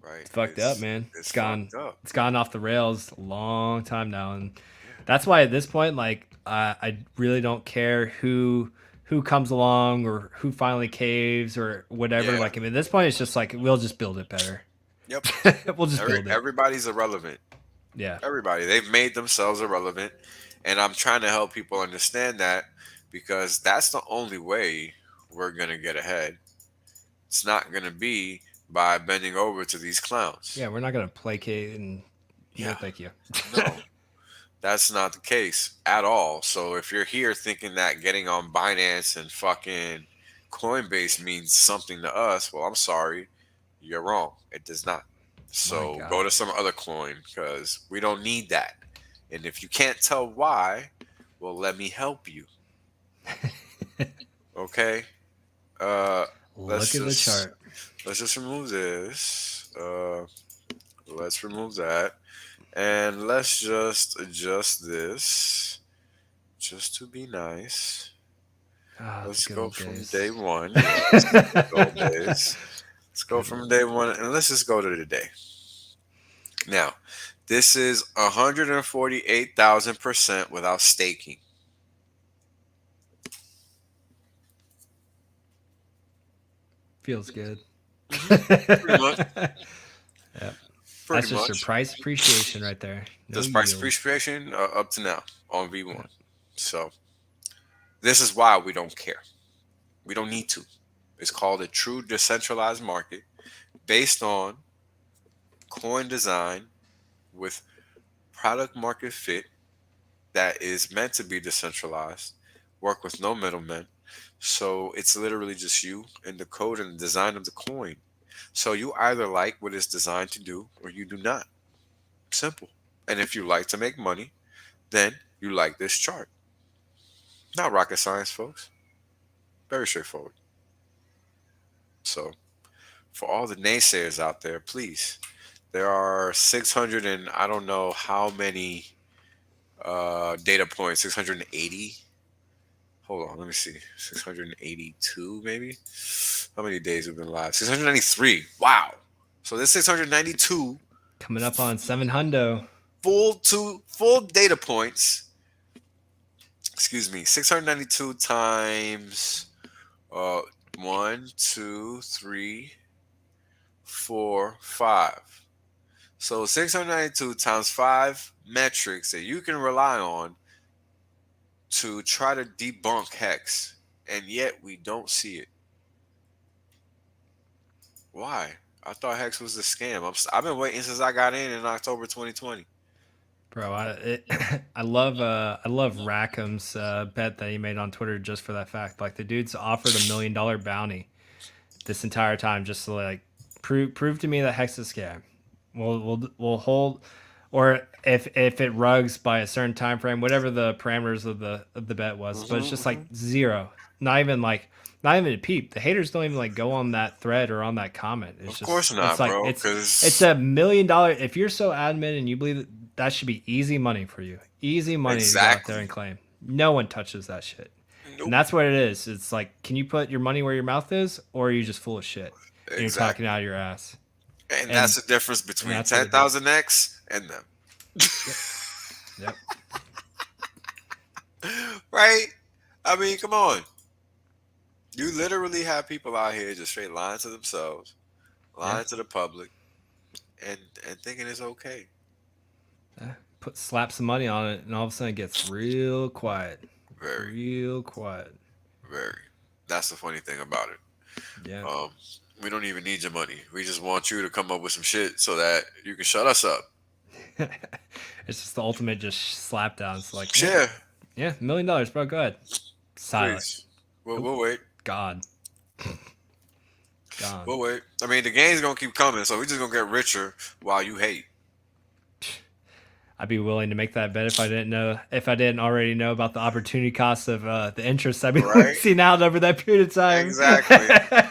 Right? It's fucked up, man. It's gone. fucked up. It's gone off the rails a long time now, and that's why at this point, like, I really don't care who comes along or who finally caves or whatever. Yeah. Like, I mean, at this point, it's just like we'll just build it better. Yep. We'll just build it. Everybody's irrelevant. Yeah. Everybody. They've made themselves irrelevant. And I'm trying to help people understand that because that's the only way we're going to get ahead. It's not going to be by bending over to these clowns. Yeah, we're not gonna placate and Yeah. thank you. No, that's not the case at all. So if you're here thinking that getting on Binance and fucking Coinbase means something to us, well, I'm sorry. You're wrong. It does not. So God. go to some other coin because we don't need that. And if you can't tell why, well, let me help you. Okay? Look Let's at the just- chart. Let's just remove this. Let's remove that. And let's just adjust this just to be nice. Ah, Let's the good go old from days. day one. Let's go from day one and let's just go to today. Now, this is 148,000% without staking. Feels good. Pretty much. Yeah. Pretty That's just much. your price appreciation right there. No This price yield. appreciation up to now on V1. So this is why we don't care. We don't need to. It's called a true decentralized market based on coin design with product market fit that is meant to be decentralized, work with no middlemen. So it's literally just you and the code and the design of the coin. So you either like what it's designed to do or you do not. Simple. And if you like to make money, then you like this chart. Not rocket science, folks. Very straightforward. So for all the naysayers out there, please, there are 600 and I don't know how many data points, 680. Hold on, let me see. 682 maybe? How many days have been live? 693. Wow. So this 692 Coming up on 700. full data points. Excuse me, 692 times 1, 2, 3, 4, 5. So 692 times 5 metrics that you can rely on to try to debunk Hex, and yet we don't see it. Why? I thought Hex was a scam. I've been waiting since I got in October 2020. Bro, I love Rackham's bet that he made on Twitter just for that fact. Like the dude's offered $1 million bounty this entire time just to like prove to me that Hex is a scam. We'll or if it rugs by a certain time frame, whatever the parameters of the bet was. But it's just like zero, not even a peep. The haters don't even like go on that thread or on that comment. It's Of just, course not, it's like bro. it's Because $1 million. If you're so adamant and you believe that should be easy money for you, easy money to go out there and claim. No one touches that shit. nope. And that's what it is. It's like, can you put your money where your mouth is, or are you just full of shit? And you're talking out of your ass. And that's the difference between that's what it is. 10,000X and them. Yep. Right? I mean, come on. You literally have people out here just straight lying to themselves, lying to the public, and thinking it's okay. Slap some money on it, and all of a sudden it gets real quiet. Very, Real quiet. very. That's the funny thing about it. Yeah. We don't even need your money. We just want you to come up with some shit so that you can shut us up. It's just the ultimate just slap down. It's like, Yeah. yeah, $1 million, bro. Go ahead. Silent. Please. We'll wait. God. Gone. We'll wait. I mean, the game's gonna keep coming, so we're just gonna get richer while you hate. I'd be willing to make that bet if I didn't already know about the opportunity cost of the interest I've been Right. seeing out over that period of time. Exactly.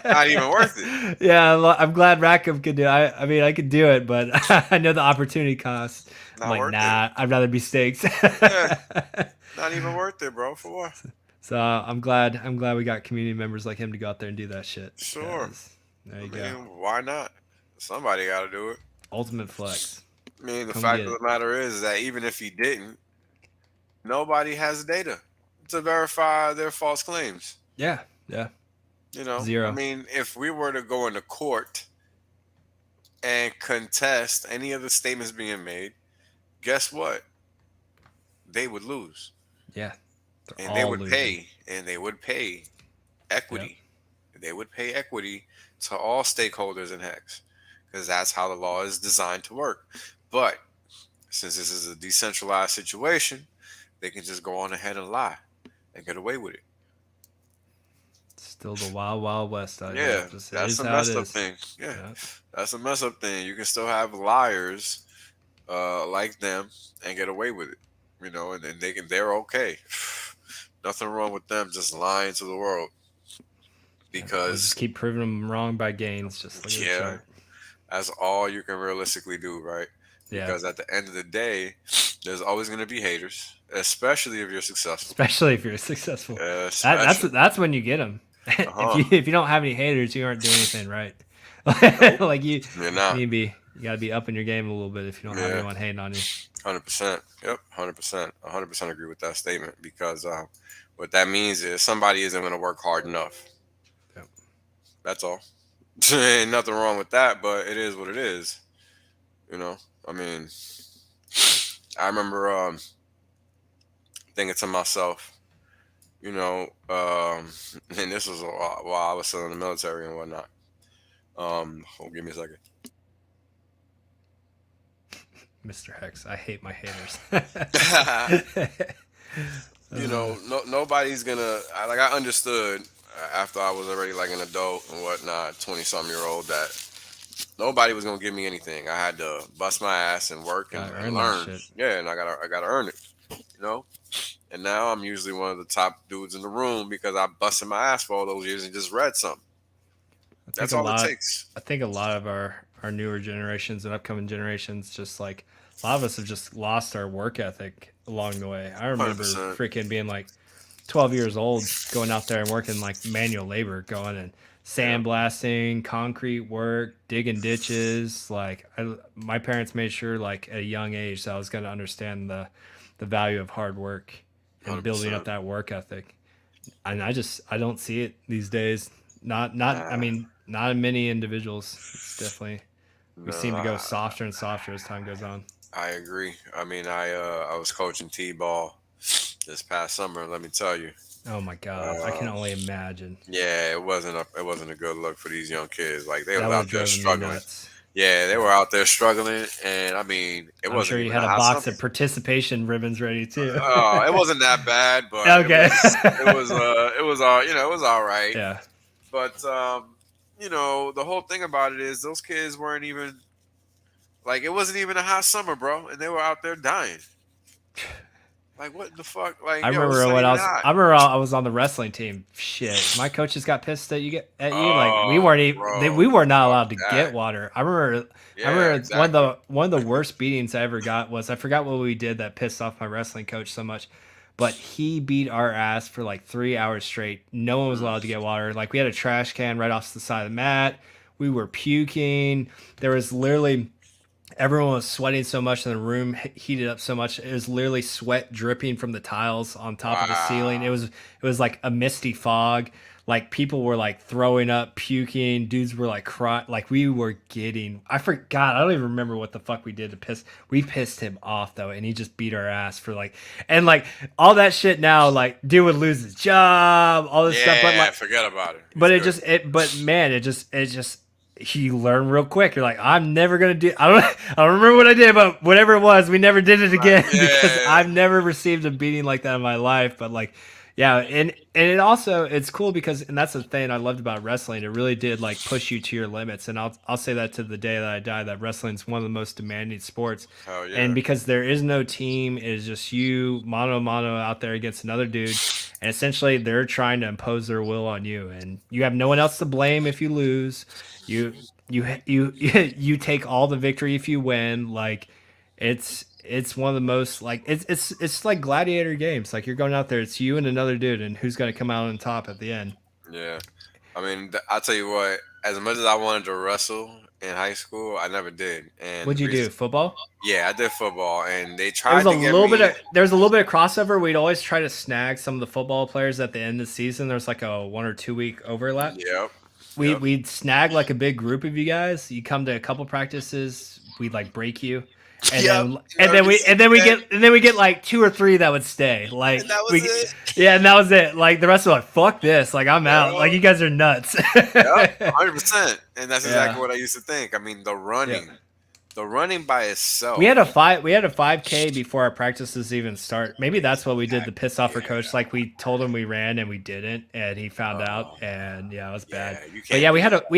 Not even worth it. Yeah, I'm glad Rackham could do it. I mean, I could do it, but I know the opportunity cost. Not I'm like, worth nah, I'd rather be stakes. Not even worth it, bro. For what? So I'm glad we got community members like him to go out there and do that shit. Sure. 'Cause There you I go. mean, why not? Somebody got to do it. Ultimate flex. I mean, the Come fact get of it. the matter is that even if he didn't, nobody has data to verify their false claims. Yeah. You know, Zero. I mean, if we were to go into court and contest any of the statements being made, guess what? They would lose, Yeah. They're and they all would losing. pay equity. They would pay equity to all stakeholders in Hex, because that's how the law is designed to work. But since this is a decentralized situation, they can just go on ahead and lie and get away with it. Still the wild, wild west out Yeah, here. Just, it that's is a how it messed up is. thing. Yeah, Yeah. that's a mess up thing. You can still have liars like them and get away with it, you know, and then they're okay. Nothing wrong with them just lying to the world, We'll because just keep proving them wrong by gains. Just look at the Yeah. chart. that's all you can realistically do, right? Yeah. Because at the end of the day, there's always going to be haters, especially if you're successful. Especially if you're successful. Especially. That's when you get them. Uh-huh. If you don't have any haters, you aren't doing anything right. Like you You're not. you got to be up in your game a little bit if you don't have Yeah. anyone hating on you. 100%. Yep, 100%. 100% agree with that statement, because what that means is somebody isn't going to work hard enough. Yep. That's all. Ain't nothing wrong with that, but it is what it is. You know, I mean, I remember thinking to myself, you know, and this was while I was still in the military and whatnot. Give me a second. Mr. Hex, I hate my haters. You know, nobody's gonna. I understood after I was already like an adult and whatnot, 20-some-year-old, that nobody was gonna give me anything. I had to bust my ass and work and, Gotta and earn that learn. shit. Yeah, and I gotta earn it. You know, and now I'm usually one of the top dudes in the room because I busted my ass for all those years and just read something. That's all it takes. I think a lot of our newer generations and upcoming generations, just like a lot of us have just lost our work ethic along the way. I remember 100%. freaking being like 12 years old, going out there and working like manual labor, going and sandblasting, concrete work, digging ditches. Like my parents made sure like at a young age that I was going to understand the value of hard work and building up 100%. that work ethic. And I don't see it these days. I mean, not in many individuals. It's definitely, we seem to go softer and softer as time goes on. I agree. I mean, I was coaching T-ball this past summer. Let me tell you. Oh my God, I can only imagine. Yeah, it wasn't a good look for these young kids. Like they That were would out have there driven me struggling. nuts. Yeah, they were out there struggling, and I mean, it I'm wasn't. sure you even had a hot box summer. of participation ribbons ready too. Oh, it wasn't that bad, but Okay. it was it was all right. Yeah. But you know, the whole thing about it is those kids weren't even Like, it wasn't even a hot summer, bro, and they were out there dying. Like, what the fuck? Like, I yo, it's remember not when even hot. I remember I was on the wrestling team. Shit, my coaches got pissed at you. Like we Oh, weren't even, we bro, were not fuck allowed to get that. water. I Yeah, remember exactly. one of the worst beatings I ever got was I forgot what we did that pissed off my wrestling coach so much, but he beat our ass for like 3 hours straight. No one was allowed to Mm. get water. Like we had a trash can right off the side of the mat. We were puking. There was literally everyone was sweating so much and the room heated up so much it was literally sweat dripping from the tiles on top of the ceiling. Wow. It was like a misty fog. Like people were like throwing up, puking, dudes were like crying. Like we were getting, I forgot, I don't even remember what the fuck we pissed him off though, and he just beat our ass for like, and like all that shit now, like dude would lose his job, all this stuff, but Yeah, like, forget about it. He's but good. but man, it just he learned real quick. You're like, I'm never gonna do. I don't remember what I did, but whatever it was, we never did it again because Yeah. I've never received a beating like that in my life. But like, yeah, and it also it's cool because and that's the thing I loved about wrestling. It really did like push you to your limits, and I'll say that to the day that I die. That wrestling's one of the most demanding sports, Hell yeah. and because there is no team, it is just you mano a mano out there against another dude. And essentially, they're trying to impose their will on you, and you have no one else to blame if you lose. You you take all the victory if you win. Like it's one of the most like it's like gladiator games. Like you're going out there, it's you and another dude, and who's going to come out on top at the end. Yeah. I mean, I'll tell you what. As much as I wanted to wrestle in high school, I never did. And What'd you do? Football? yeah, I did football, and they There was tried a to get little bit me. of there was a little bit of crossover. We'd always try to snag some of the football players at the end of the season. There's like a 1 or 2 week overlap. Yep. Yep. We'd snag like a big group of you guys. You come to a couple practices. We'd like break you, and Yep. then You and then already seen that. and then we get like 2 or 3 that would stay. Like And that was we, it. yeah, and that was it. Like the rest were like, fuck this. Like I'm out. Like Yep. you guys are nuts. Yep. 100%. And that's Yeah. exactly what I used to think. I mean, the running by itself. We had a 5K before our practices even start. Maybe that's what we did to piss off our coach. Like we told him we ran and we didn't, and he found out, and yeah, it was bad. Yeah, you But can't yeah, do that.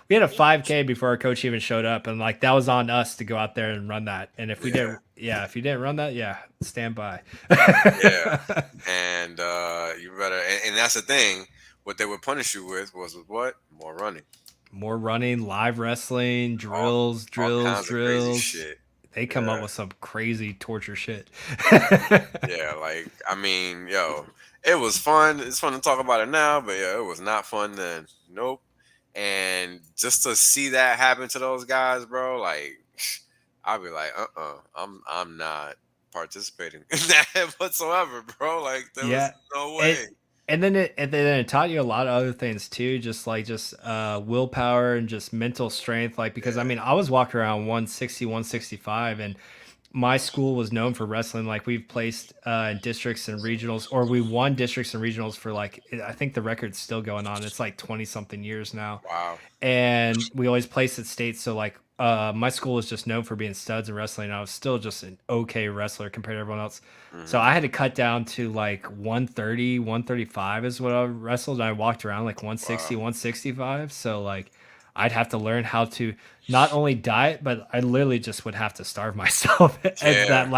we had a 5K before our coach even showed up, and like that was on us to go out there and run that. And if we didn't, yeah, if you didn't run that, yeah, stand by. Yeah. And you better. And that's the thing. What they would punish you with was what? More running. More running, live wrestling, All drills. kinds of crazy shit. They come up Yeah. with some crazy torture shit. Yeah, like I mean, yo, it was fun. It's fun to talk about it now, but yeah, it was not fun then. Nope. And just to see that happen to those guys, bro, like I'll be like, I'm not participating in that whatsoever, bro. Like there Yeah, was no way. and then it taught you a lot of other things too, just willpower and just mental strength. Like because I mean, I was walking around 160, 165, and my school was known for wrestling. Like we've placed in districts and regionals, or we won districts and regionals for like I think the record's still going on. It's like 20 something years now, Wow. and we always placed at states. So like my school was just known for being studs in wrestling. And I was still just an okay wrestler compared to everyone else. So I had to cut down to like 130, 135 is what I wrestled. And I walked around like 160, 165. So like I'd have to learn how to not only diet, but I literally just would have to starve myself. And Yeah.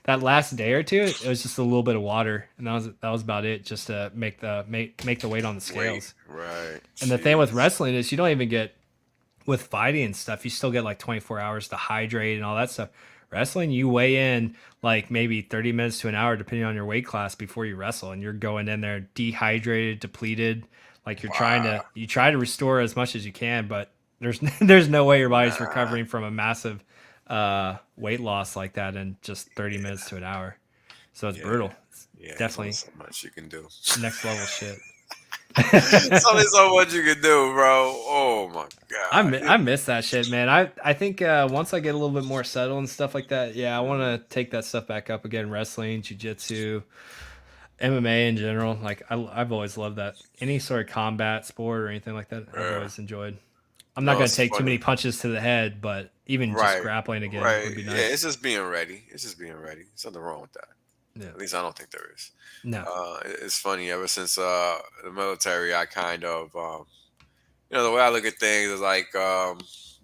that last day or two, it was just a little bit of water, and that was about it, just to make the weight on the scales. Right. And the thing with Jeez. wrestling is you don't even get with fighting and stuff, you still get like 24 hours to hydrate and all that stuff. Wrestling, you weigh in like maybe 30 minutes to an hour, depending on your weight class before you wrestle. And you're going in there dehydrated, depleted. Like you try to restore as much as you can, but there's no way your body's recovering from a massive weight loss like that in just 30 minutes to an hour. So it's brutal. It's Yeah, definitely there's only so much you can do. next level shit. It's only so much you can do, bro. Oh my god. I miss that shit, man. I think once I get a little bit more settled and stuff like that, yeah, I want to take that stuff back up again. Wrestling, jiu-jitsu, MMA in general. Like I've always loved that. Any sort of combat sport or anything like that, I've Yeah. always enjoyed. I'm not going it's to take too funny. many punches to the head, but even just Right. grappling again Right. would be Yeah, nice. it's just being ready. It's just being ready. There's nothing wrong with that. Yeah. At least I don't think there is. No. It's funny. Ever since the military, I kind of, the way I look at things is like,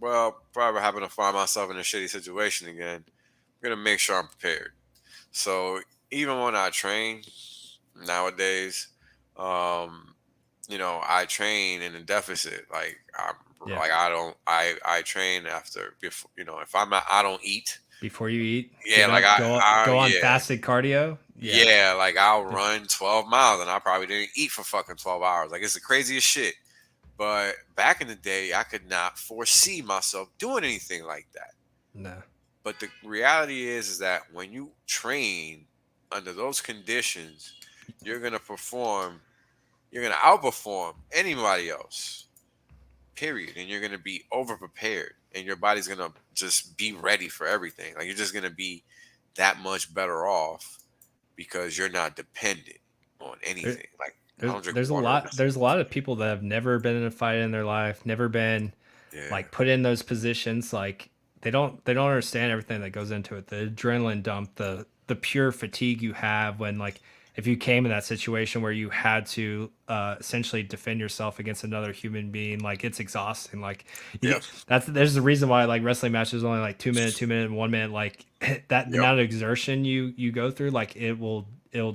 well, probably happen to find myself in a shitty situation again, I'm gonna make sure I'm prepared. So even when I train nowadays, um, I train in a deficit. Like Yeah. I train after before. If I don't eat. Before you eat, Yeah, get like up, go on yeah. fasted cardio. Yeah. Yeah, like I'll run 12 miles and I probably didn't eat for fucking 12 hours. Like it's the craziest shit. But back in the day, I could not foresee myself doing anything like that. No. But the reality is that when you train under those conditions, you're gonna perform, you're gonna outperform anybody else. Period. And you're gonna be over prepared, and your body's gonna just be ready for everything. Like you're just gonna be that much better off because you're not dependent on anything. Like I don't drink There's a water. lot. There's a lot of people that have never been in a fight in their life, never been Yeah. like put in those positions. Like they don't understand everything that goes into it. The adrenaline dump, the pure fatigue you have when like if you came in that situation where you had to essentially defend yourself against another human being, like it's exhausting. Like Yeah. there's the reason why like wrestling matches are only like 2 minute, 1 minute. Like that the Yep. amount of exertion you go through, like it'll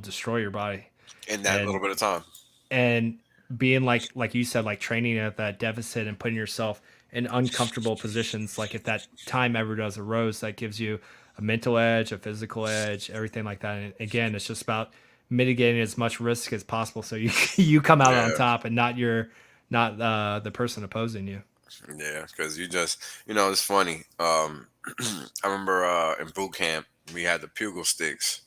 destroy your body. In that And little bit of time. and being like you said, like training at that deficit and putting yourself in uncomfortable positions, like if that time ever does arose, that gives you a mental edge, a physical edge, everything like that. And again, it's just about mitigating as much risk as possible so you you come out on Yeah. top and not the person opposing you. Yeah, because it's funny. I remember in boot camp we had the pugil sticks,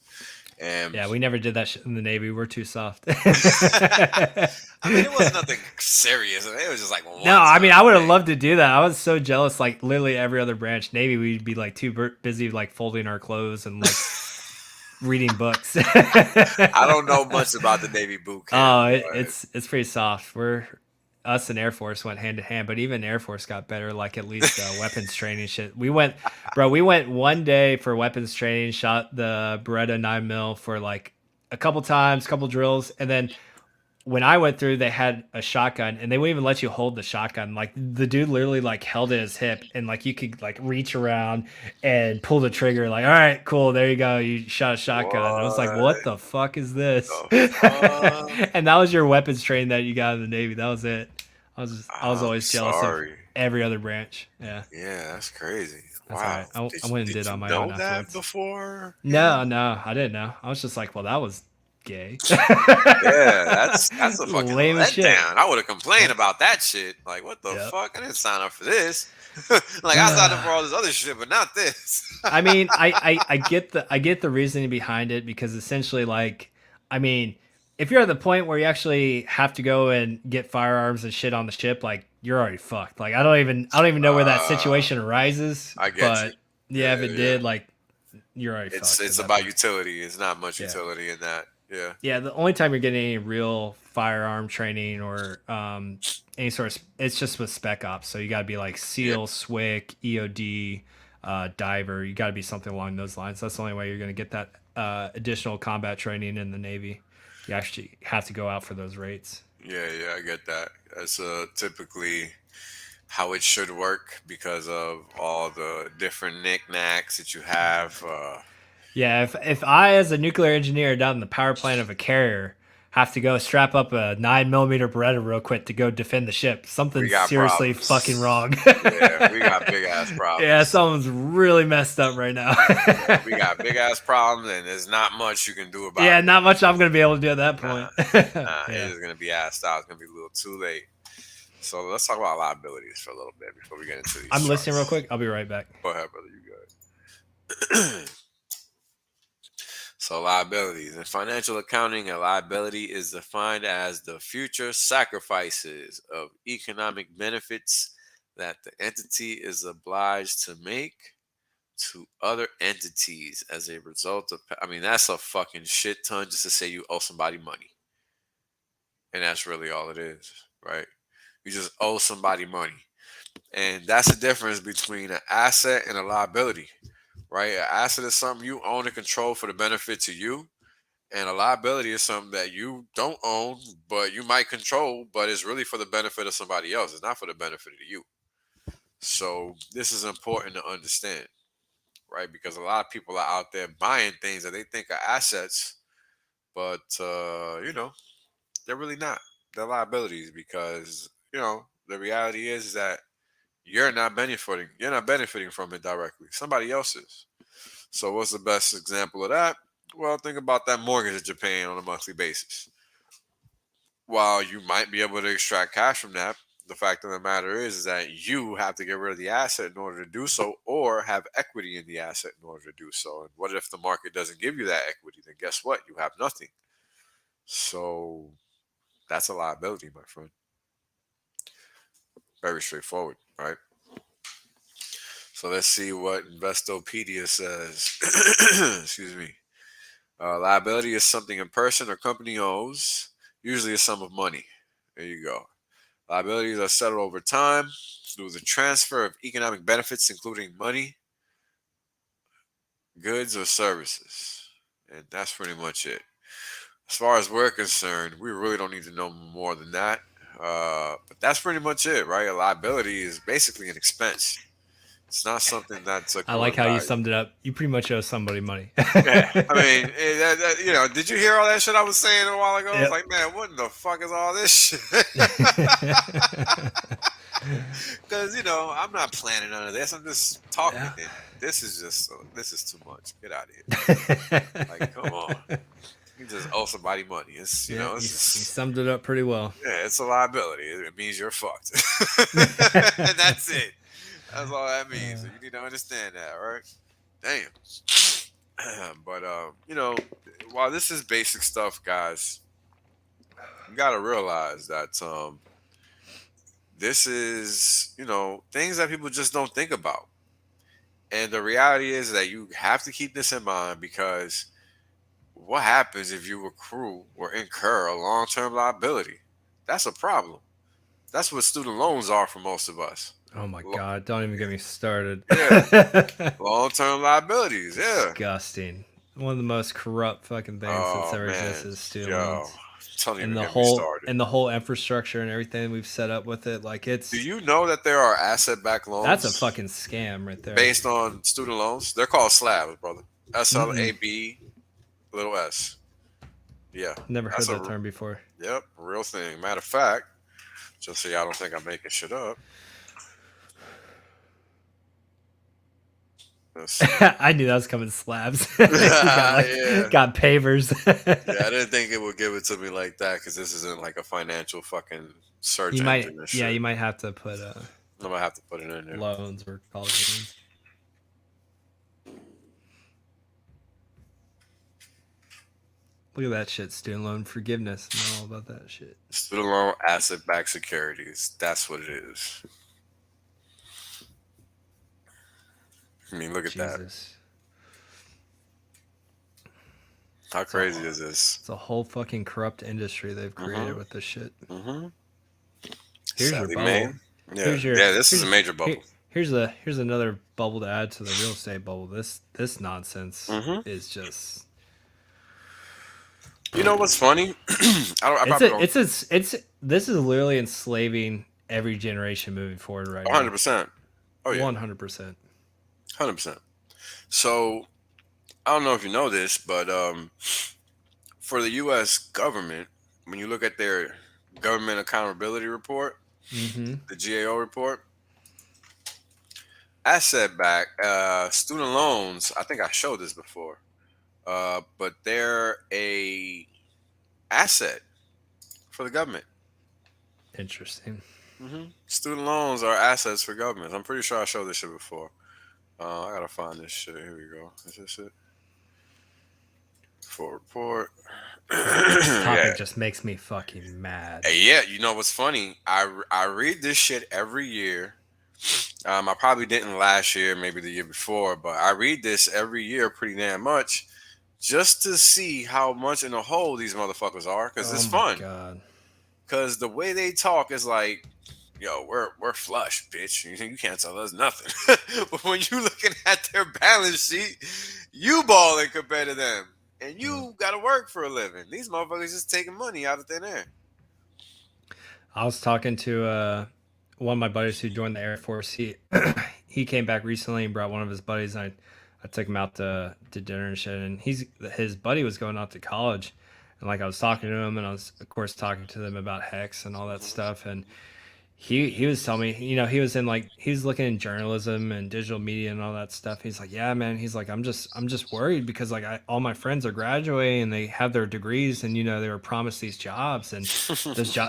and Yeah, we never did that shit in the Navy. We're too soft. I mean it wasn't nothing serious. I mean, it was just like No, I mean, I would have loved. loved to do that. I was so jealous. Like literally every other branch, Navy, we'd be like too busy like folding our clothes and like reading books. I don't know much about the Navy boot Oh, camp. it's pretty soft. Us and Air Force went hand in hand, but even Air Force got better. Like at least weapons training shit. We went one day for weapons training, shot the Beretta 9mm for like a couple times, couple drills, and then when I went through, they had a shotgun, and they wouldn't even let you hold the shotgun. Like the dude literally like held it at his hip, and like you could like reach around and pull the trigger. Like, all right, cool, there you go, you shot a shotgun. And I was like, what the fuck is this? The fuck? And that was your weapons training that you got in the Navy. That was it. I was always jealous of every other branch. Yeah. Yeah, that's crazy. That's Wow. all right. I went and did on my own know that afterwards. before? No, I didn't know. I was just like, well, that was gay. Yeah, that's a fucking Lame as shit. letdown. I would have complained about that shit. Like, what the Yep. fuck? I didn't sign up for this. Like, I signed up for all this other shit, but not this. I mean, I get the reasoning behind it because essentially, like, I mean, if you're at the point where you actually have to go and get firearms and shit on the ship, like you're already fucked. Like I don't even know where that situation arises. I get but you. yeah, if it Yeah. did, like you're already It's fucked. it's at that about point. utility. It's not much Yeah. utility in that. Yeah. Yeah, the only time you're getting any real firearm training or any sort of it's just with spec ops. So you got to be like SEAL, SWIC, EOD, diver. You got to be something along those lines. That's the only way you're going to get that additional combat training in the Navy. You actually have to go out for those rates. Yeah, I get that. That's typically how it should work because of all the different knickknacks that you have. Yeah, if I as a nuclear engineer down in the power plant of a carrier have to go strap up a 9mm Beretta real quick to go defend the ship, something's got seriously problems. fucking wrong. Yeah, we got big ass problems. Yeah, someone's really messed up right now. We got big ass problems, and there's not much you can do about Yeah, it. not much I'm gonna be able to do at that point. Nah, Yeah. it is gonna be assed out. It's gonna be a little too late. So let's talk about liabilities for a little bit before we get into these. I'm listening real charts. quick. I'll be right back. Go ahead, brother. You good? So liabilities. In financial accounting, a liability is defined as the future sacrifices of economic benefits that the entity is obliged to make to other entities as a result of. I mean, that's a fucking shit ton just to say you owe somebody money. And that's really all it is, right? You just owe somebody money. And that's the difference between an asset and a liability, right? An asset is something you own and control for the benefit to you. And a liability is something that you don't own, but you might control, but it's really for the benefit of somebody else. It's not for the benefit of you. So this is important to understand, right? Because a lot of people are out there buying things that they think are assets, but they're really not. They're liabilities because the reality is that you're not benefiting. You're not benefiting from it directly. Somebody else is. So what's the best example of that? Well, think about that mortgage that you're paying on a monthly basis. While you might be able to extract cash from that, the fact of the matter is that you have to get rid of the asset in order to do so, or have equity in the asset in order to do so. And what if the market doesn't give you that equity? Then guess what? You have nothing. So that's a liability, my friend. Very straightforward, right? So let's see what Investopedia says. Excuse me. Liability is something a person or company owes, usually a sum of money. There you go. Liabilities are settled over time through the transfer of economic benefits, including money, goods, or services. And that's pretty much it. As far as we're concerned, we really don't need to know more than that. But that's pretty much it, right? A liability is basically an expense. It's not something that's a. I like how you summed it up. You pretty much owe somebody money. Yeah, I mean, did you hear all that shit I was saying a while ago? I was Yep. like, man, what in the fuck is all this shit? Because I'm not planning none of this. I'm just talking. Yeah. This is too much. Get out of here. Like, come on. You just owe somebody money. It's Yeah, you it's summed it up pretty well. yeah, it's a liability. It means you're fucked, and that's it. That's all that means. So you need to understand that, right? Damn. But while this is basic stuff, guys, you got to realize that this is things that people just don't think about. And the reality is that you have to keep this in mind, because what happens if you accrue or incur a long-term liability? That's a problem. That's what student loans are for most of us. Oh my god! Don't even get me started. Yeah. Long-term liabilities. Yeah. Disgusting. One of the most corrupt fucking things that's ever existed is student loans. Don't even And the get me whole started. infrastructure and everything we've set up with it, like it's Do you know that there are asset-backed loans? that's a fucking scam right there. based on student loans. They're called slabs, brother. SLAB, little s. Yeah. Never heard That's that term before. Yep, real thing. Matter of fact, just so y'all don't think I'm making shit up. Let's see. I knew that was coming slabs. got, Yeah. got pavers. Yeah, I didn't think it would give it to me like that, because this isn't like a financial fucking search You might, engine and shit. yeah, you might have to put I'm gonna have to put it in there. loans or college loans. Look at that shit, student loan forgiveness. I know all about that shit. Student loan asset-backed securities. That's what it is. I mean, look at that. Jesus. How crazy is this? It's a whole fucking corrupt industry they've created Mhm. with this shit. Mm-hmm. Here's your Sadly, bubble. man. Yeah, Here's your- this is a here's- major bubble. Here's another bubble to add to the real estate bubble. This nonsense Mhm. is just You know what's funny? I probably don't. it's this is literally enslaving every generation moving forward right 100%. Oh now. yeah, 100%. 100%. So I don't know if you know this, but for the U.S. government, when you look at their government accountability report, Mm-hmm. the GAO report, asset-backed student loans. I think I showed this before, but they're a asset for the government. Interesting. Student loans are assets for governments. I'm pretty sure I showed this shit before. I gotta find this shit. Here we go. Is this it? Full report. This topic Yeah. just makes me fucking mad. Hey, yeah, you know what's funny? I read this shit every year. I probably didn't last year, maybe the year before, but I read this every year pretty damn much, just to see how much in the hole these motherfuckers are, because it's Oh my fun. God. Because the way they talk is like, yo, we're flush, bitch. You can't tell us nothing. But when you looking at their balance sheet, you balling compared to them, and you got to work for a living. These motherfuckers just taking money out of thin air. I was talking to one of my buddies who joined the Air Force, he came back recently and brought one of his buddies, and I took him out to dinner and shit. And his buddy was going out to college, and like I was talking to him, and I was of course talking to them about Hex and all that stuff, and he was telling me, he was in like he was looking in journalism and digital media and all that stuff. He's like, yeah, man. He's like, I'm just worried because like all my friends are graduating and they have their degrees, and they were promised these jobs, and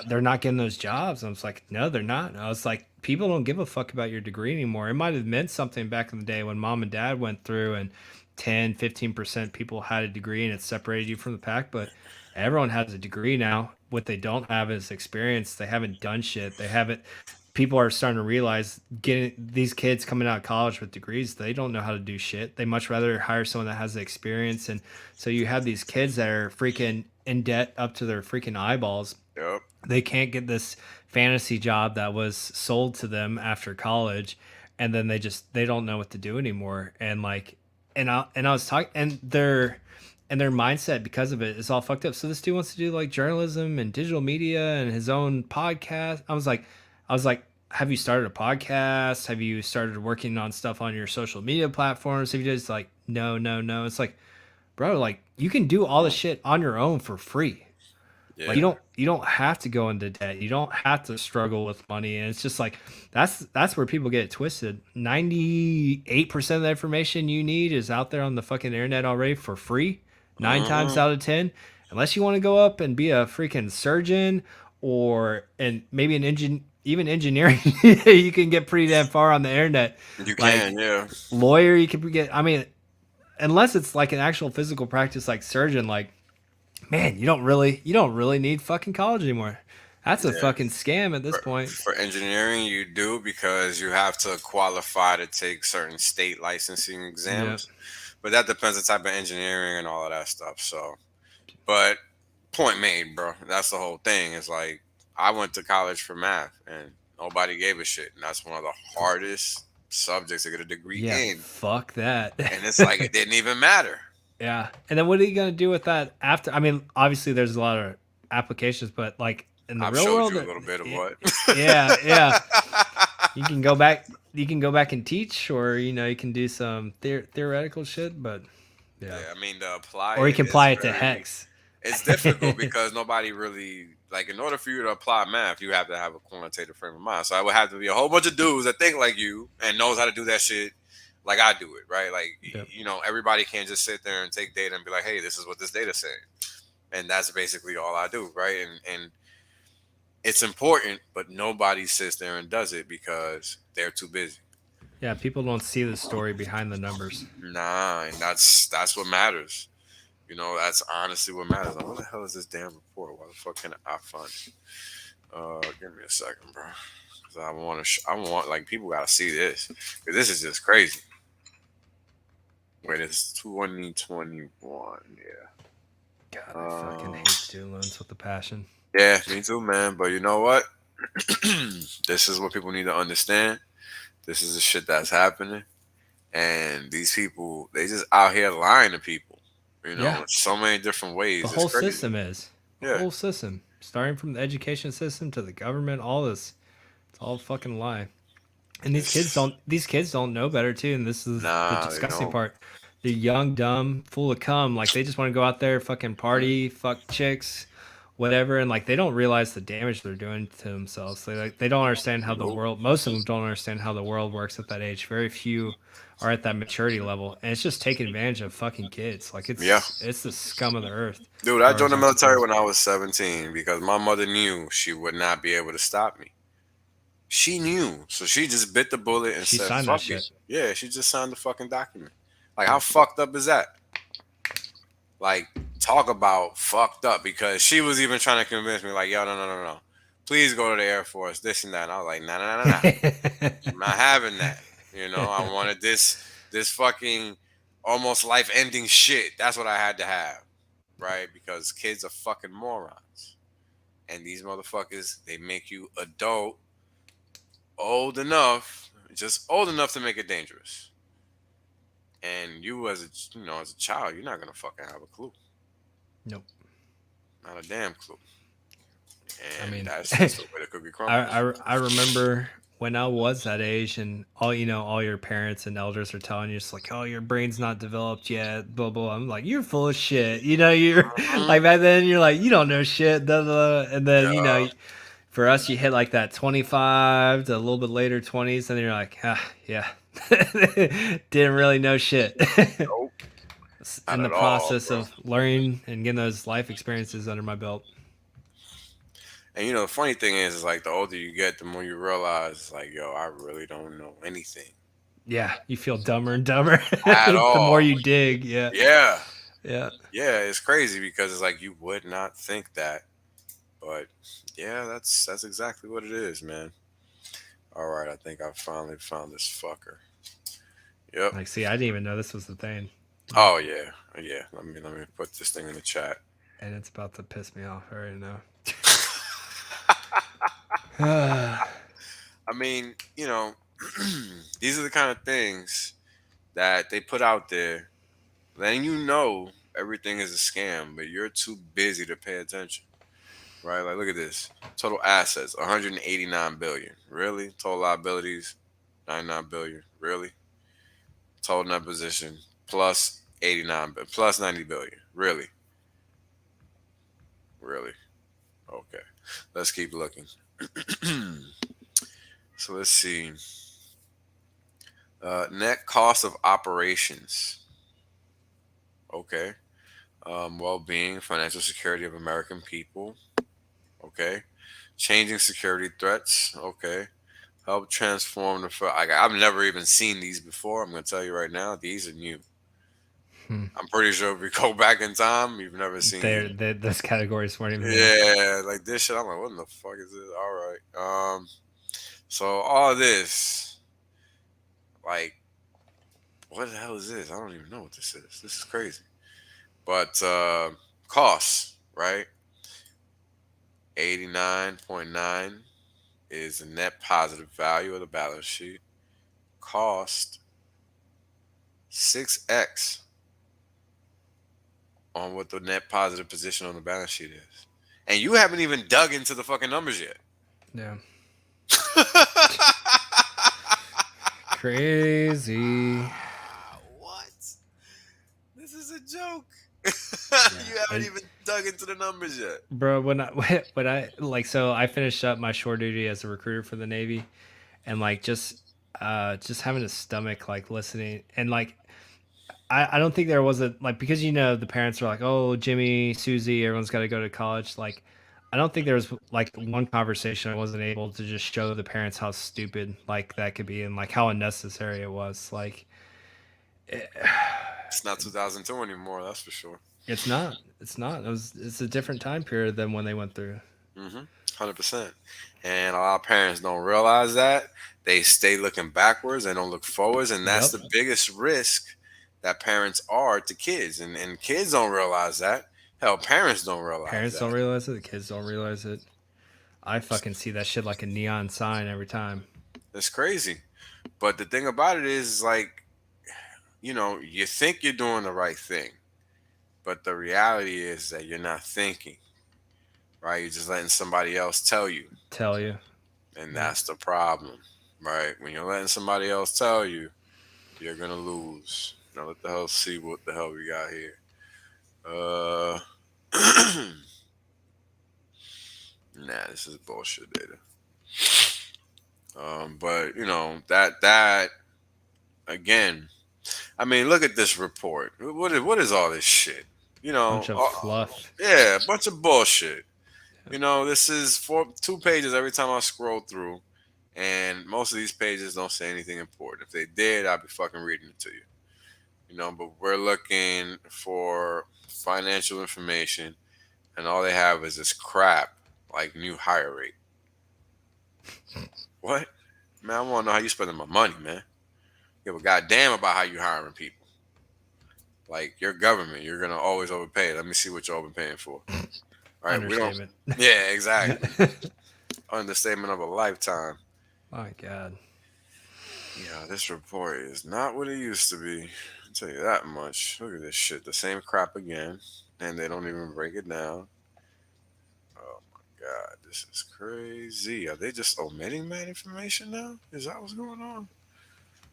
they're not getting those jobs. And I was like, no, they're not. And I was like, people don't give a fuck about your degree anymore. It might have meant something back in the day when mom and dad went through and 10-15% people had a degree and it separated you from the pack, but everyone has a degree now. What they don't have is experience. They haven't done shit. They haven't. People are starting to realize getting these kids coming out of college with degrees, they don't know how to do shit. They much rather hire someone that has the experience. And so you have these kids that are freaking in debt up to their freaking eyeballs. Yep. They can't get this fantasy job that was sold to them after college, and then they don't know what to do anymore. And like, and I was talking, and their mindset because of it is all fucked up. So this dude wants to do like journalism and digital media and his own podcast. I was like, have you started a podcast? Have you started working on stuff on your social media platforms? Have you just like, no. It's like, bro, like you can do all the shit on your own for free. Yeah. Like you don't have to go into debt. You don't have to struggle with money. And it's just like that's where people get it twisted. 98% of the information you need is out there on the fucking internet already for free. 9 times out of 10, unless you want to go up and be a freaking surgeon and maybe even engineering, you can get pretty damn far on the internet. You can, yeah. Lawyer, you can get. I mean, unless it's like an actual physical practice like surgeon, like, man, you don't really need fucking college anymore. That's a fucking scam at this point. For engineering, you do, because you have to qualify to take certain state licensing exams. Yep. But that depends on the type of engineering and all of that stuff. So, but point made, bro. That's the whole thing. It's like I went to college for math and nobody gave a shit. And that's one of the hardest subjects to get a degree in. Fuck that. And it's like it didn't even matter. Yeah. And then what are you going to do with that after? I mean, obviously there's a lot of applications, but like in the real world, you a little bit of what. Yeah. You can go back and teach, or you can do some theoretical shit, but yeah, I mean, to apply, or you can apply it to Hex. It's difficult because nobody really, like, in order for you to apply math, you have to have a quantitative frame of mind. So I would have to be a whole bunch of dudes that think like you and knows how to do that shit like I do it, right? Like, everybody can't just sit there and take data and be like, hey, this is what this data saying. And that's basically all I do, right? And it's important, but nobody sits there and does it because they're too busy. Yeah, people don't see the story behind the numbers. Nah, and that's what matters. That's honestly what matters. Like, what the hell is this damn report? Why the fuck can I find it? Give me a second, bro. Because I want, like, people gotta see this. Because this is just crazy. Wait, it's 2021. Yeah. God, I fucking hate student loans with a passion. Yeah, me too, man. But you know what? This is what people need to understand. This is the shit that's happening. And these people, they just out here lying to people. In so many different ways. The whole system is. The whole system. Starting from the education system to the government, all this. It's all a fucking lie. And these kids don't know better too, and this is the disgusting part. They're young, dumb, full of cum. Like they just want to go out there, fucking party, fuck chicks, whatever, and like they don't realize the damage they're doing to themselves. They don't understand how the world. Most of them don't understand how the world works at that age. Very few are at that maturity level, and it's just taking advantage of fucking kids. Like it's the scum of the earth. Dude, I joined the military when I was 17 because my mother knew she would not be able to stop me. She knew, so she just bit the bullet and said, signed "Fuck that it." shit. Yeah, she just signed the fucking document. Like, how fucked up is that? Like, talk about fucked up, because she was even trying to convince me, like, yo, no. Please go to the Air Force, this and that. And I was like, nah. I'm not having that. I wanted this fucking almost life-ending shit. That's what I had to have, right? Because kids are fucking morons. And these motherfuckers, they make you adult, just old enough to make it dangerous. And you as a child, you're not gonna fucking have a clue. Nope. Not a damn clue. I And mean, that's just the way the cookie crumbles. I remember when I was that age, and all your parents and elders are telling you, it's like, oh, your brain's not developed yet, blah blah. I'm like, you're full of shit. You're Mhm. like back then, you're like, you don't know shit, blah, blah. And then Yeah. for us, you hit like that 25 to a little bit later 20s, and then you're like, yeah, didn't really know shit. Nope. Not In the at all, process bro. of learning and getting those life experiences under my belt. And the funny thing is like the older you get, the more you realize, like, yo, I really don't know anything Yeah, you feel dumber and dumber at the more all. you dig. Yeah, Yeah. yeah. Yeah, it's crazy because it's like you would not think that. But yeah, that's exactly what it is, man. All right, I think I finally found this fucker. Yep. Like, see, I didn't even know this was the thing, Oh yeah. Yeah. Let me put this thing in the chat. and it's about to piss me off. I already know. I mean, these are the kind of things that they put out there. Then everything is a scam, but you're too busy to pay attention. Right? Like look at this. Total assets, 189 billion. Really? Total liabilities, 99 billion. Really? Total net position plus 89 plus 90 billion. Really? Really? Okay. Let's keep looking. So let's see. Net cost of operations. Okay. Well-being, financial security of American people. Okay. Changing security threats. Okay. Help transform I've never even seen these before. I'm gonna tell you right now, these are new. Hmm. I'm pretty sure if we go back in time, you've never seen these. Those categories weren't even there. Yeah, like this shit. I'm like, what in the fuck is this? All right. So all this, like, what the hell is this? I don't even know what this is. This is crazy. But costs, right? 89.9 is the net positive value of the balance sheet. Cost 6x on what the net positive position on the balance sheet is. And you haven't even dug into the fucking numbers yet. Yeah, crazy. What? This is a joke. Yeah, You haven't even dug into the numbers yet. bro. When I like, so I finished up my shore duty as a recruiter for the Navy, and like just having a stomach like listening and like I don't think there was a like because the parents are like, oh, Jimmy, Susie, everyone's got to go to college. Like, I don't think there was like one conversation I wasn't able to just show the parents how stupid like that could be and like how unnecessary it was. Like, It's not 2002 anymore, that's for sure. it's not. It's not. It's a different time period than when they went through. 100%. And a lot of parents don't realize that. They stay looking backwards, they don't look forwards, and that's Yep. the biggest risk that parents are to kids. And kids don't realize that. Hell, parents don't realize Parents that. don't realize it. The kids don't realize it. I fucking see that shit like a neon sign every time. It's crazy. But the thing about it is, like, you think you're doing the right thing, but the reality is that you're not thinking, right? You're just letting somebody else tell you. Tell you. And that's the problem, right? When you're letting somebody else tell you, you're going to lose. Now, let the hell see what the hell we got here. Nah, this is bullshit data. But, that again, I mean, look at this report. What is all this shit? Bunch of fluff. Yeah, a bunch of bullshit. This is 2 pages every time I scroll through, and most of these pages don't say anything important. If they did, I'd be fucking reading it to you. But we're looking for financial information, and all they have is this crap like new hire rate. What? Man, I want to know how you spending my money, man. Give a goddamn about how you hiring people. Like your government, you're gonna always overpay. Let me see what you're overpaying for. Right? Understatement. Yeah, exactly. Understatement of a lifetime. My God. Yeah, this report is not what it used to be. I'll tell you that much. Look at this shit. The same crap again. And they don't even break it down. Oh my god, this is crazy. Are they just omitting that information now? Is that what's going on?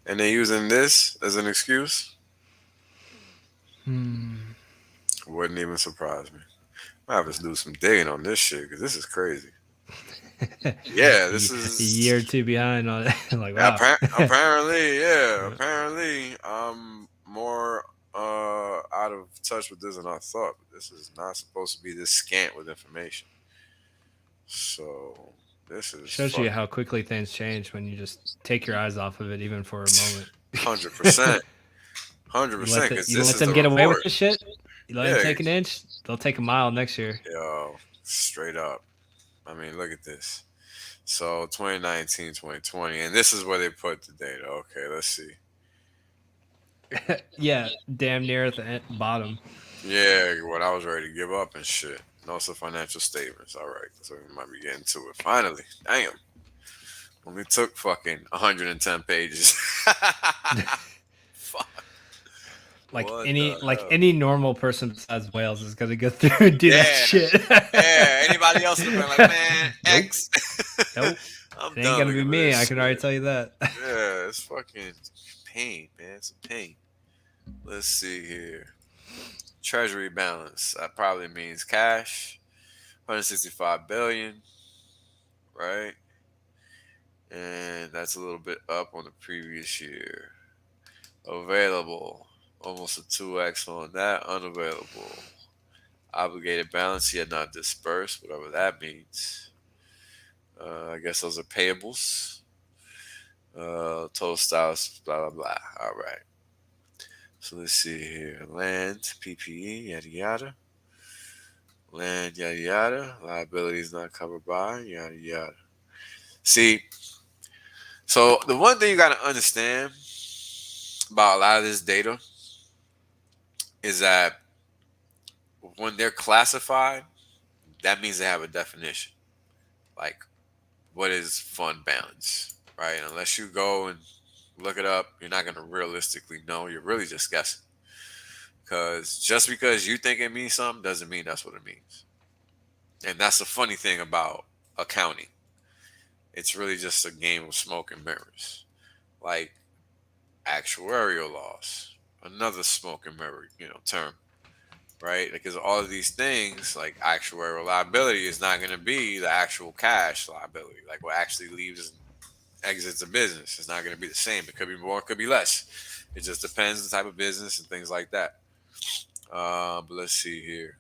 And they're using this as an excuse? Wouldn't even surprise me. I have to do some digging on this shit because this is crazy. Yeah, this is a year or two behind on it. Like, wow. Apparently, yeah. Apparently, I'm more out of touch with this than I thought. This is not supposed to be this scant with information. So this is shows you how quickly things change when you just take your eyes off of it, even for a moment. 100%. 100%. You let them get away with this shit. You let them take an inch, they'll take a mile next year. Yo, straight up. I mean, look at this. So 2019, 2020, and this is where they put the data. Okay, let's see. Yeah, damn near at the bottom. Yeah, when I was ready to give up and shit. Also financial statements. All right, so we might be getting to it. Finally, damn. Only took fucking 110 pages. Fuck. Like any normal person besides Wales is gonna go through and do that shit. Yeah, anybody else would be like, man, X. Nope. It ain't gonna be me. I can already tell you that. Yeah, it's fucking pain, man. It's a pain. Let's see here. Treasury balance. That probably means cash. 165 billion. Right? And that's a little bit up on the previous year. Available. Almost a 2x on that. Unavailable. Obligated balance yet not dispersed, whatever that means. I guess those are payables. Total styles, blah, blah, blah. All right. So let's see here. Land, PPE, yada, yada. Land, yada, yada. Liabilities not covered by, yada, yada. See, so the one thing you got to understand about a lot of this data is that when they're classified, that means they have a definition. Like, what is fund balance, right? Unless you go and look it up, you're not going to realistically know. You're really just guessing. Because just because you think it means something doesn't mean that's what it means. And that's the funny thing about accounting. It's really just a game of smoke and mirrors. Like actuarial loss, another smoke and mirror, term, right? Because all of these things, like actuarial liability, is not going to be the actual cash liability, like what actually leaves and exits a business. It's not going to be the same. It could be more, it could be less. It just depends on the type of business and things like that. But let's see here.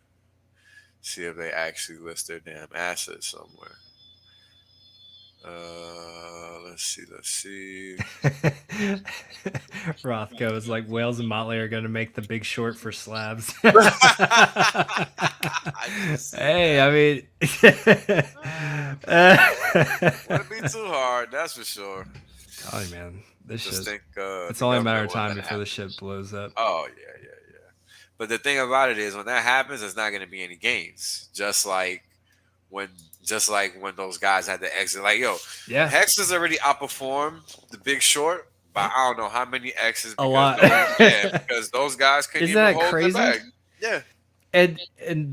See if they actually list their damn assets somewhere. Let's see. Rothko is like, Wales and Motley are going to make The Big Short for slabs. Hey, I mean, Wouldn't be too hard, that's for sure. Oh man, this Just shit. think, It's only a matter of time before the shit blows up. Oh yeah. But the thing about it is, when that happens, there's not going to be any gains. Just like when those guys had to exit. Like, Hex has already outperformed The Big Short by I don't know how many X's. A lot. Because those guys couldn't even hold crazy? the bag. Yeah. And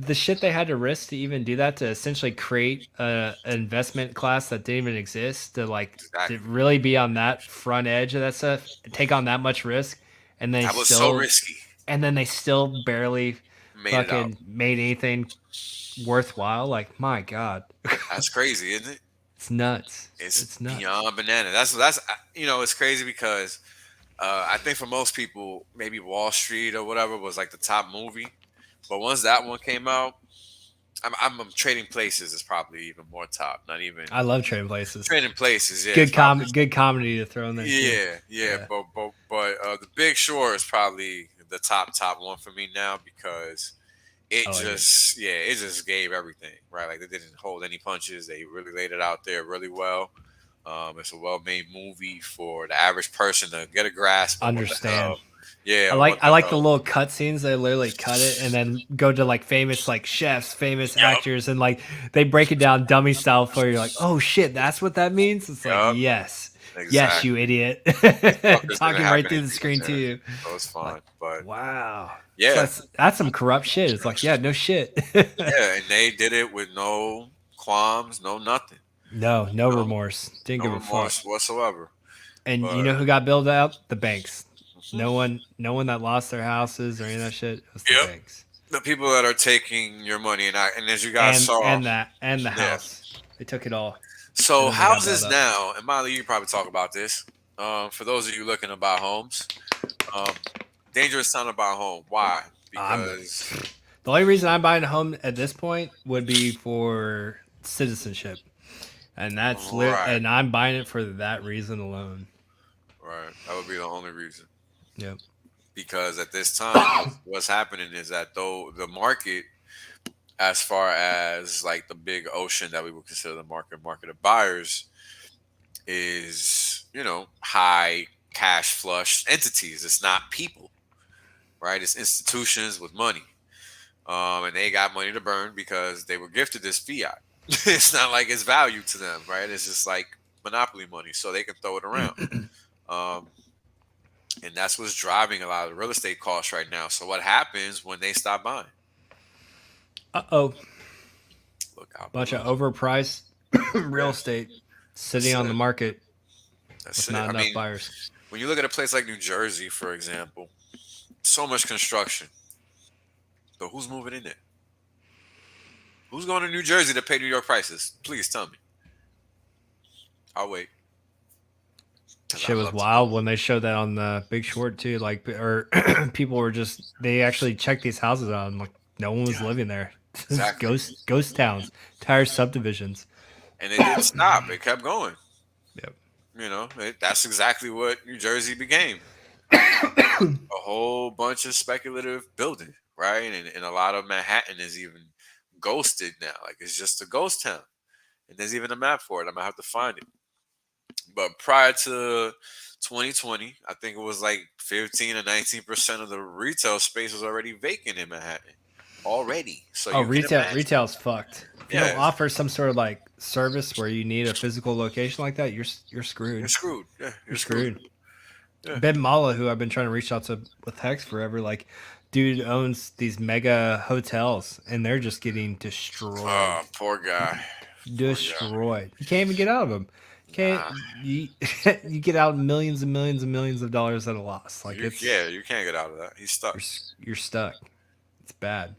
the shit they had to risk to even do that, to essentially create an investment class that didn't even exist, to to really be on that front edge of that stuff, take on that much risk, and then that was so risky. And then they still barely made anything worthwhile. Like, my God, that's crazy, isn't it? It's nuts. It's nuts. Beyond banana. That's it's crazy because I think for most people, maybe Wall Street or whatever was like the top movie, but once that one came out, I'm Trading Places is probably even more top. Not even. I love Trading Places. Trading Places, yeah. Good comedy to throw in there. Yeah. But The Big Short is probably the top one for me now because it just gave everything, right? Like, they didn't hold any punches. They really laid it out there really well. It's a well-made movie for the average person to get a grasp. Understand. Yeah, I like the little cut scenes. They literally cut it and then go to like famous like chefs, famous actors, and like they break it down dummy style for you. Like, oh shit, that's what that means. It's like, yes. Exactly. Yes, you idiot. Talking right through the screen to you. That was fun, but wow. Yeah. So that's some corrupt shit. It's like, yeah, no shit. Yeah, and they did it with no qualms, no nothing. No No. remorse. Didn't No give a fuck. remorse whatsoever. And But- you know who got bailed out? The banks. Mhm. No one that lost their houses or any of that shit. It was the Yep. banks. The people that are taking your money and as you guys saw, And the Yeah. house. They took it all. so and then they got houses bailed out. now, and Molly, you can probably talk about this. For those of you looking to buy homes, dangerous time to buy a home. Why? Because The only reason I'm buying a home at this point would be for citizenship. And that's Right. and I'm buying it for that reason alone. right, that would be the only reason. Yep. Because at this time, what's happening is that though the market, as far as like the big ocean that we would consider the market of buyers, is high cash flush entities. It's not people, right? It's institutions with money, and they got money to burn because they were gifted this fiat. It's not like it's value to them, right? It's just like monopoly money, so they can throw it around. And that's what's driving a lot of the real estate costs right now. So what happens when they stop buying? Uh-oh. Look out. Bunch of overpriced real estate sitting That's on it. the market That's with it. not I enough mean, buyers. when you look at a place like New Jersey, for example, so much construction. But who's moving in there? Who's going to New Jersey to pay New York prices? Please tell me. I'll wait. 'Cause Shit I'd was love to wild know. when they showed that on the Big Short too. Like, or people were they actually checked these houses out and like no one was Yeah. living there. Exactly. Ghost towns, entire subdivisions. And it didn't stop. It kept going. Yep. That's exactly what New Jersey became. A whole bunch of speculative building, right? And a lot of Manhattan is even ghosted now. Like it's just a ghost town. And there's even a map for it. I'm gonna have to find it. But prior to 2020, I think it was like 15 or 19% of the retail space was already vacant in Manhattan. Already. So you can imagine. retail's fucked. If you Yeah. don't offer some sort of like service where you need a physical location like that, you're screwed. You're screwed. Yeah, You're screwed. Yeah. Ben Mala, who I've been trying to reach out to with Hex forever, like, dude owns these mega hotels and they're just getting destroyed. Oh, poor guy. Destroyed. You can't even get out of them. Can't you? You get out millions and millions and millions of dollars at a loss. Like you can't get out of that. He's stuck. you're stuck. It's bad.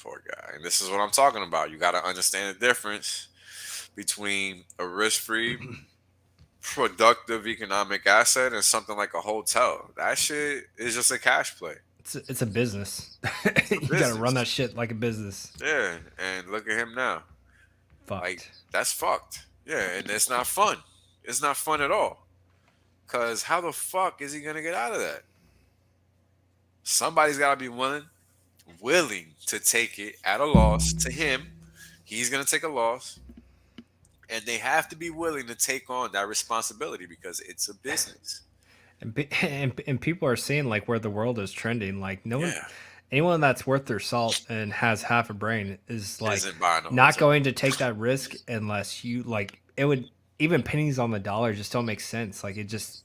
Poor guy. And this is what I'm talking about. You got to understand the difference between a risk-free, productive economic asset and something like a hotel. That shit is just a cash play. It's a business. You got to run that shit like a business. Yeah, and look at him now. Fucked. Like that's fucked. Yeah, and it's not fun. It's not fun at all. Cause how the fuck is he gonna get out of that? Somebody's gotta be willing to take it at a loss to him. He's gonna take a loss. And they have to be willing to take on that responsibility because it's a business. And people are seeing like where the world is trending. Like no one, Yeah. anyone that's worth their salt and has half a brain is like Isn't buying a not hotel. going to take that risk unless you like it would even pennies on the dollar just don't make sense. Like it just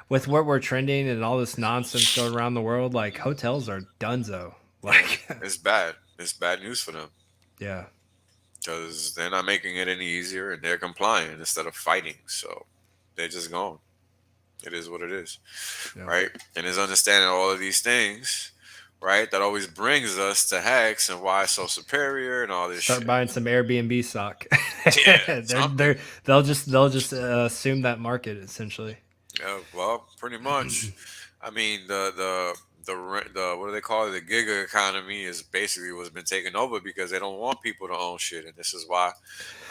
with what we're trending and all this nonsense going around the world, like hotels are donezo. Like It's bad. It's bad news for them. yeah. Because they're not making it any easier and they're complying instead of fighting. So they're just gone. It is what it is. Yeah. Right? And it's understanding all of these things, right? That always brings us to Hex and why it's so superior and all this Start shit. buying some Airbnb stock. Yeah, something. they'll just assume that market essentially. Yeah, well, pretty much. I mean, the what do they call it? The gig economy is basically what's been taken over because they don't want people to own shit, and this is why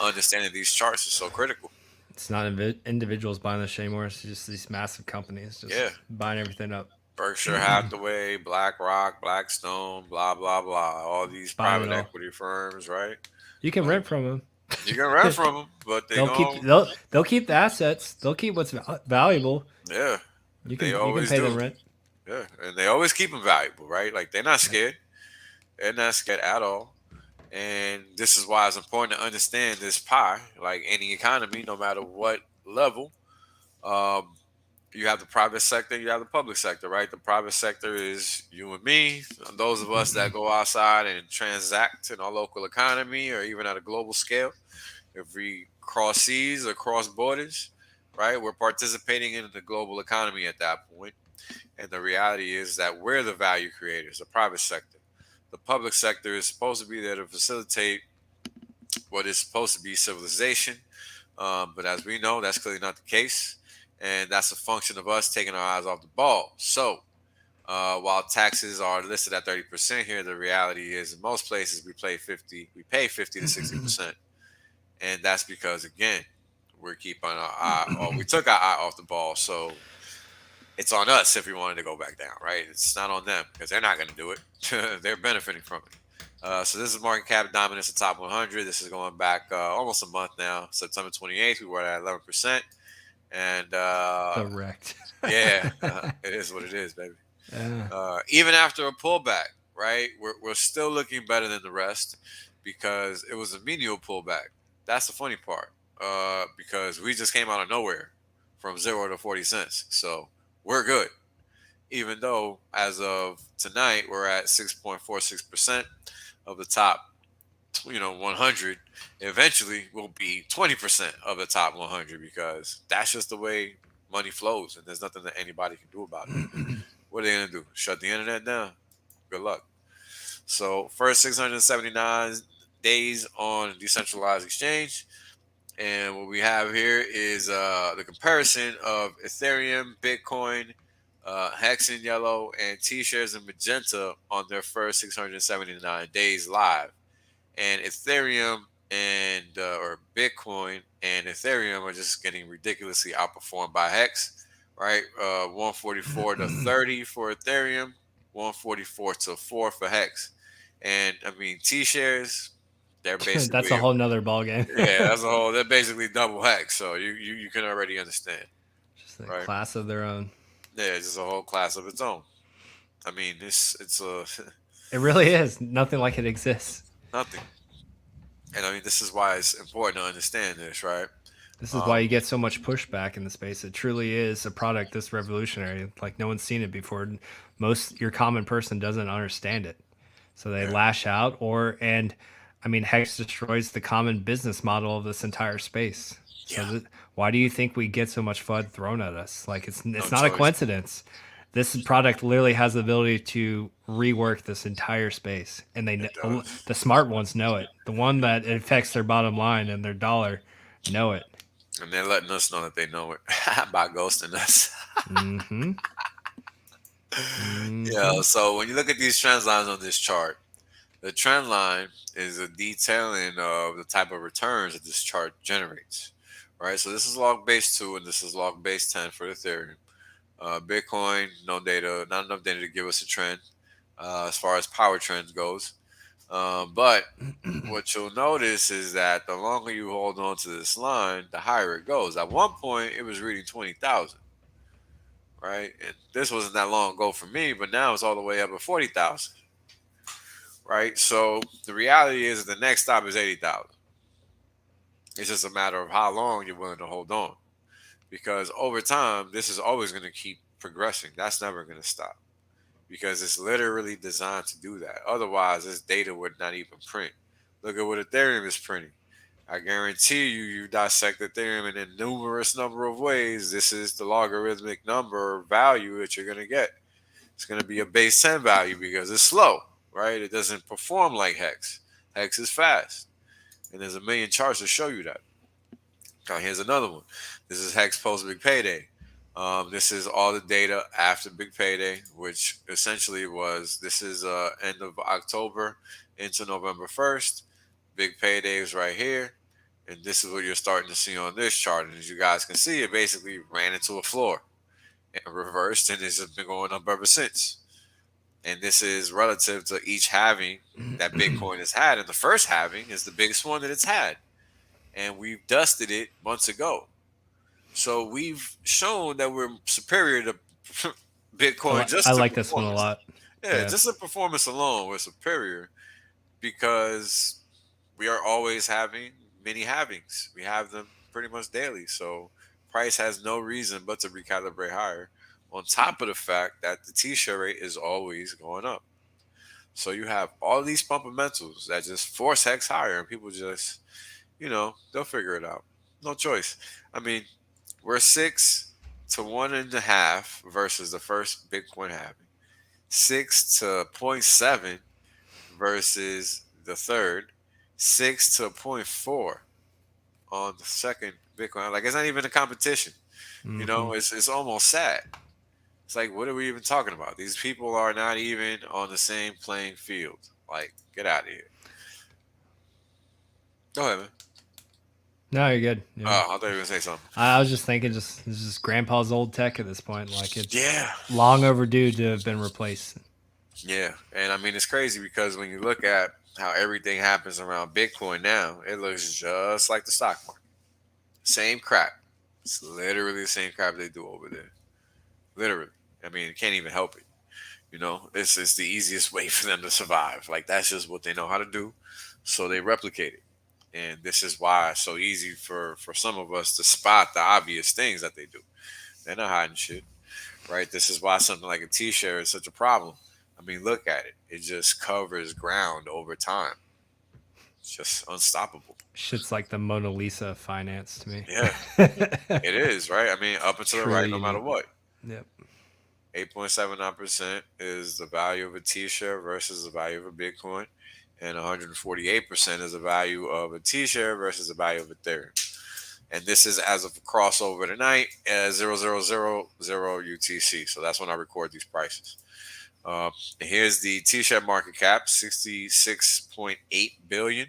understanding these charts is so critical. It's not individuals buying this shit anymore. It's just these massive companies just Yeah. buying everything up. Berkshire Hathaway, BlackRock, Blackstone, blah blah blah. All these Buying private it all. equity firms, right? You can rent from them. You can rent from them, but They'll keep the assets. They'll keep what's valuable. yeah, You They can always pay do. them rent. yeah, and they always keep them valuable, right? Like they're not scared. They're not scared at all. And this is why it's important to understand this pie, like any economy, no matter what level. you have the private sector, you have the public sector, right? The private sector is you and me, those of us that go outside and transact in our local economy or even at a global scale. If we cross seas or cross borders, right, we're participating in the global economy at that point. And the reality is that we're the value creators, the private sector. The public sector is supposed to be there to facilitate what is supposed to be civilization. But as we know, that's clearly not the case. And that's a function of us taking our eyes off the ball. So while taxes are listed at 30% here, the reality is in most places we pay 50 to 60%. And that's because again, we're keeping our eye, or we took our eye off the ball. So it's on us if we wanted to go back down, right? It's not on them because they're not going to do it. They're benefiting from it. So this is market cap dominance, the top 100. This is going back almost a month now. September 28th, we were at 11%. And correct. yeah, it is what it is, baby. Yeah. Even after a pullback, right? We're still looking better than the rest because it was a menial pullback. That's the funny part. Because we just came out of nowhere from 0 to 40 cents. So we're good. Even though as of tonight, we're at 6.46% of the top 100. Eventually will be 20% of the top 100 because that's just the way money flows and there's nothing that anybody can do about it. What are they going to do? Shut the internet down? Good luck. So first 679 days on decentralized exchange. And what we have here is the comparison of Ethereum, Bitcoin, Hex in yellow, and T-shares in magenta on their first 679 days live. And Ethereum and or Bitcoin and Ethereum are just getting ridiculously outperformed by Hex, right? 144 to 30 for Ethereum, 144 to 4 for Hex. And I mean, T-shares, they're basically that's a whole nother ballgame. yeah, they're basically double Hex. So you can already understand. Just a right? class of their own. Yeah, it's just a whole class of its own. I mean, it's a It really is. Nothing like it exists. nothing. And I mean, this is why it's important to understand this, right? This is why you get so much pushback in the space. It truly is a product this revolutionary. Like no one's seen it before. Your common person doesn't understand it. So they lash out and I mean, Hex destroys the common business model of this entire space. So why do you think we get so much FUD thrown at us? Like it's not a coincidence. This product literally has the ability to rework this entire space, and the smart ones know it. The one that it affects their bottom line and their dollar know it, and they're letting us know that they know it by ghosting us. Mm-hmm. Yeah. So when you look at these trend lines on this chart, the trend line is a detailing of the type of returns that this chart generates. Right. So this is log base 2, and this is log base 10 for Ethereum. Bitcoin, not enough data to give us a trend as far as power trends goes. But what you'll notice is that the longer you hold on to this line, the higher it goes. At one point, it was reading 20,000, right? And this wasn't that long ago for me, but now it's all the way up at 40,000, right? So the reality is the next stop is 80,000. It's just a matter of how long you're willing to hold on. Because over time, this is always going to keep progressing. That's never going to stop because it's literally designed to do that. Otherwise, this data would not even print. Look at what Ethereum is printing. I guarantee you dissect Ethereum in a numerous number of ways. This is the logarithmic number or value that you're going to get. It's going to be a base 10 value because it's slow, right? It doesn't perform like Hex. Hex is fast. And there's a million charts to show you that. Now, here's another one. This is Hex post Big Payday. This is all the data after Big Payday, which essentially this is end of October into November 1st. Big Payday is right here. And this is what you're starting to see on this chart. And as you guys can see, it basically ran into a floor and reversed, and it's just been going up ever since. And this is relative to each halving that Bitcoin has had. And the first halving is the biggest one that it's had. And we've dusted it months ago. So we've shown that we're superior to Bitcoin. I like this one a lot. Yeah, just the performance alone, we're superior because we are always having mini halvings. We have them pretty much daily. So price has no reason but to recalibrate higher. On top of the fact that the T-share rate is always going up. So you have all these fundamentals that just force Hex higher, and people just, they'll figure it out. No choice. I mean, we're 6 to 1.5 versus the first Bitcoin halving. 6 to 0.7 versus the third. 6 to 0.4 on the second Bitcoin. Like, it's not even a competition. It's almost sad. It's like, what are we even talking about? These people are not even on the same playing field. Like, get out of here. Go ahead, man. No, you're good. Yeah. Oh, I thought you were gonna say something. I was just thinking, this is grandpa's old tech at this point. Like, it's Yeah. long overdue to have been replaced. Yeah, and I mean, it's crazy because when you look at how everything happens around Bitcoin now, it looks just like the stock market. Same crap. It's literally the same crap they do over there. Literally. I mean, you can't even help it. It's the easiest way for them to survive. Like, that's just what they know how to do. So they replicate it. And this is why it's so easy for some of us to spot the obvious things that they do. They're not hiding shit, right? This is why something like a T-share is such a problem. I mean, look at it. It just covers ground over time. It's just unstoppable. Shit's like the Mona Lisa of finance to me. Yeah, it is, right? I mean, up and to the right, no matter what. Yep. 8.79% is the value of a T-share versus the value of a Bitcoin. And 148% is the value of a T-share versus the value of Ethereum. And this is as of crossover tonight as 0000 UTC. So that's when I record these prices. Here's the T-share market cap, 66.8 billion,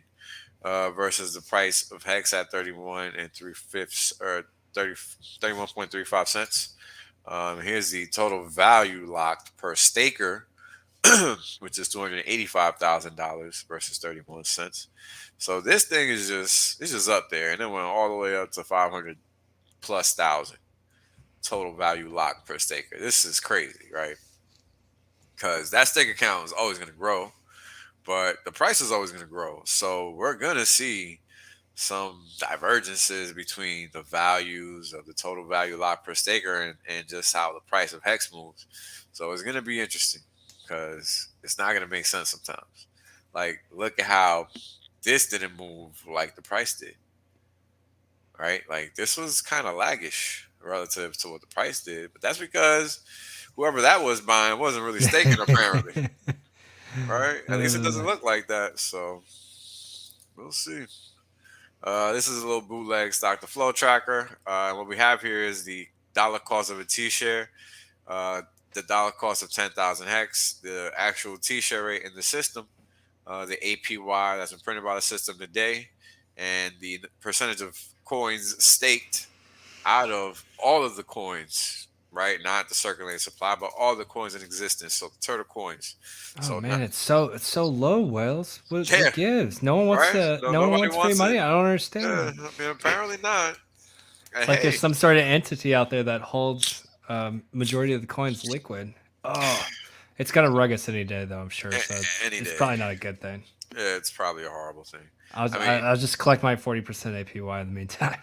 versus the price of Hex at 31.35 cents. Here's the total value locked per staker, which is $285,000 versus 31 cents. So this thing is just up there, and it went all the way up to 500 plus thousand total value locked per staker. This is crazy, right? Because that stake account is always going to grow, but the price is always going to grow. So we're going to see some divergences between the values of the total value locked per staker and just how the price of Hex moves. So it's going to be interesting because it's not going to make sense sometimes. Like, look at how this didn't move like the price did, right? Like, this was kind of laggish relative to what the price did, but that's because whoever that was buying wasn't really staking, apparently. Right? At least it doesn't look like that. So we'll see. This is a little bootleg stock to flow tracker. What we have here is the dollar cost of a T-share, the dollar cost of 10,000 Hex, the actual T-share rate in the system, the APY that's been printed by the system today, and the percentage of coins staked out of all of the coins, right? Not the circulating supply, but all the coins in existence. So the total coins. Oh man, it's so low, Wells. What Yeah. gives? No one wants Right? no one wants free money. I don't understand. Yeah, I mean, apparently not. Like, there's some sort of entity out there that holds majority of the coins liquid. Oh, it's gonna rug us any day, though, I'm sure. So it's probably not a good thing. Yeah, it's probably a horrible thing. I'll just collect my 40% APY in the meantime.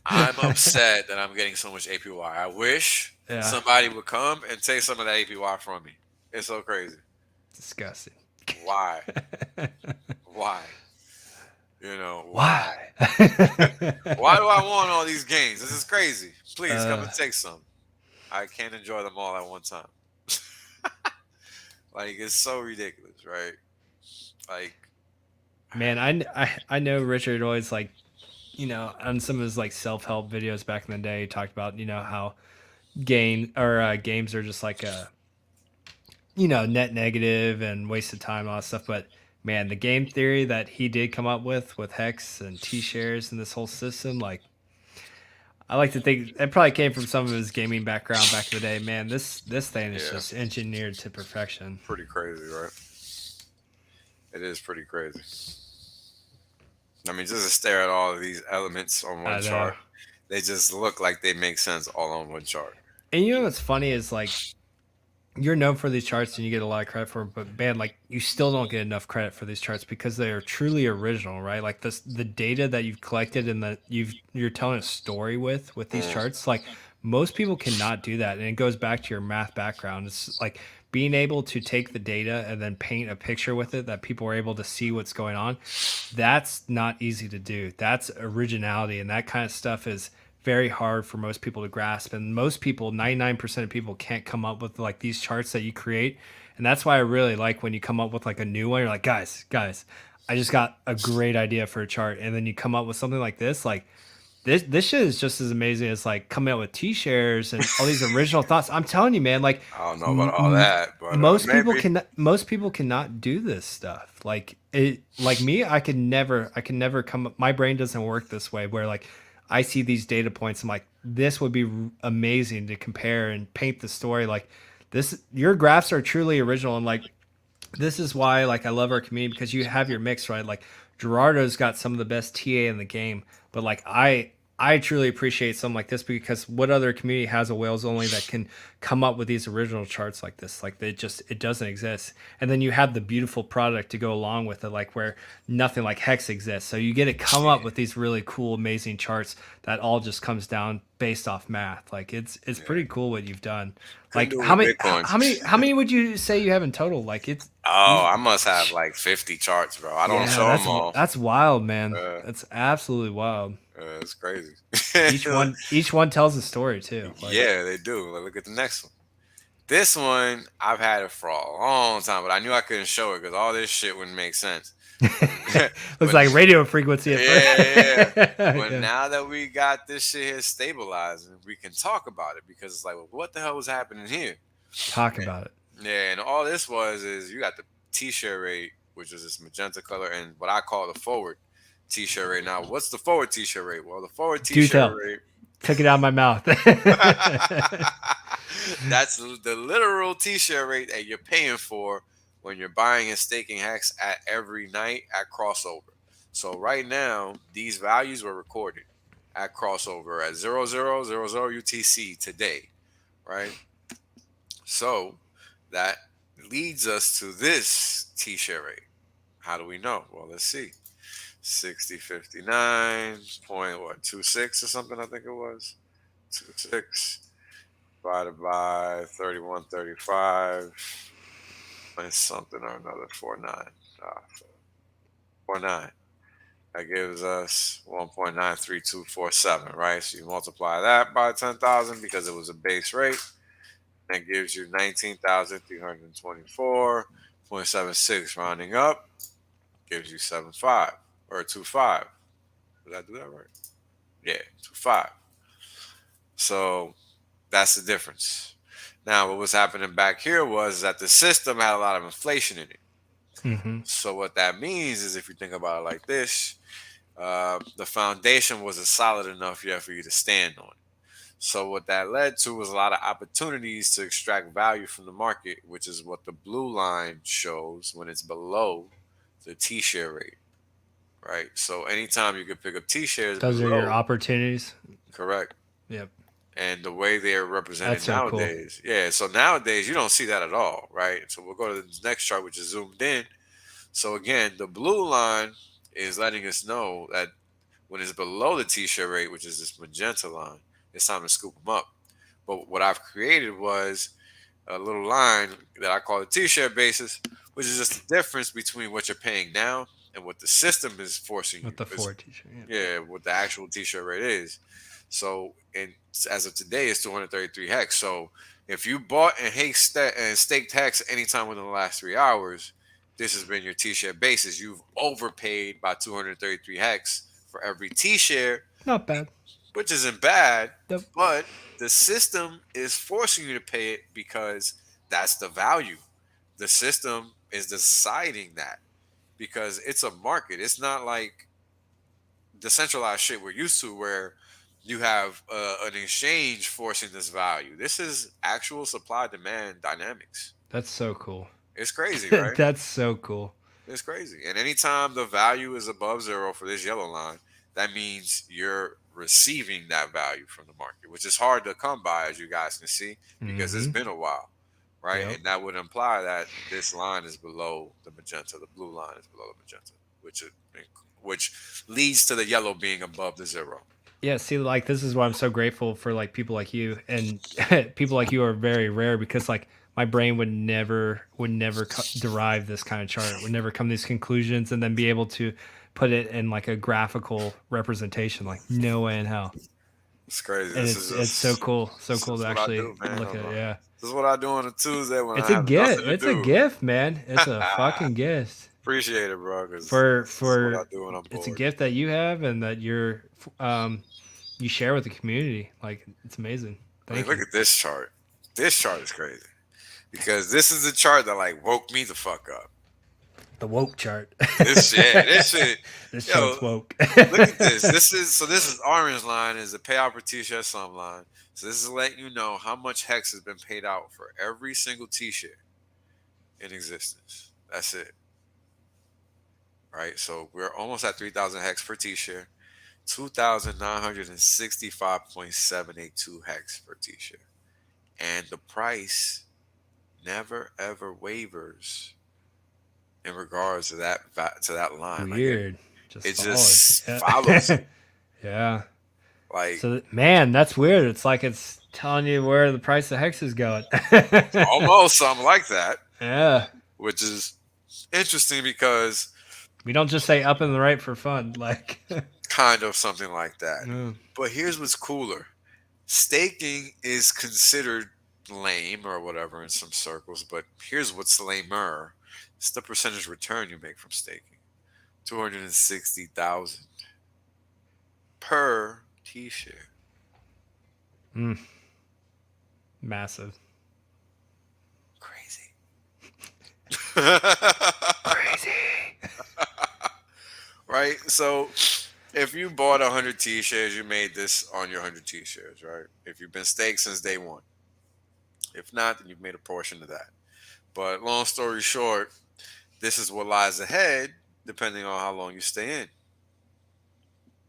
I'm upset that I'm getting so much APY. I wish somebody would come and take some of that APY from me. It's so crazy. Disgusting. Why? Why? Why? Why do I want all these gains? This is crazy. Please come and take some. I can't enjoy them all at one time. Like, it's so ridiculous, right? Like, man, I know Richard always, like, on some of his like self-help videos back in the day, he talked about how games are just like a net negative and wasted time and all that stuff. But man, the game theory that he did come up with Hex and T-shares and this whole system, like, I like to think it probably came from some of his gaming background back in the day. Man, this thing is just engineered to perfection. Pretty crazy, right? It is pretty crazy. I mean, just to stare at all of these elements on one chart, they just look like they make sense all on one chart. And what's funny is, like, you're known for these charts and you get a lot of credit for them, but man, like you still don't get enough credit for these charts because they are truly original, right? Like the data that you've collected and that you're telling a story with these charts, like most people cannot do that. And it goes back to your math background. It's like being able to take the data and then paint a picture with it that people are able to see what's going on. That's not easy to do. That's originality, and that kind of stuff is very hard for most people to grasp, and most people, 99% of people, can't come up with like these charts that you create. And that's why I really like when you come up with like a new one. You're like, guys, I just got a great idea for a chart, and then you come up with something like this. Like this shit is just as amazing as like coming out with T-shares and all these original thoughts. I'm telling you, man, like I don't know about all that, but most maybe. most people cannot do this stuff. Like me, I can never come up, my brain doesn't work this way where like I see these data points. I'm like, this would be amazing to compare and paint the story. Like this, your graphs are truly original. And like, this is why, like, I love our community because you have your mix, right? Like Gerardo's got some of the best TA in the game, but like I truly appreciate something like this because what other community has a whales only that can come up with these original charts like this? Like it doesn't exist. And then you have the beautiful product to go along with it, like where nothing like Hex exists. So you get to come up with these really cool, amazing charts that all just comes down based off math. Like it's pretty cool what you've done. Like do it how with many Bitcoin. how many would you say you have in total? Like it's Oh, I must have like 50 charts, bro. I don't show them all. that's wild, man. Uh, That's absolutely wild. It's crazy. Each one tells a story too. Like, Yeah, they do. Look at the next one. This one, I've had it for a long time, but I knew I couldn't show it because all this shit wouldn't make sense. looks But- like radio frequency at Yeah. first. But Yeah. now that we got this shit here stabilized, and we can talk about it because it's like, well, what the hell was happening here? Talk about it. Yeah, and all this is you got the T-share rate, which is this magenta color, and what I call the forward T-share rate. Now, what's the forward T-share rate? Well, the forward Do T-share tell. rate. Took it out of my mouth. That's the literal T-share rate that you're paying for when you're buying and staking Hex at every night at crossover. So right now, these values were recorded at crossover at 0000 UTC today, right? So that leads us to this T-share rate. How do we know? Well, let's see. 6059.26 or something, I think it was. 26 divided by 3135 and something or another 49. 49. That gives us 1.93247, right? So you multiply that by 10,000 because it was a base rate. That gives you 19,324.76 rounding up. Gives you 7.5 or 2.5. Did I do that right? Yeah, 2.5. So that's the difference. Now, what was happening back here was that the system had a lot of inflation in it. Mm-hmm. So what that means is, if you think about it like this, the foundation wasn't solid enough yet for you to stand on. So what that led to was a lot of opportunities to extract value from the market, which is what the blue line shows when it's below the T-share rate, right? So anytime you could pick up T-shares, Those are below, your opportunities. correct. Yep. And the way they are represented That's so cool. nowadays, yeah. So nowadays you don't see that at all, right? So we'll go to the next chart, which is zoomed in. So again, the blue line is letting us know that when it's below the T-share rate, which is this magenta line, it's time to scoop them up. But what I've created was a little line that I call the T-share basis, which is just the difference between what you're paying now and what the system is forcing you. With the It's- forward T-shirt. yeah, what the actual T-shirt rate is. So, and as of today, it's 233 hex. So, if you bought and staked hex anytime within the last 3 hours, this has been your T-share basis. You've overpaid by 233 hex for every T-share, Not bad. which isn't bad, Nope. but the system is forcing you to pay it because that's the value. The system is deciding that because it's a market. It's not like decentralized shit we're used to where you have an exchange forcing this value. This is actual supply demand dynamics. That's so cool. It's crazy, right? That's so cool. It's crazy. And anytime the value is above zero for this yellow line, that means you're receiving that value from the market, which is hard to come by, as you guys can see, because it's Mhm. been a while, right? Yep. And that would imply that this line is below the magenta. The blue line is below the magenta, which leads to the yellow being above the zero. Yeah, see, like this is why I'm so grateful for like people like you, and people like you are very rare because like my brain would never derive this kind of chart, would never come to these conclusions, and then be able to put it in like a graphical representation. Like no way in hell. It's crazy. And This it's so cool, so cool to what I actually do, man. look at it. Yeah, This is what I do on a Tuesday when it's I a have gift. nothing to It's do. a gift, man. It's a fucking gift. Appreciate it, bro. 'Cause For this is what I do when I'm it's a bored. gift that you have and that you share with the community. Like it's amazing. I mean, Thank look you. at this chart. This chart is crazy because this is the chart that like woke me the fuck up. The woke chart. This shit. This Yo, chart's woke. Look at this. This is orange line is the payout per t-shirt sum line. So this is letting you know how much hex has been paid out for every single t-shirt in existence. That's it. Right? So we're almost at 3,000 hex per t-shirt. 2,965.782 hex per t-shirt. And the price never ever wavers in regards to that line. Weird. It Just just follows it. Yeah. Like So man, that's weird. It's like it's telling you where the price of hex is going. almost something like that, Yeah. which is interesting because We don't just say up and the right for fun. Like kind of something like that. yeah. But here's what's cooler. Staking is considered lame or whatever in some circles, but here's what's lamer. It's the percentage return you make from staking. 260,000 per t-shirt. Massive. Crazy. Crazy. Right? So if you bought 100 t-shirts, you made this on your 100 t-shirts, right? If you've been staked since day one. If not, then you've made a portion of that. But long story short, this is what lies ahead depending on how long you stay in.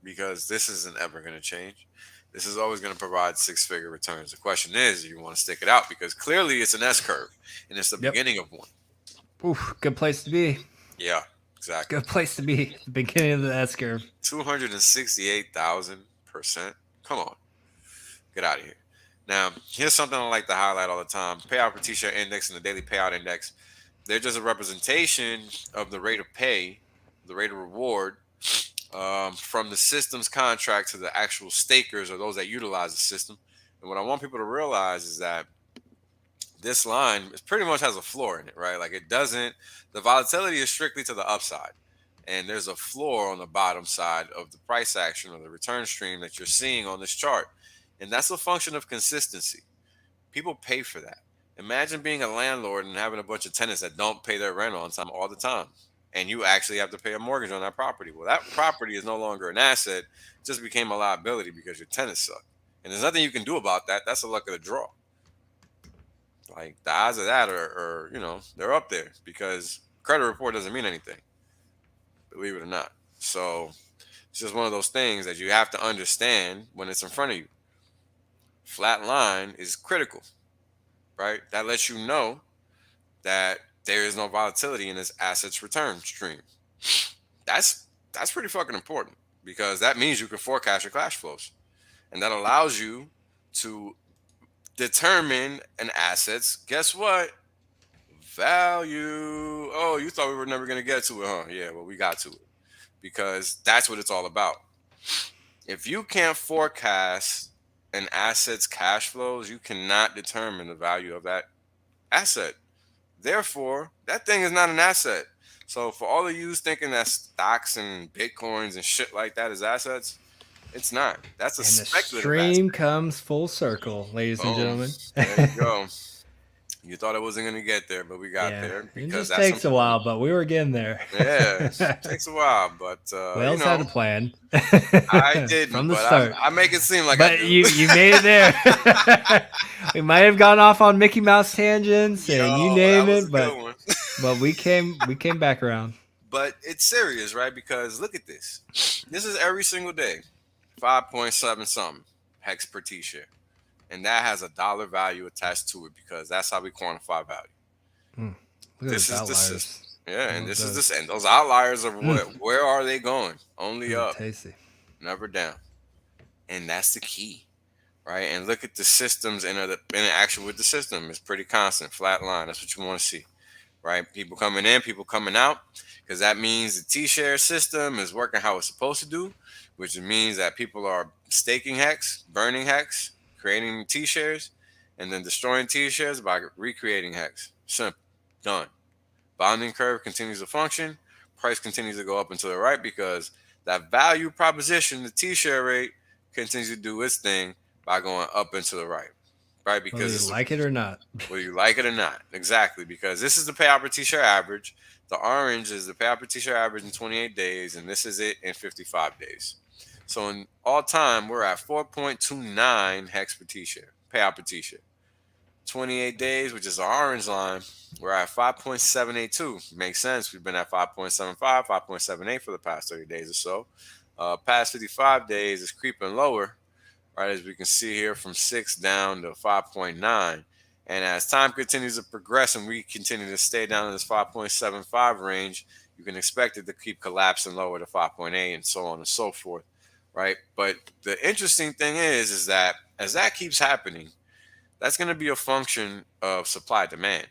Because this isn't ever going to change. This is always going to provide six-figure returns. The question is, do you want to stick it out? Because clearly it's an S-curve, and it's the beginning of one. Oof, good place to be. Yeah, exactly. Good place to be. The beginning of the S curve. 268,000%. Come on. Get out of here. Now, here's something I like to highlight all the time. Payout per t-shirt index and the daily payout index. They're just a representation of the rate of pay, the rate of reward from the system's contract to the actual stakers or those that utilize the system. And what I want people to realize is that this line pretty much has a floor in it, right? Like it doesn't, the volatility is strictly to the upside. And there's a floor on the bottom side of the price action or the return stream that you're seeing on this chart. And that's a function of consistency. People pay for that. Imagine being a landlord and having a bunch of tenants that don't pay their rent on time all the time. And you actually have to pay a mortgage on that property. Well, that property is no longer an asset. It just became a liability because your tenants suck. And there's nothing you can do about that. That's the luck of the draw. Like the odds of that are they're up there because credit report doesn't mean anything. Believe it or not. So it's just one of those things that you have to understand when it's in front of you. Flat line is critical, right? That lets you know that there is no volatility in this assets return stream. That's pretty fucking important because that means you can forecast your cash flows. And that allows you to determine an asset's, guess what? Value. Oh, you thought we were never going to get to it, huh? Yeah, well, we got to it because that's what it's all about. If you can't forecast an asset's cash flows, you cannot determine the value of that asset. Therefore, that thing is not an asset. So for all of you thinking that stocks and bitcoins and shit like that is assets, it's not. That's a And the speculative stream asset. comes full circle, ladies and gentlemen. There you go. You thought it wasn't going to get there, but we got there. It Because just takes a while, but we were getting there. Yeah, it takes a while, but Wales had a plan. I didn't from the but start. I make it seem like I But do. you made it there. We might have gone off on Mickey Mouse tangents and you Yo, name that was it, a but good one. but we came back around. But it's serious, right? Because look at this. This is every single day, 5.7 something hex per t-shirt. and that has a dollar value attached to it because that's how we quantify value. Look at This those is the outliers. system. Yeah, and Love this is those. and those outliers are what? Where are they going? Only Ooh, up, tasty. never down, and that's the key, right? And look at the systems and the interaction with the system. It's pretty constant, flat line. That's what you want to see, right? People coming in, people coming out, because that means the T-share system is working how it's supposed to do, which means that people are staking hex, burning hex, creating T-shares, and then destroying T-shares by recreating hex. Simple, done. Bonding curve continues to function. Price continues to go up and to the right because that value proposition, the T-share rate, continues to do its thing by going up and to the right, right? Whether Because you like it or not. whether you like it or not, exactly. Because this is the payout per T-share average. The orange is the payout per T-share average in 28 days, and this is it in 55 days. So in all time, we're at 4.29 hex per T-share, payout per T-share. 28 days, which is the orange line, we're at 5.782. Makes sense. We've been at 5.75, 5.78 for the past 30 days or so. Past 55 days is creeping lower, right? As we can see here from 6 down to 5.9. And as time continues to progress and we continue to stay down in this 5.75 range, you can expect it to keep collapsing lower to 5.8 and so on and so forth, right? But the interesting thing is that as that keeps happening, that's going to be a function of supply demand.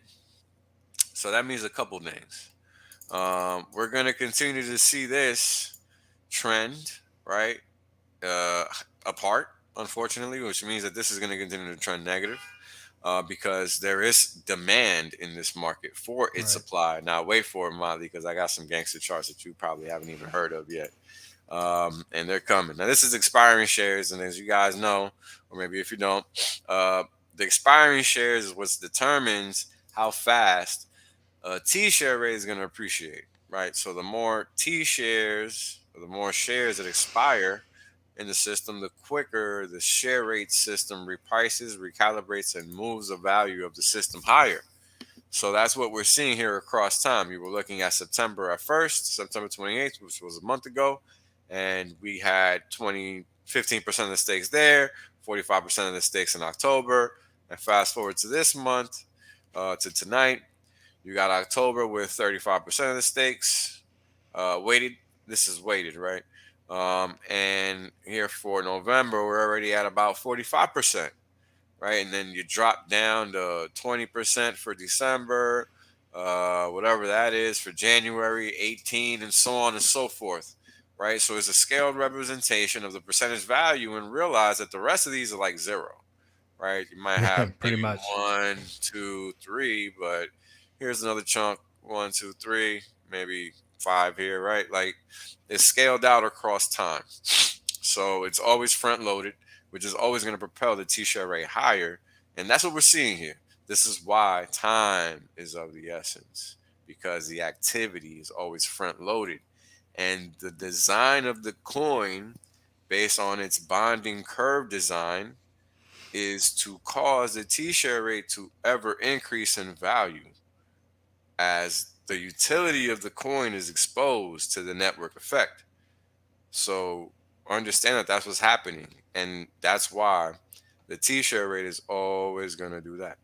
So that means a couple things. We're going to continue to see this trend, right, apart, unfortunately, which means that this is going to continue to trend negative because there is demand in this market for its supply. Now, wait for it, Molly, because I got some gangster charts that you probably haven't even heard of yet. And they're coming. Now, this is expiring shares, and as you guys know, or maybe if you don't, the expiring shares is what determines how fast a T-share rate is going to appreciate, right? So the more T-shares, or the more shares that expire in the system, the quicker the share rate system reprices, recalibrates, and moves the value of the system higher. So that's what we're seeing here across time. You were looking at September at first, September 28th, which was a month ago, and we had 15% of the stakes there, 45% of the stakes in October. And fast forward to this month, to tonight, you got October with 35% of the stakes weighted. This is weighted, right? And here for November, we're already at about 45%, right? And then you drop down to 20% for December, whatever that is for January, 18, and so on and so forth, right? So it's a scaled representation of the percentage value, and realize that the rest of these are like zero. Right, you might have pretty maybe much 1, 2, 3, but here's another chunk 1, 2, 3, maybe 5 here, right? Like it's scaled out across time, so it's always front loaded, which is always going to propel the T-share rate higher, and that's what we're seeing here. This is why time is of the essence because the activity is always front loaded, and the design of the coin, based on its bonding curve design, is to cause the T-share rate to ever increase in value as the utility of the coin is exposed to the network effect. So understand that that's what's happening, and that's why the T-share rate is always going to do that,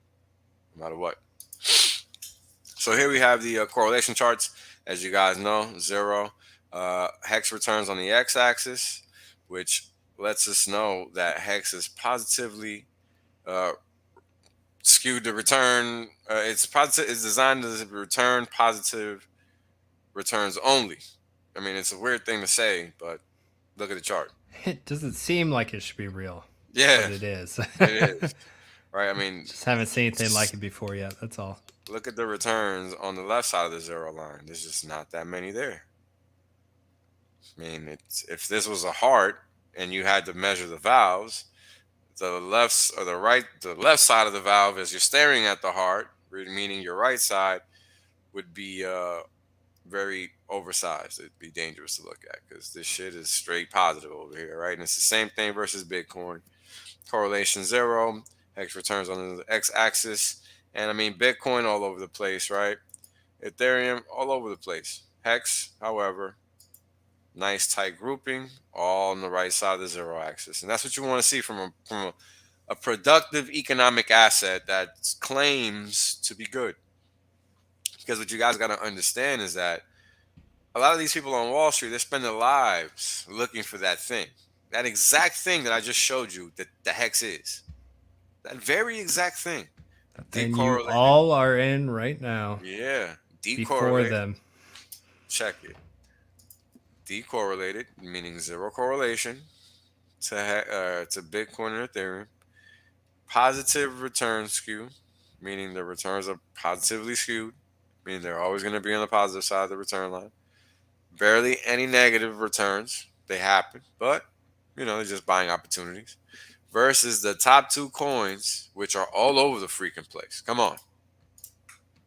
no matter what. So here we have the correlation charts. As you guys know, zero hex returns on the x-axis, which lets us know that hex is positively skewed to return. It's positive. It's designed to return positive returns only. I mean, it's a weird thing to say, but look at the chart. It doesn't seem like it should be real. Yeah, but it is. it is. Right. I mean, just haven't seen anything like it before yet. That's all. Look at the returns on the left side of the zero line. There's just not that many there. I mean, if this was a heart and you had to measure the valves, the left or the right, the left side of the valve as you're staring at the heart, meaning your right side, would be very oversized. It'd be dangerous to look at because this shit is straight positive over here, right? And it's the same thing versus Bitcoin. Correlation zero, hex returns on the x-axis, and I mean Bitcoin all over the place, right? Ethereum all over the place. Hex, however, nice tight grouping, all on the right side of the zero axis, and that's what you want to see from a productive economic asset that claims to be good. Because what you guys got to understand is that a lot of these people on Wall Street, they're spending their lives looking for that thing. That exact thing that I just showed you that the hex is. That very exact thing. And you Decorrelated. all are in right now. Yeah. Before Decorrelated. them. Check it. Decorrelated, meaning zero correlation to Bitcoin and Ethereum. Positive return skew, meaning the returns are positively skewed, meaning they're always going to be on the positive side of the return line. Barely any negative returns. They happen, but they're just buying opportunities. Versus the top two coins, which are all over the freaking place. Come on.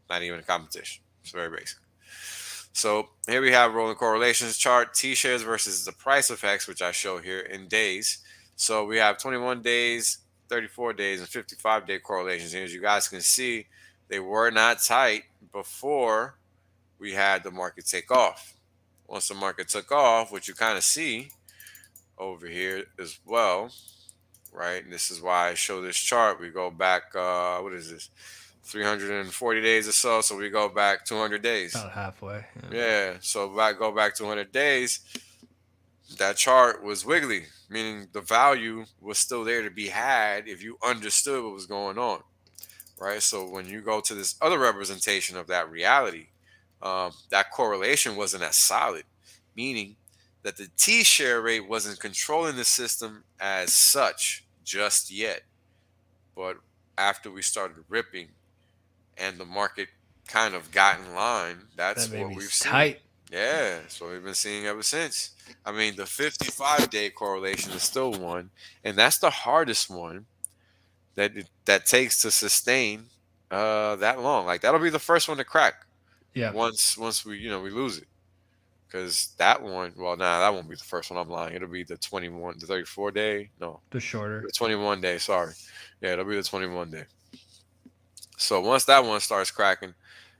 Not even a competition. It's very basic. So here we have rolling correlations chart, T-shares versus the price of Hex, which I show here in days. So we have 21 days, 34 days, and 55-day correlations. And as you guys can see, they were not tight before we had the market take off. Once the market took off, which you kind of see over here as well, right? And this is why I show this chart. We go back, what is this? 340 days or so. So we go back 200 days. About halfway. Yeah. So go back 200 days. That chart was wiggly, meaning the value was still there to be had if you understood what was going on, right? So when you go to this other representation of that reality, that correlation wasn't as solid, meaning that the T-share rate wasn't controlling the system as such just yet. But after we started ripping and the market kind of got in line, that's what we've seen. Tight. Yeah, that's what we've been seeing ever since. I mean, the 55-day correlation is still one, and that's the hardest one that takes to sustain that long. Like that'll be the first one to crack. Yeah. Once we we lose it, because that one, well, that won't be the first one. I'm lying. It'll be the 34 day. No, the shorter. The 21 day. Sorry. Yeah, it'll be the 21 day. So once that one starts cracking,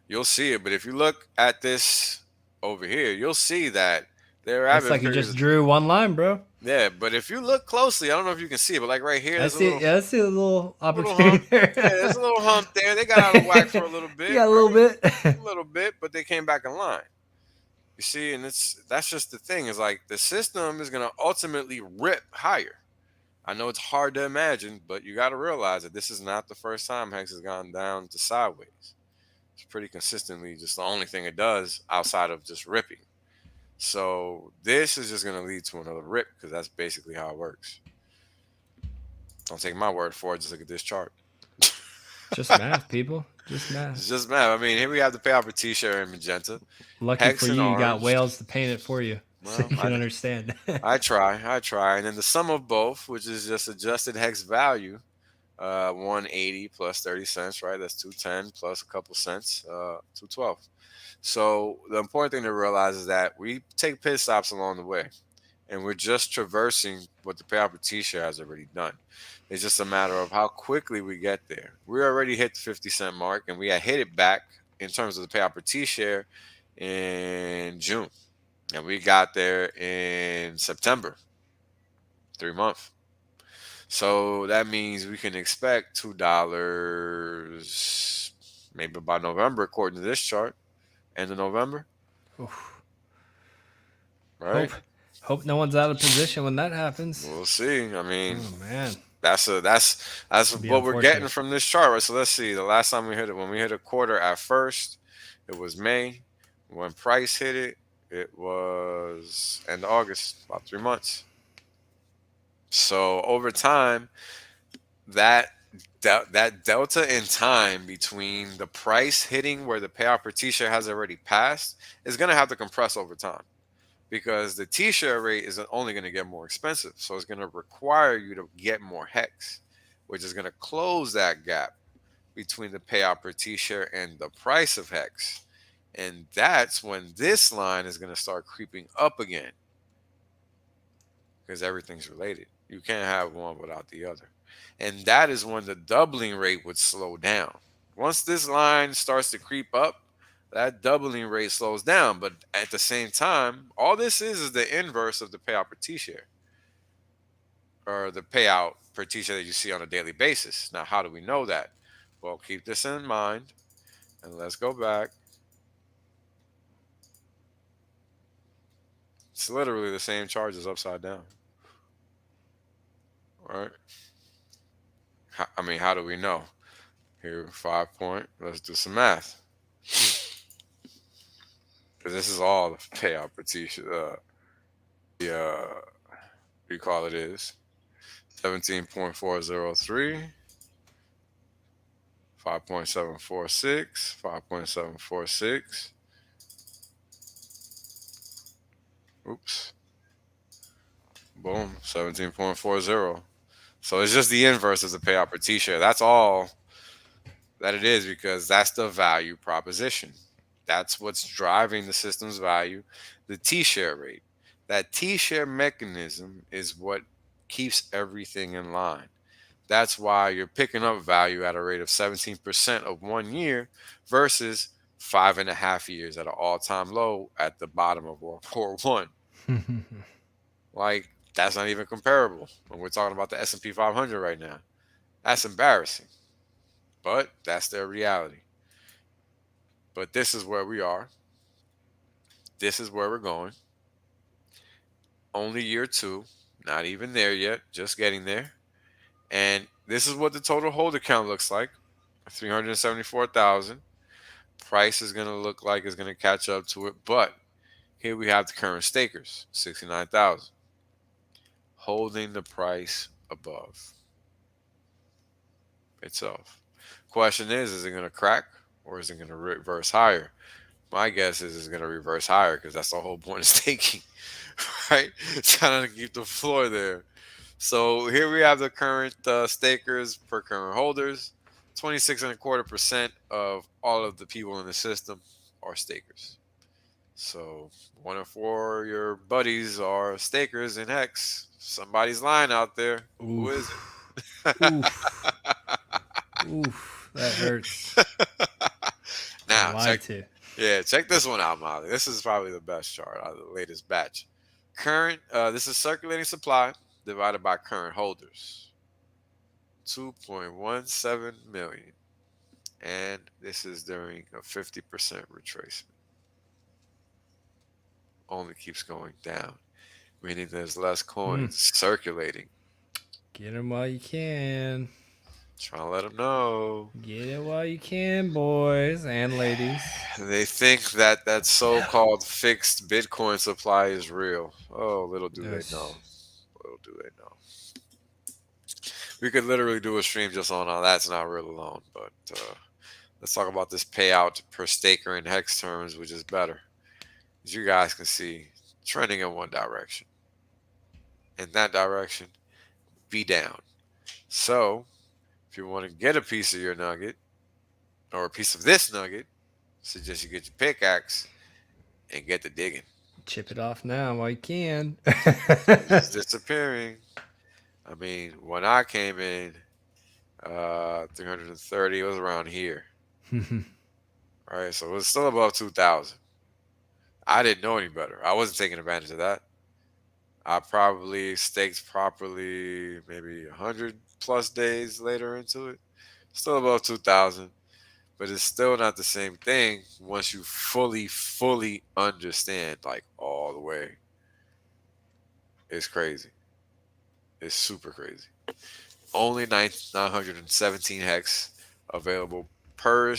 you'll see it. But if you look at this over here, you'll see that there are. It's like you just drew one line, bro. Yeah, but if you look closely, I don't know if you can see it, but like right here, I see a little opportunity there. Yeah, there's a little hump there. They got out of whack for a little bit. Yeah, a little bit. A little bit, but they came back in line. You see, and that's just the thing. Is like the system is going to ultimately rip higher. I know it's hard to imagine, but you got to realize that this is not the first time Hex has gone down to sideways. It's pretty consistently just the only thing it does outside of just ripping. So this is just going to lead to another rip because that's basically how it works. Don't take my word for it. Just look at this chart. Just math, people. Just math. It's just math. I mean, here we have the payout for T-share in magenta. Lucky Hex for you, and you got orange. whales to paint it for you, so you can understand. I try. And then the sum of both, which is just adjusted Hex value, 180 plus 30 cents, right? That's 210 plus a couple cents, 212. So the important thing to realize is that we take pit stops along the way, and we're just traversing what the payout for T-share has already done. It's just a matter of how quickly we get there. We already hit the 50 cent mark, and we had hit it back in terms of the payout for T-share in June, and we got there in September, 3 months. So that means we can expect $2 maybe by November, according to this chart. End of November. Oof. Right. Hope no one's out of position when that happens. We'll see. I mean, oh man, that's what we're getting from this chart, right? So let's see. The last time we hit it, when we hit a quarter at first, it was May. When price hit it, it was end of August, about 3 months. So over time, that delta in time between the price hitting where the payout per T-share has already passed is going to have to compress over time, because the T-share rate is only going to get more expensive. So it's going to require you to get more Hex, which is going to close that gap between the payout per T-share and the price of Hex. And that's when this line is going to start creeping up again, because everything's related. You can't have one without the other. And that is when the doubling rate would slow down. Once this line starts to creep up, that doubling rate slows down. But at the same time, all this is the inverse of the payout per T-share, or the payout per T-shirt that you see on a daily basis. Now, how do we know that? Well, keep this in mind, and let's go back. It's literally the same charges upside down. All right. How do we know? Here, 5 point. Let's do some math. Because this is all the payout per T-shirt. What do you call it is 17.403, 5.746, 5.746. Oops. Boom, 17.40. So it's just the inverse of the payout per T-share. That's all that it is, because that's the value proposition. That's what's driving the system's value, the T-share rate. That T-share mechanism is what keeps everything in line. That's why you're picking up value at a rate of 17% of 1 year versus 5.5 years at an all-time low at the bottom of World War One. Like, that's not even comparable when we're talking about the S&P 500 right now. That's embarrassing, but that's their reality. But this is where we are. This is where we're going. Only year 2, not even there yet, just getting there. And this is what the total holder count looks like, 374,000. Price is going to look like it's going to catch up to it, but here we have the current stakers, 69,000, holding the price above itself. Question is it going to crack or is it going to reverse higher? My guess is it's going to reverse higher, because that's the whole point of staking, right? Trying to keep the floor there. So here we have the current stakers per current holders. 26.25% of all of the people in the system are stakers. So 1 in 4 of your buddies are stakers in Hex. Somebody's lying out there. Oof. Who is it? Oof. Oof, that hurts. Now, check this one out, Molly. This is probably the best chart out of the latest batch. Current, this is circulating supply divided by current holders. 2.17 million. And this is during a 50% retracement. Only keeps going down, meaning there's less coins circulating. Get them while you can. Trying to let them know. Get it while you can, boys and ladies. They think that that so-called fixed Bitcoin supply is real. Oh, little do they know. Little do they know. We could literally do a stream just on how that's not real alone. But let's talk about this payout per staker in Hex terms, which is better. As you guys can see, trending in one direction. In that direction, be down. So, if you want to get a piece of your nugget, or a piece of this nugget, suggest you get your pickaxe and get the digging. Chip it off now while you can. It's disappearing. I mean, when I came in, 330, it was around here. All right, so it was still above 2,000. I didn't know any better. I wasn't taking advantage of that. I probably staked properly maybe 100 plus days later into it. Still above 2,000, but it's still not the same thing once you fully understand, like, all the way. It's crazy. It's super crazy. Only 917 Hex available for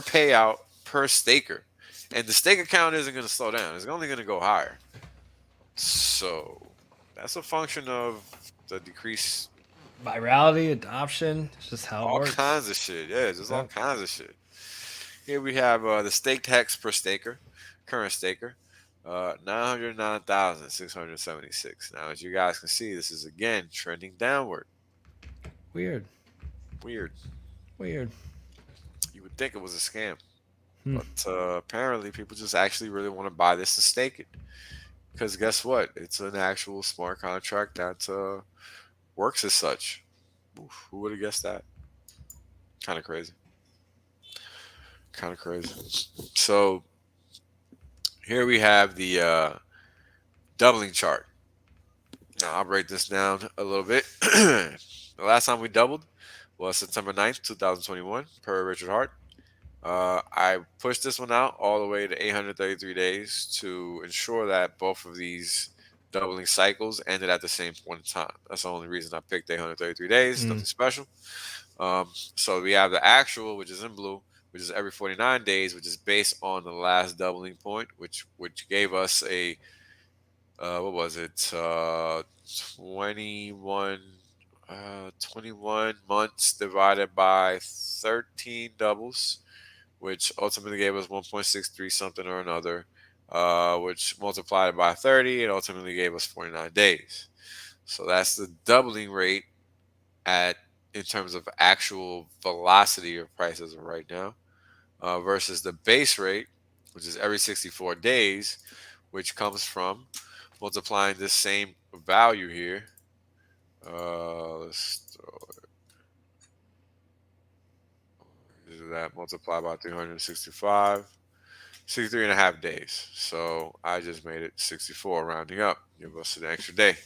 payout per staker. And the stake account isn't going to slow down. It's only going to go higher. So that's a function of the decrease. Virality, adoption, it's just how it works. All kinds of shit. Yeah, just all kinds of shit. Here we have the staked Hex per staker, current staker, 909,676. Now, as you guys can see, this is again trending downward. Weird. You would think it was a scam. But apparently people just actually really want to buy this and stake it. Because guess what? It's an actual smart contract that works as such. Oof, who would have guessed that? Kind of crazy. So here we have the doubling chart. Now, I'll break this down a little bit. The last time we doubled was September 9th, 2021, per Richard Hart. I pushed this one out all the way to 833 days to ensure that both of these doubling cycles ended at the same point in time. That's the only reason I picked 833 days, nothing special. So we have the actual, which is in blue, which is every 49 days, which is based on the last doubling point, which gave us a what was it? 21 21 months divided by 13 doubles, which ultimately gave us 1.63 something or another, which multiplied by 30 and ultimately gave us 49 days. So that's the doubling rate in terms of actual velocity of prices right now, versus the base rate, which is every 64 days, which comes from multiplying this same value here. Let's do that, multiply by 365, 63 and a half days. So I just made it 64, rounding up, give us an extra day.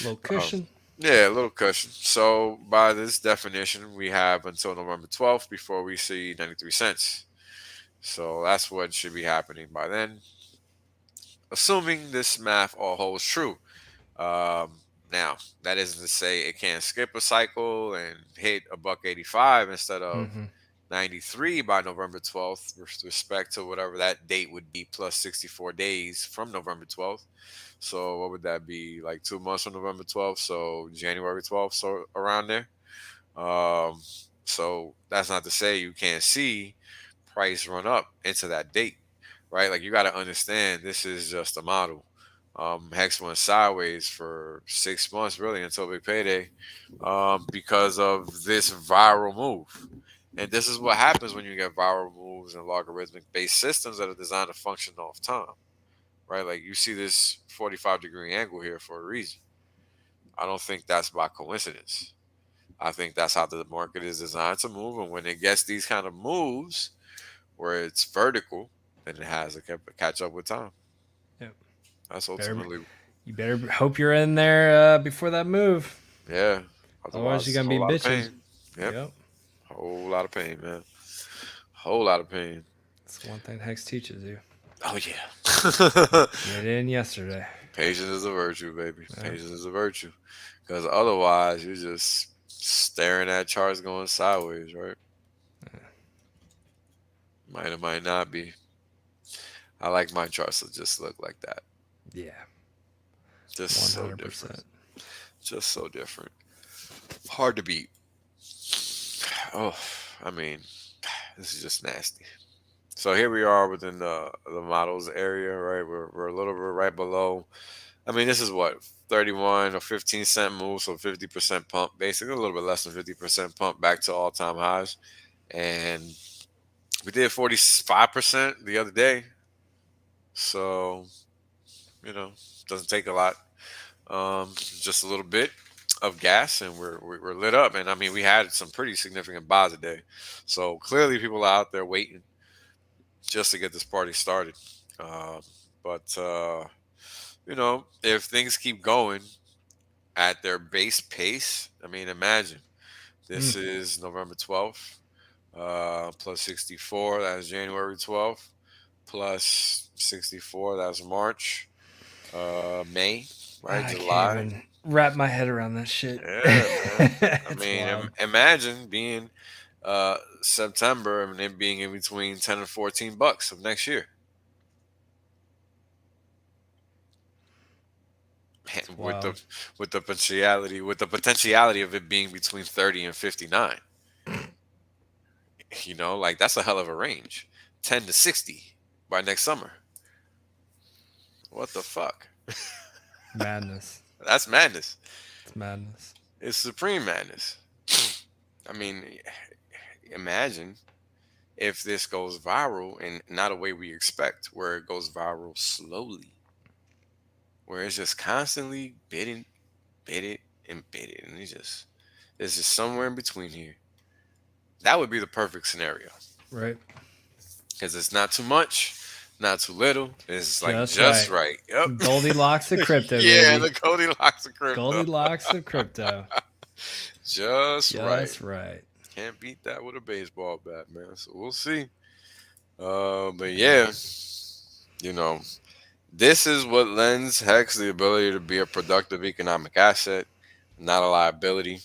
Little cushion. Yeah, a little cushion. So by this definition, we have until November 12th before we see 93 cents. So that's what should be happening by then, assuming this math all holds true. Now, that isn't to say it can't skip a cycle and hit $1.85 instead of 93 by November 12th, with respect to whatever that date would be, plus 64 days from November 12th. So what would that be? Like 2 months from November 12th, so January 12th, so around there. So that's not to say you can't see price run up into that date, right? Like, you got to understand, this is just a model. Hex went sideways for 6 months, really, until big payday, because of this viral move. And this is what happens when you get viral moves and logarithmic based systems that are designed to function off time, right? Like, you see this 45-degree angle here for a reason. I don't think that's by coincidence. I think that's how the market is designed to move. And when it gets these kind of moves where it's vertical, then it has to catch up with time. Yep. That's ultimately. You better hope you're in there before that move. Yeah. Otherwise, you're gonna be bitching. Yep. Whole lot of pain, man. Whole lot of pain. That's one thing Hex teaches you. Oh yeah. Get in yesterday. Patience is a virtue, baby. Yeah. Patience is a virtue. Because otherwise, you're just staring at charts going sideways, right? Yeah. Might or might not be. I like my charts to just look like that. Yeah. Just 100%. so different. Just so different. Hard to beat. Oh, I mean, this is just nasty. So here we are within the models area, right? We're a little bit right below. I mean, this is what, 31 or 15 cent move, so 50% pump, basically a little bit less than 50% pump back to all-time highs. And we did 45% the other day. So, doesn't take a lot. Just a little bit of gas and we're lit up. And I mean, we had some pretty significant buys today. So clearly people are out there waiting just to get this party started. But if things keep going at their base pace, I mean, imagine this is November 12th, plus 64, that's January 12th, plus 64, that's March, May, right? I July. can't even wrap my head around that shit. Yeah, man. I mean, wild. imagine being September and then being in between 10 and $14 of next year. Man, with the potentiality of it being between 30 and 59. Like, that's a hell of a range. 10 to 60 by next summer. What the fuck? Madness. That's madness. It's madness. It's supreme madness. I mean, imagine if this goes viral and not a way we expect, where it goes viral slowly, where it's just constantly bidding, and it's just somewhere in between here. That would be the perfect scenario. Right. Because it's not too much, not too little. It's like Just just right. right. Yep. Goldilocks of crypto, Yeah, baby. the Goldilocks of crypto. Goldilocks of crypto. Just right. Just right. Can't beat that with a baseball bat, man. So we'll see. But yeah, you know, this is what lends Hex the ability to be a productive economic asset, not a liability,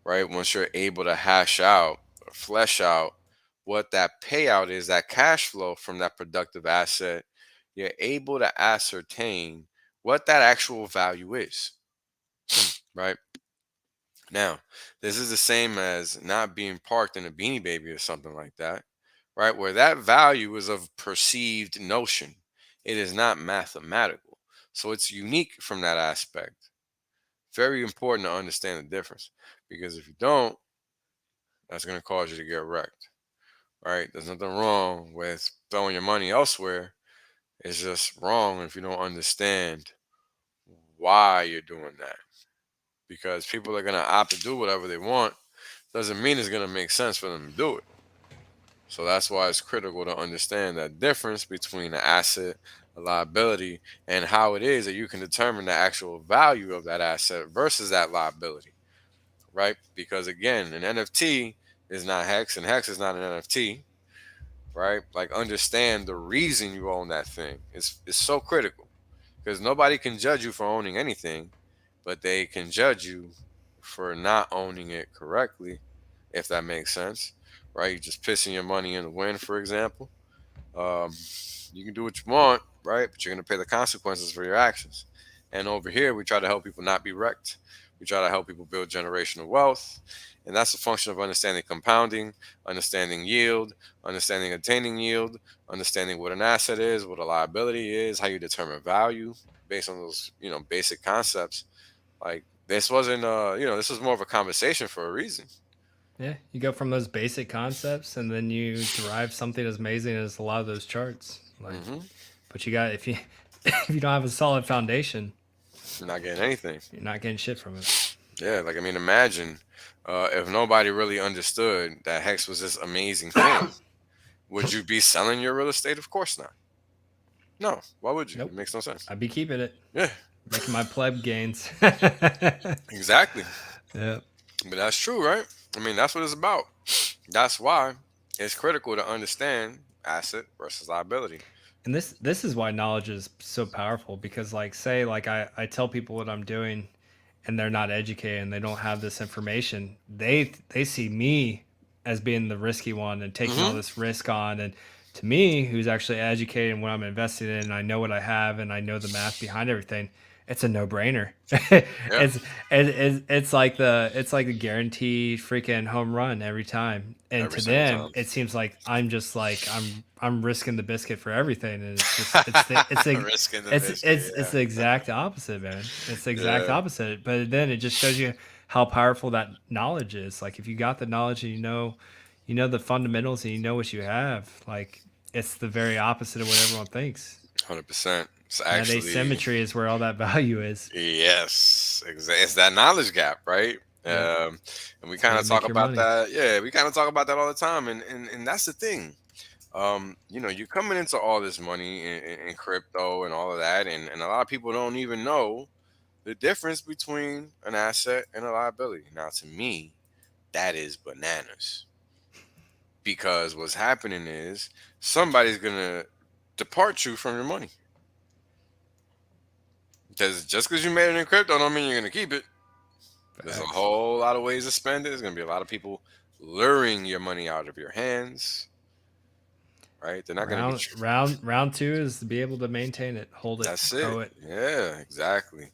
right? Once you're able to hash out or flesh out what that payout is, that cash flow from that productive asset, you're able to ascertain what that actual value is, right? Now, this is the same as not being parked in a Beanie Baby or something like that, right? Where that value is of perceived notion. It is not mathematical. So it's unique from that aspect. Very important to understand the difference, because if you don't, that's going to cause you to get wrecked, right? There's nothing wrong with throwing your money elsewhere. It's just wrong if you don't understand why you're doing that. Because people are going to opt to do whatever they want, doesn't mean it's going to make sense for them to do it. So that's why it's critical to understand that difference between an asset, a liability, and how it is that you can determine the actual value of that asset versus that liability, right? Because again, an NFT is not Hex, and Hex is not an NFT, right? Like, understand the reason you own that thing. It's so critical, because nobody can judge you for owning anything, but they can judge you for not owning it correctly, if that makes sense, right? You're just pissing your money in the wind, for example. Um, you can do what you want, right? But you're going to pay the consequences for your actions. And over here, we try to help people not be wrecked. We try to help people build generational wealth. And that's a function of understanding compounding, understanding yield, understanding attaining yield, understanding what an asset is, what a liability is, how you determine value based on those, basic concepts. Like, this wasn't, this was more of a conversation for a reason. Yeah, you go from those basic concepts, and then you derive something as amazing as a lot of those charts. Like, but you got if you if you don't have a solid foundation, you're not getting anything. You're not getting shit from it. Yeah, like, I mean, imagine if nobody really understood that Hex was this amazing thing. Would you be selling your real estate? Of course not. No, why would you? Nope. It makes no sense. I'd be keeping it. Yeah, making my pleb gains. exactly. Yeah. But that's true, right? I mean, that's what it's about. That's why it's critical to understand asset versus liability. And this is why knowledge is so powerful, because say I tell people what I'm doing and they're not educated and they don't have this information. They see me as being the risky one and taking all this risk on, and to me, who's actually educated in what I'm investing in, and I know what I have and I know the math behind everything, it's a no-brainer. It's like a guaranteed freaking home run every time. And Every to them, time. it seems like I'm risking the biscuit for everything, and it's the exact opposite, man. It's the exact opposite. But then it just shows you how powerful that knowledge is. Like, if you got the knowledge and you know the fundamentals and you know what you have, like, it's the very opposite of what everyone thinks. 100%. It's That actually asymmetry is where all that value is. Yes, it's that knowledge gap, right? Yeah. And we kind of talk about that. Yeah, we kind of talk about that all the time, and that's the thing. You're coming into all this money in crypto and all of that, and a lot of people don't even know the difference between an asset and a liability. Now, to me, that is bananas, because what's happening is somebody's gonna depart you from your money. Because just because you made it in crypto don't mean you're going to keep it. There's a whole lot of ways to spend it. There's going to be a lot of people luring your money out of your hands. Right? They're not going to be round 2 is to be able to maintain it, hold it, that's grow it. Yeah, exactly.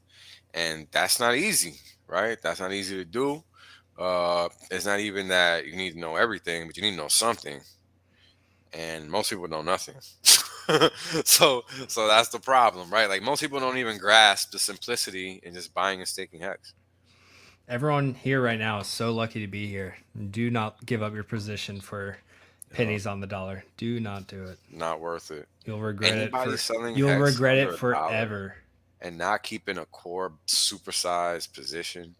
And that's not easy, right? That's not easy to do. It's not even that you need to know everything, but you need to know something. And most people know nothing. so that's the problem, right? Like, most people don't even grasp the simplicity in just buying and staking Hex. Everyone here right now is so lucky to be here. Do not give up your position for pennies on the dollar. Do not do it. Not worth it. You'll regret Anybody it. selling You'll Hex regret under it forever. $1 and not keeping a core supersized position.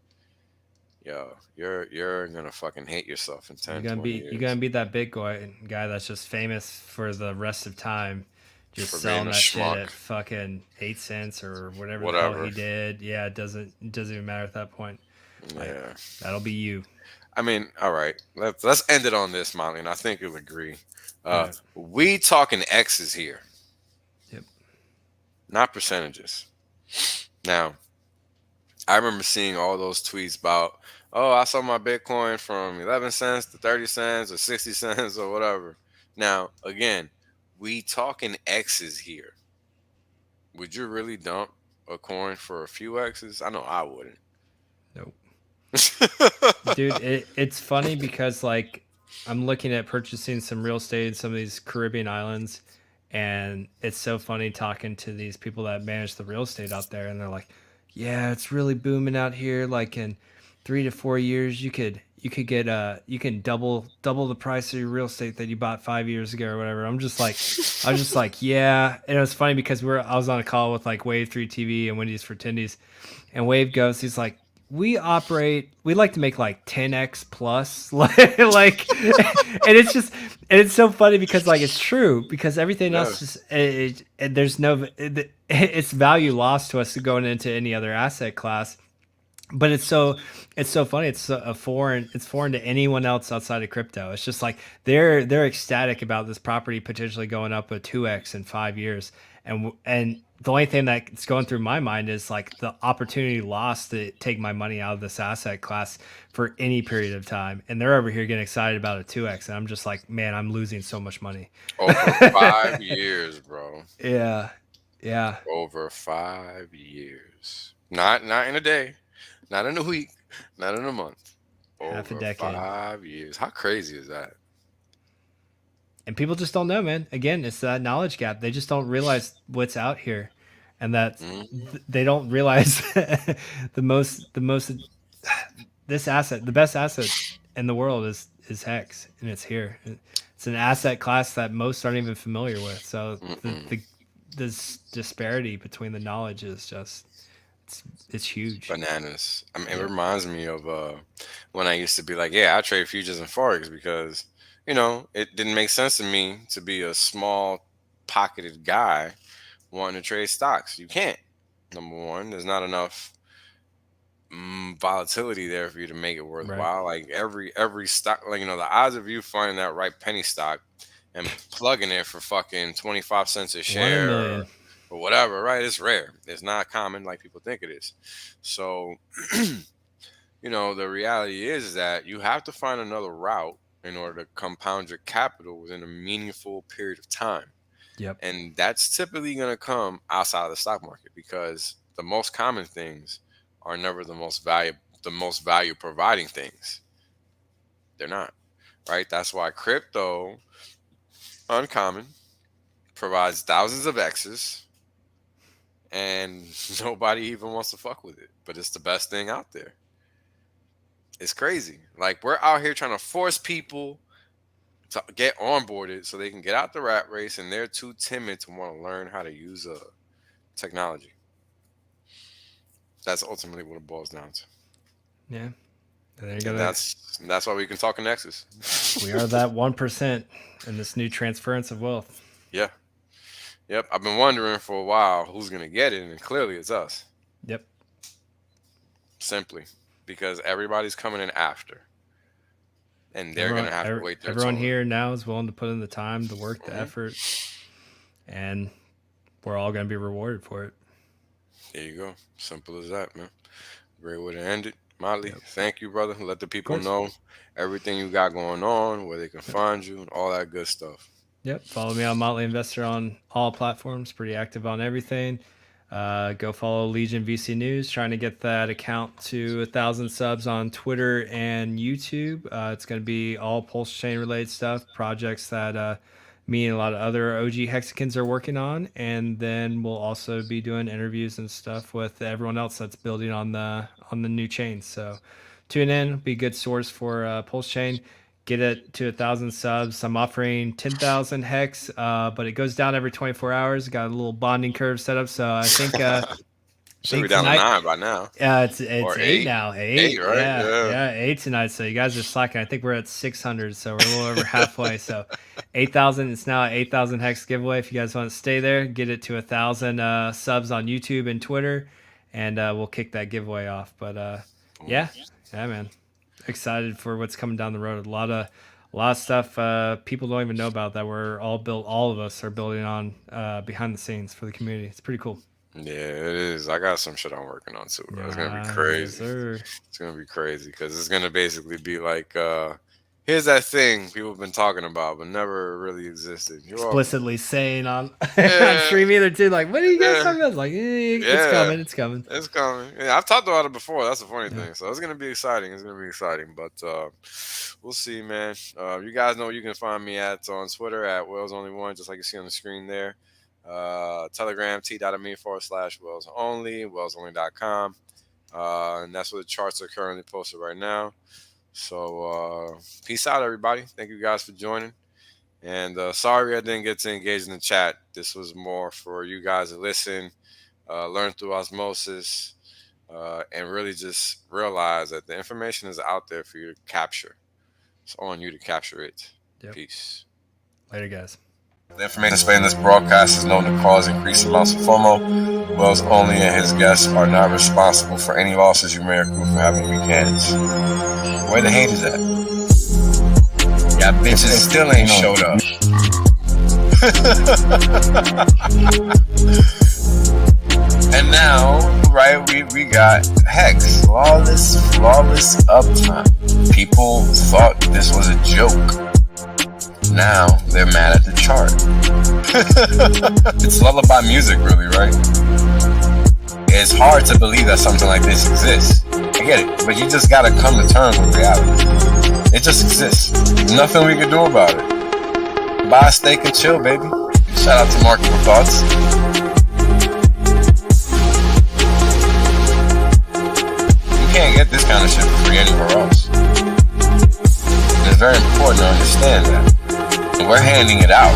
Yo, you're gonna fucking hate yourself in 10, 20 years. You're gonna be that Bitcoin guy that's just famous for the rest of time just For selling being a that shit schmuck. at fucking 8 cents or whatever the Whatever. hell he did. Yeah, it doesn't even matter at that point. Like, Yeah. that'll be you. I mean, all right. Let's end it on this, Molly, and I think you'll agree. Right. We talking X's here. Yep. Not percentages. Now, I remember seeing all those tweets about, oh, I saw my Bitcoin from 11 cents to 30 cents or 60 cents or whatever. Now, again, we talking X's here. Would you really dump a coin for a few X's? I know I wouldn't. Nope. Dude, it's funny because like I'm looking at purchasing some real estate in some of these Caribbean islands, and it's so funny talking to these people that manage the real estate out there, and they're like, yeah, it's really booming out here. Like in 3 to 4 years, you can get double the price of your real estate that you bought 5 years ago or whatever. I was just like, yeah. And it was funny because I was on a call with like Wave 3 TV and Wendy's for Tendies, and Wave goes, he's like, we like to make like 10x plus, like, and it's so funny because like it's true, because everything else just there's no it's value lost to us going into any other asset class. But it's so funny. It's foreign to anyone else outside of crypto. It's just like they're ecstatic about this property potentially going up a 2x in 5 years, and the only thing that's going through my mind is like the opportunity lost to take my money out of this asset class for any period of time, and they're over here getting excited about a 2x, and I'm just like, man, I'm losing so much money over 5 years, bro. Yeah. Over 5 years. Not in a day. Not in a week, not in a month. Half a Over decade. 5 years. How crazy is that? And people just don't know, man. Again, it's that knowledge gap. They just don't realize what's out here, and that they don't realize the best asset in the world is Hex, and it's here. It's an asset class that most aren't even familiar with. So this disparity between the knowledge is just it's huge. Bananas. I mean, it reminds me of when I used to be like, yeah, I trade futures and forex because, it didn't make sense to me to be a small pocketed guy wanting to trade stocks. You can't. Number one, there's not enough volatility there for you to make it worthwhile. Right. Like every stock, like, the odds of you finding that right penny stock and plugging it for fucking 25 cents a share 1 in a million. or whatever, right? It's rare. It's not common like people think it is. So, the reality is that you have to find another route in order to compound your capital within a meaningful period of time. Yep. And that's typically going to come outside of the stock market, because the most common things are never the most value providing things. They're not, right? That's why crypto, uncommon, provides thousands of X's, and nobody even wants to fuck with it, but it's the best thing out there. It's crazy. Like, we're out here trying to force people to get onboarded so they can get out the rat race, and they're too timid to want to learn how to use technology. That's ultimately what it boils down to. Yeah. There you go. And that's why we can talk in Nexus. We are that 1% in this new transference of wealth. Yeah. Yep. I've been wondering for a while who's going to get it, and clearly it's us. Yep. Simply because everybody's coming in after, and they're going to have to wait their Everyone turn. here now is willing to put in the time, the work, the effort, and we're all going to be rewarded for it. There you go. Simple as that, man. Great way to end it. Molly, thank you, brother. Let the people know everything you got going on, where they can find you, and all that good stuff. Yep. Follow me on Motley Investor on all platforms. Pretty active on everything. Go follow Legion VC News. Trying to get that account to 1,000 subs on Twitter and YouTube. It's going to be all Pulse Chain related stuff, projects that me and a lot of other OG Hexicans are working on, and then we'll also be doing interviews and stuff with everyone else that's building on the new chain. So tune in. Be a good source for Pulse Chain. Get it to 1,000 subs. I'm offering 10,000 hex, but it goes down every 24 hours. Got a little bonding curve set up, so I think Should be down to 9 by now. It's Or 8 now. 8, 8, right? Yeah, 8 tonight. So you guys are slacking. I think we're at 600, so we're a little over halfway. So 8,000. It's now an 8,000 hex giveaway. If you guys want to stay there, get it to 1,000 subs on YouTube and Twitter, and we'll kick that giveaway off. But yeah, man, excited for what's coming down the road. A lot of stuff people don't even know about that we're all of us are building on behind the scenes for the community. It's pretty cool. Yeah, it is. I got some shit I'm working on too, bro. It's gonna be crazy. Yes, it's gonna be crazy because it's gonna basically be like, here's that thing people have been talking about but never really existed. Explicitly saying on stream either too, like, what are you guys talking about? Like, it's coming. It's coming. Yeah, I've talked about it before. That's the funny thing. So it's gonna be exciting. But we'll see, man. You guys know you can find me at on Twitter at WellsOnly1, just like you see on the screen there. Telegram t.me/WellsOnly, WellsOnly.com. And that's where the charts are currently posted right now. So peace out, everybody. Thank you guys for joining. And sorry I didn't get to engage in the chat. This was more for you guys to listen, learn through osmosis, and really just realize that the information is out there for you to capture. It's on you to capture it. Yep. Peace. Later, guys. The information displayed in this broadcast is known to cause increased amounts of FOMO. Wells Only and his guests are not responsible for any losses you may accrue for having weak hands. Where the haters at? Y'all bitches still ain't showed up. And now, right, we got Hex. Flawless uptime. People thought this was a joke. Now they're mad at the chart. It's lullaby music, really, right? It's hard to believe that something like this exists. I get it, but you just gotta come to terms with reality. It just exists. Nothing we can do about it. Buy a steak and chill, baby. Shout out to Marketable Thoughts. You can't get this kind of shit for free anywhere else. It's very important to understand that. We're handing it out.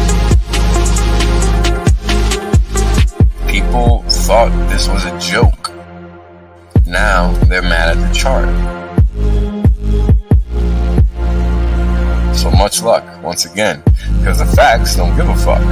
People thought this was a joke. Now they're mad at the chart. So much luck, once again, because the facts don't give a fuck.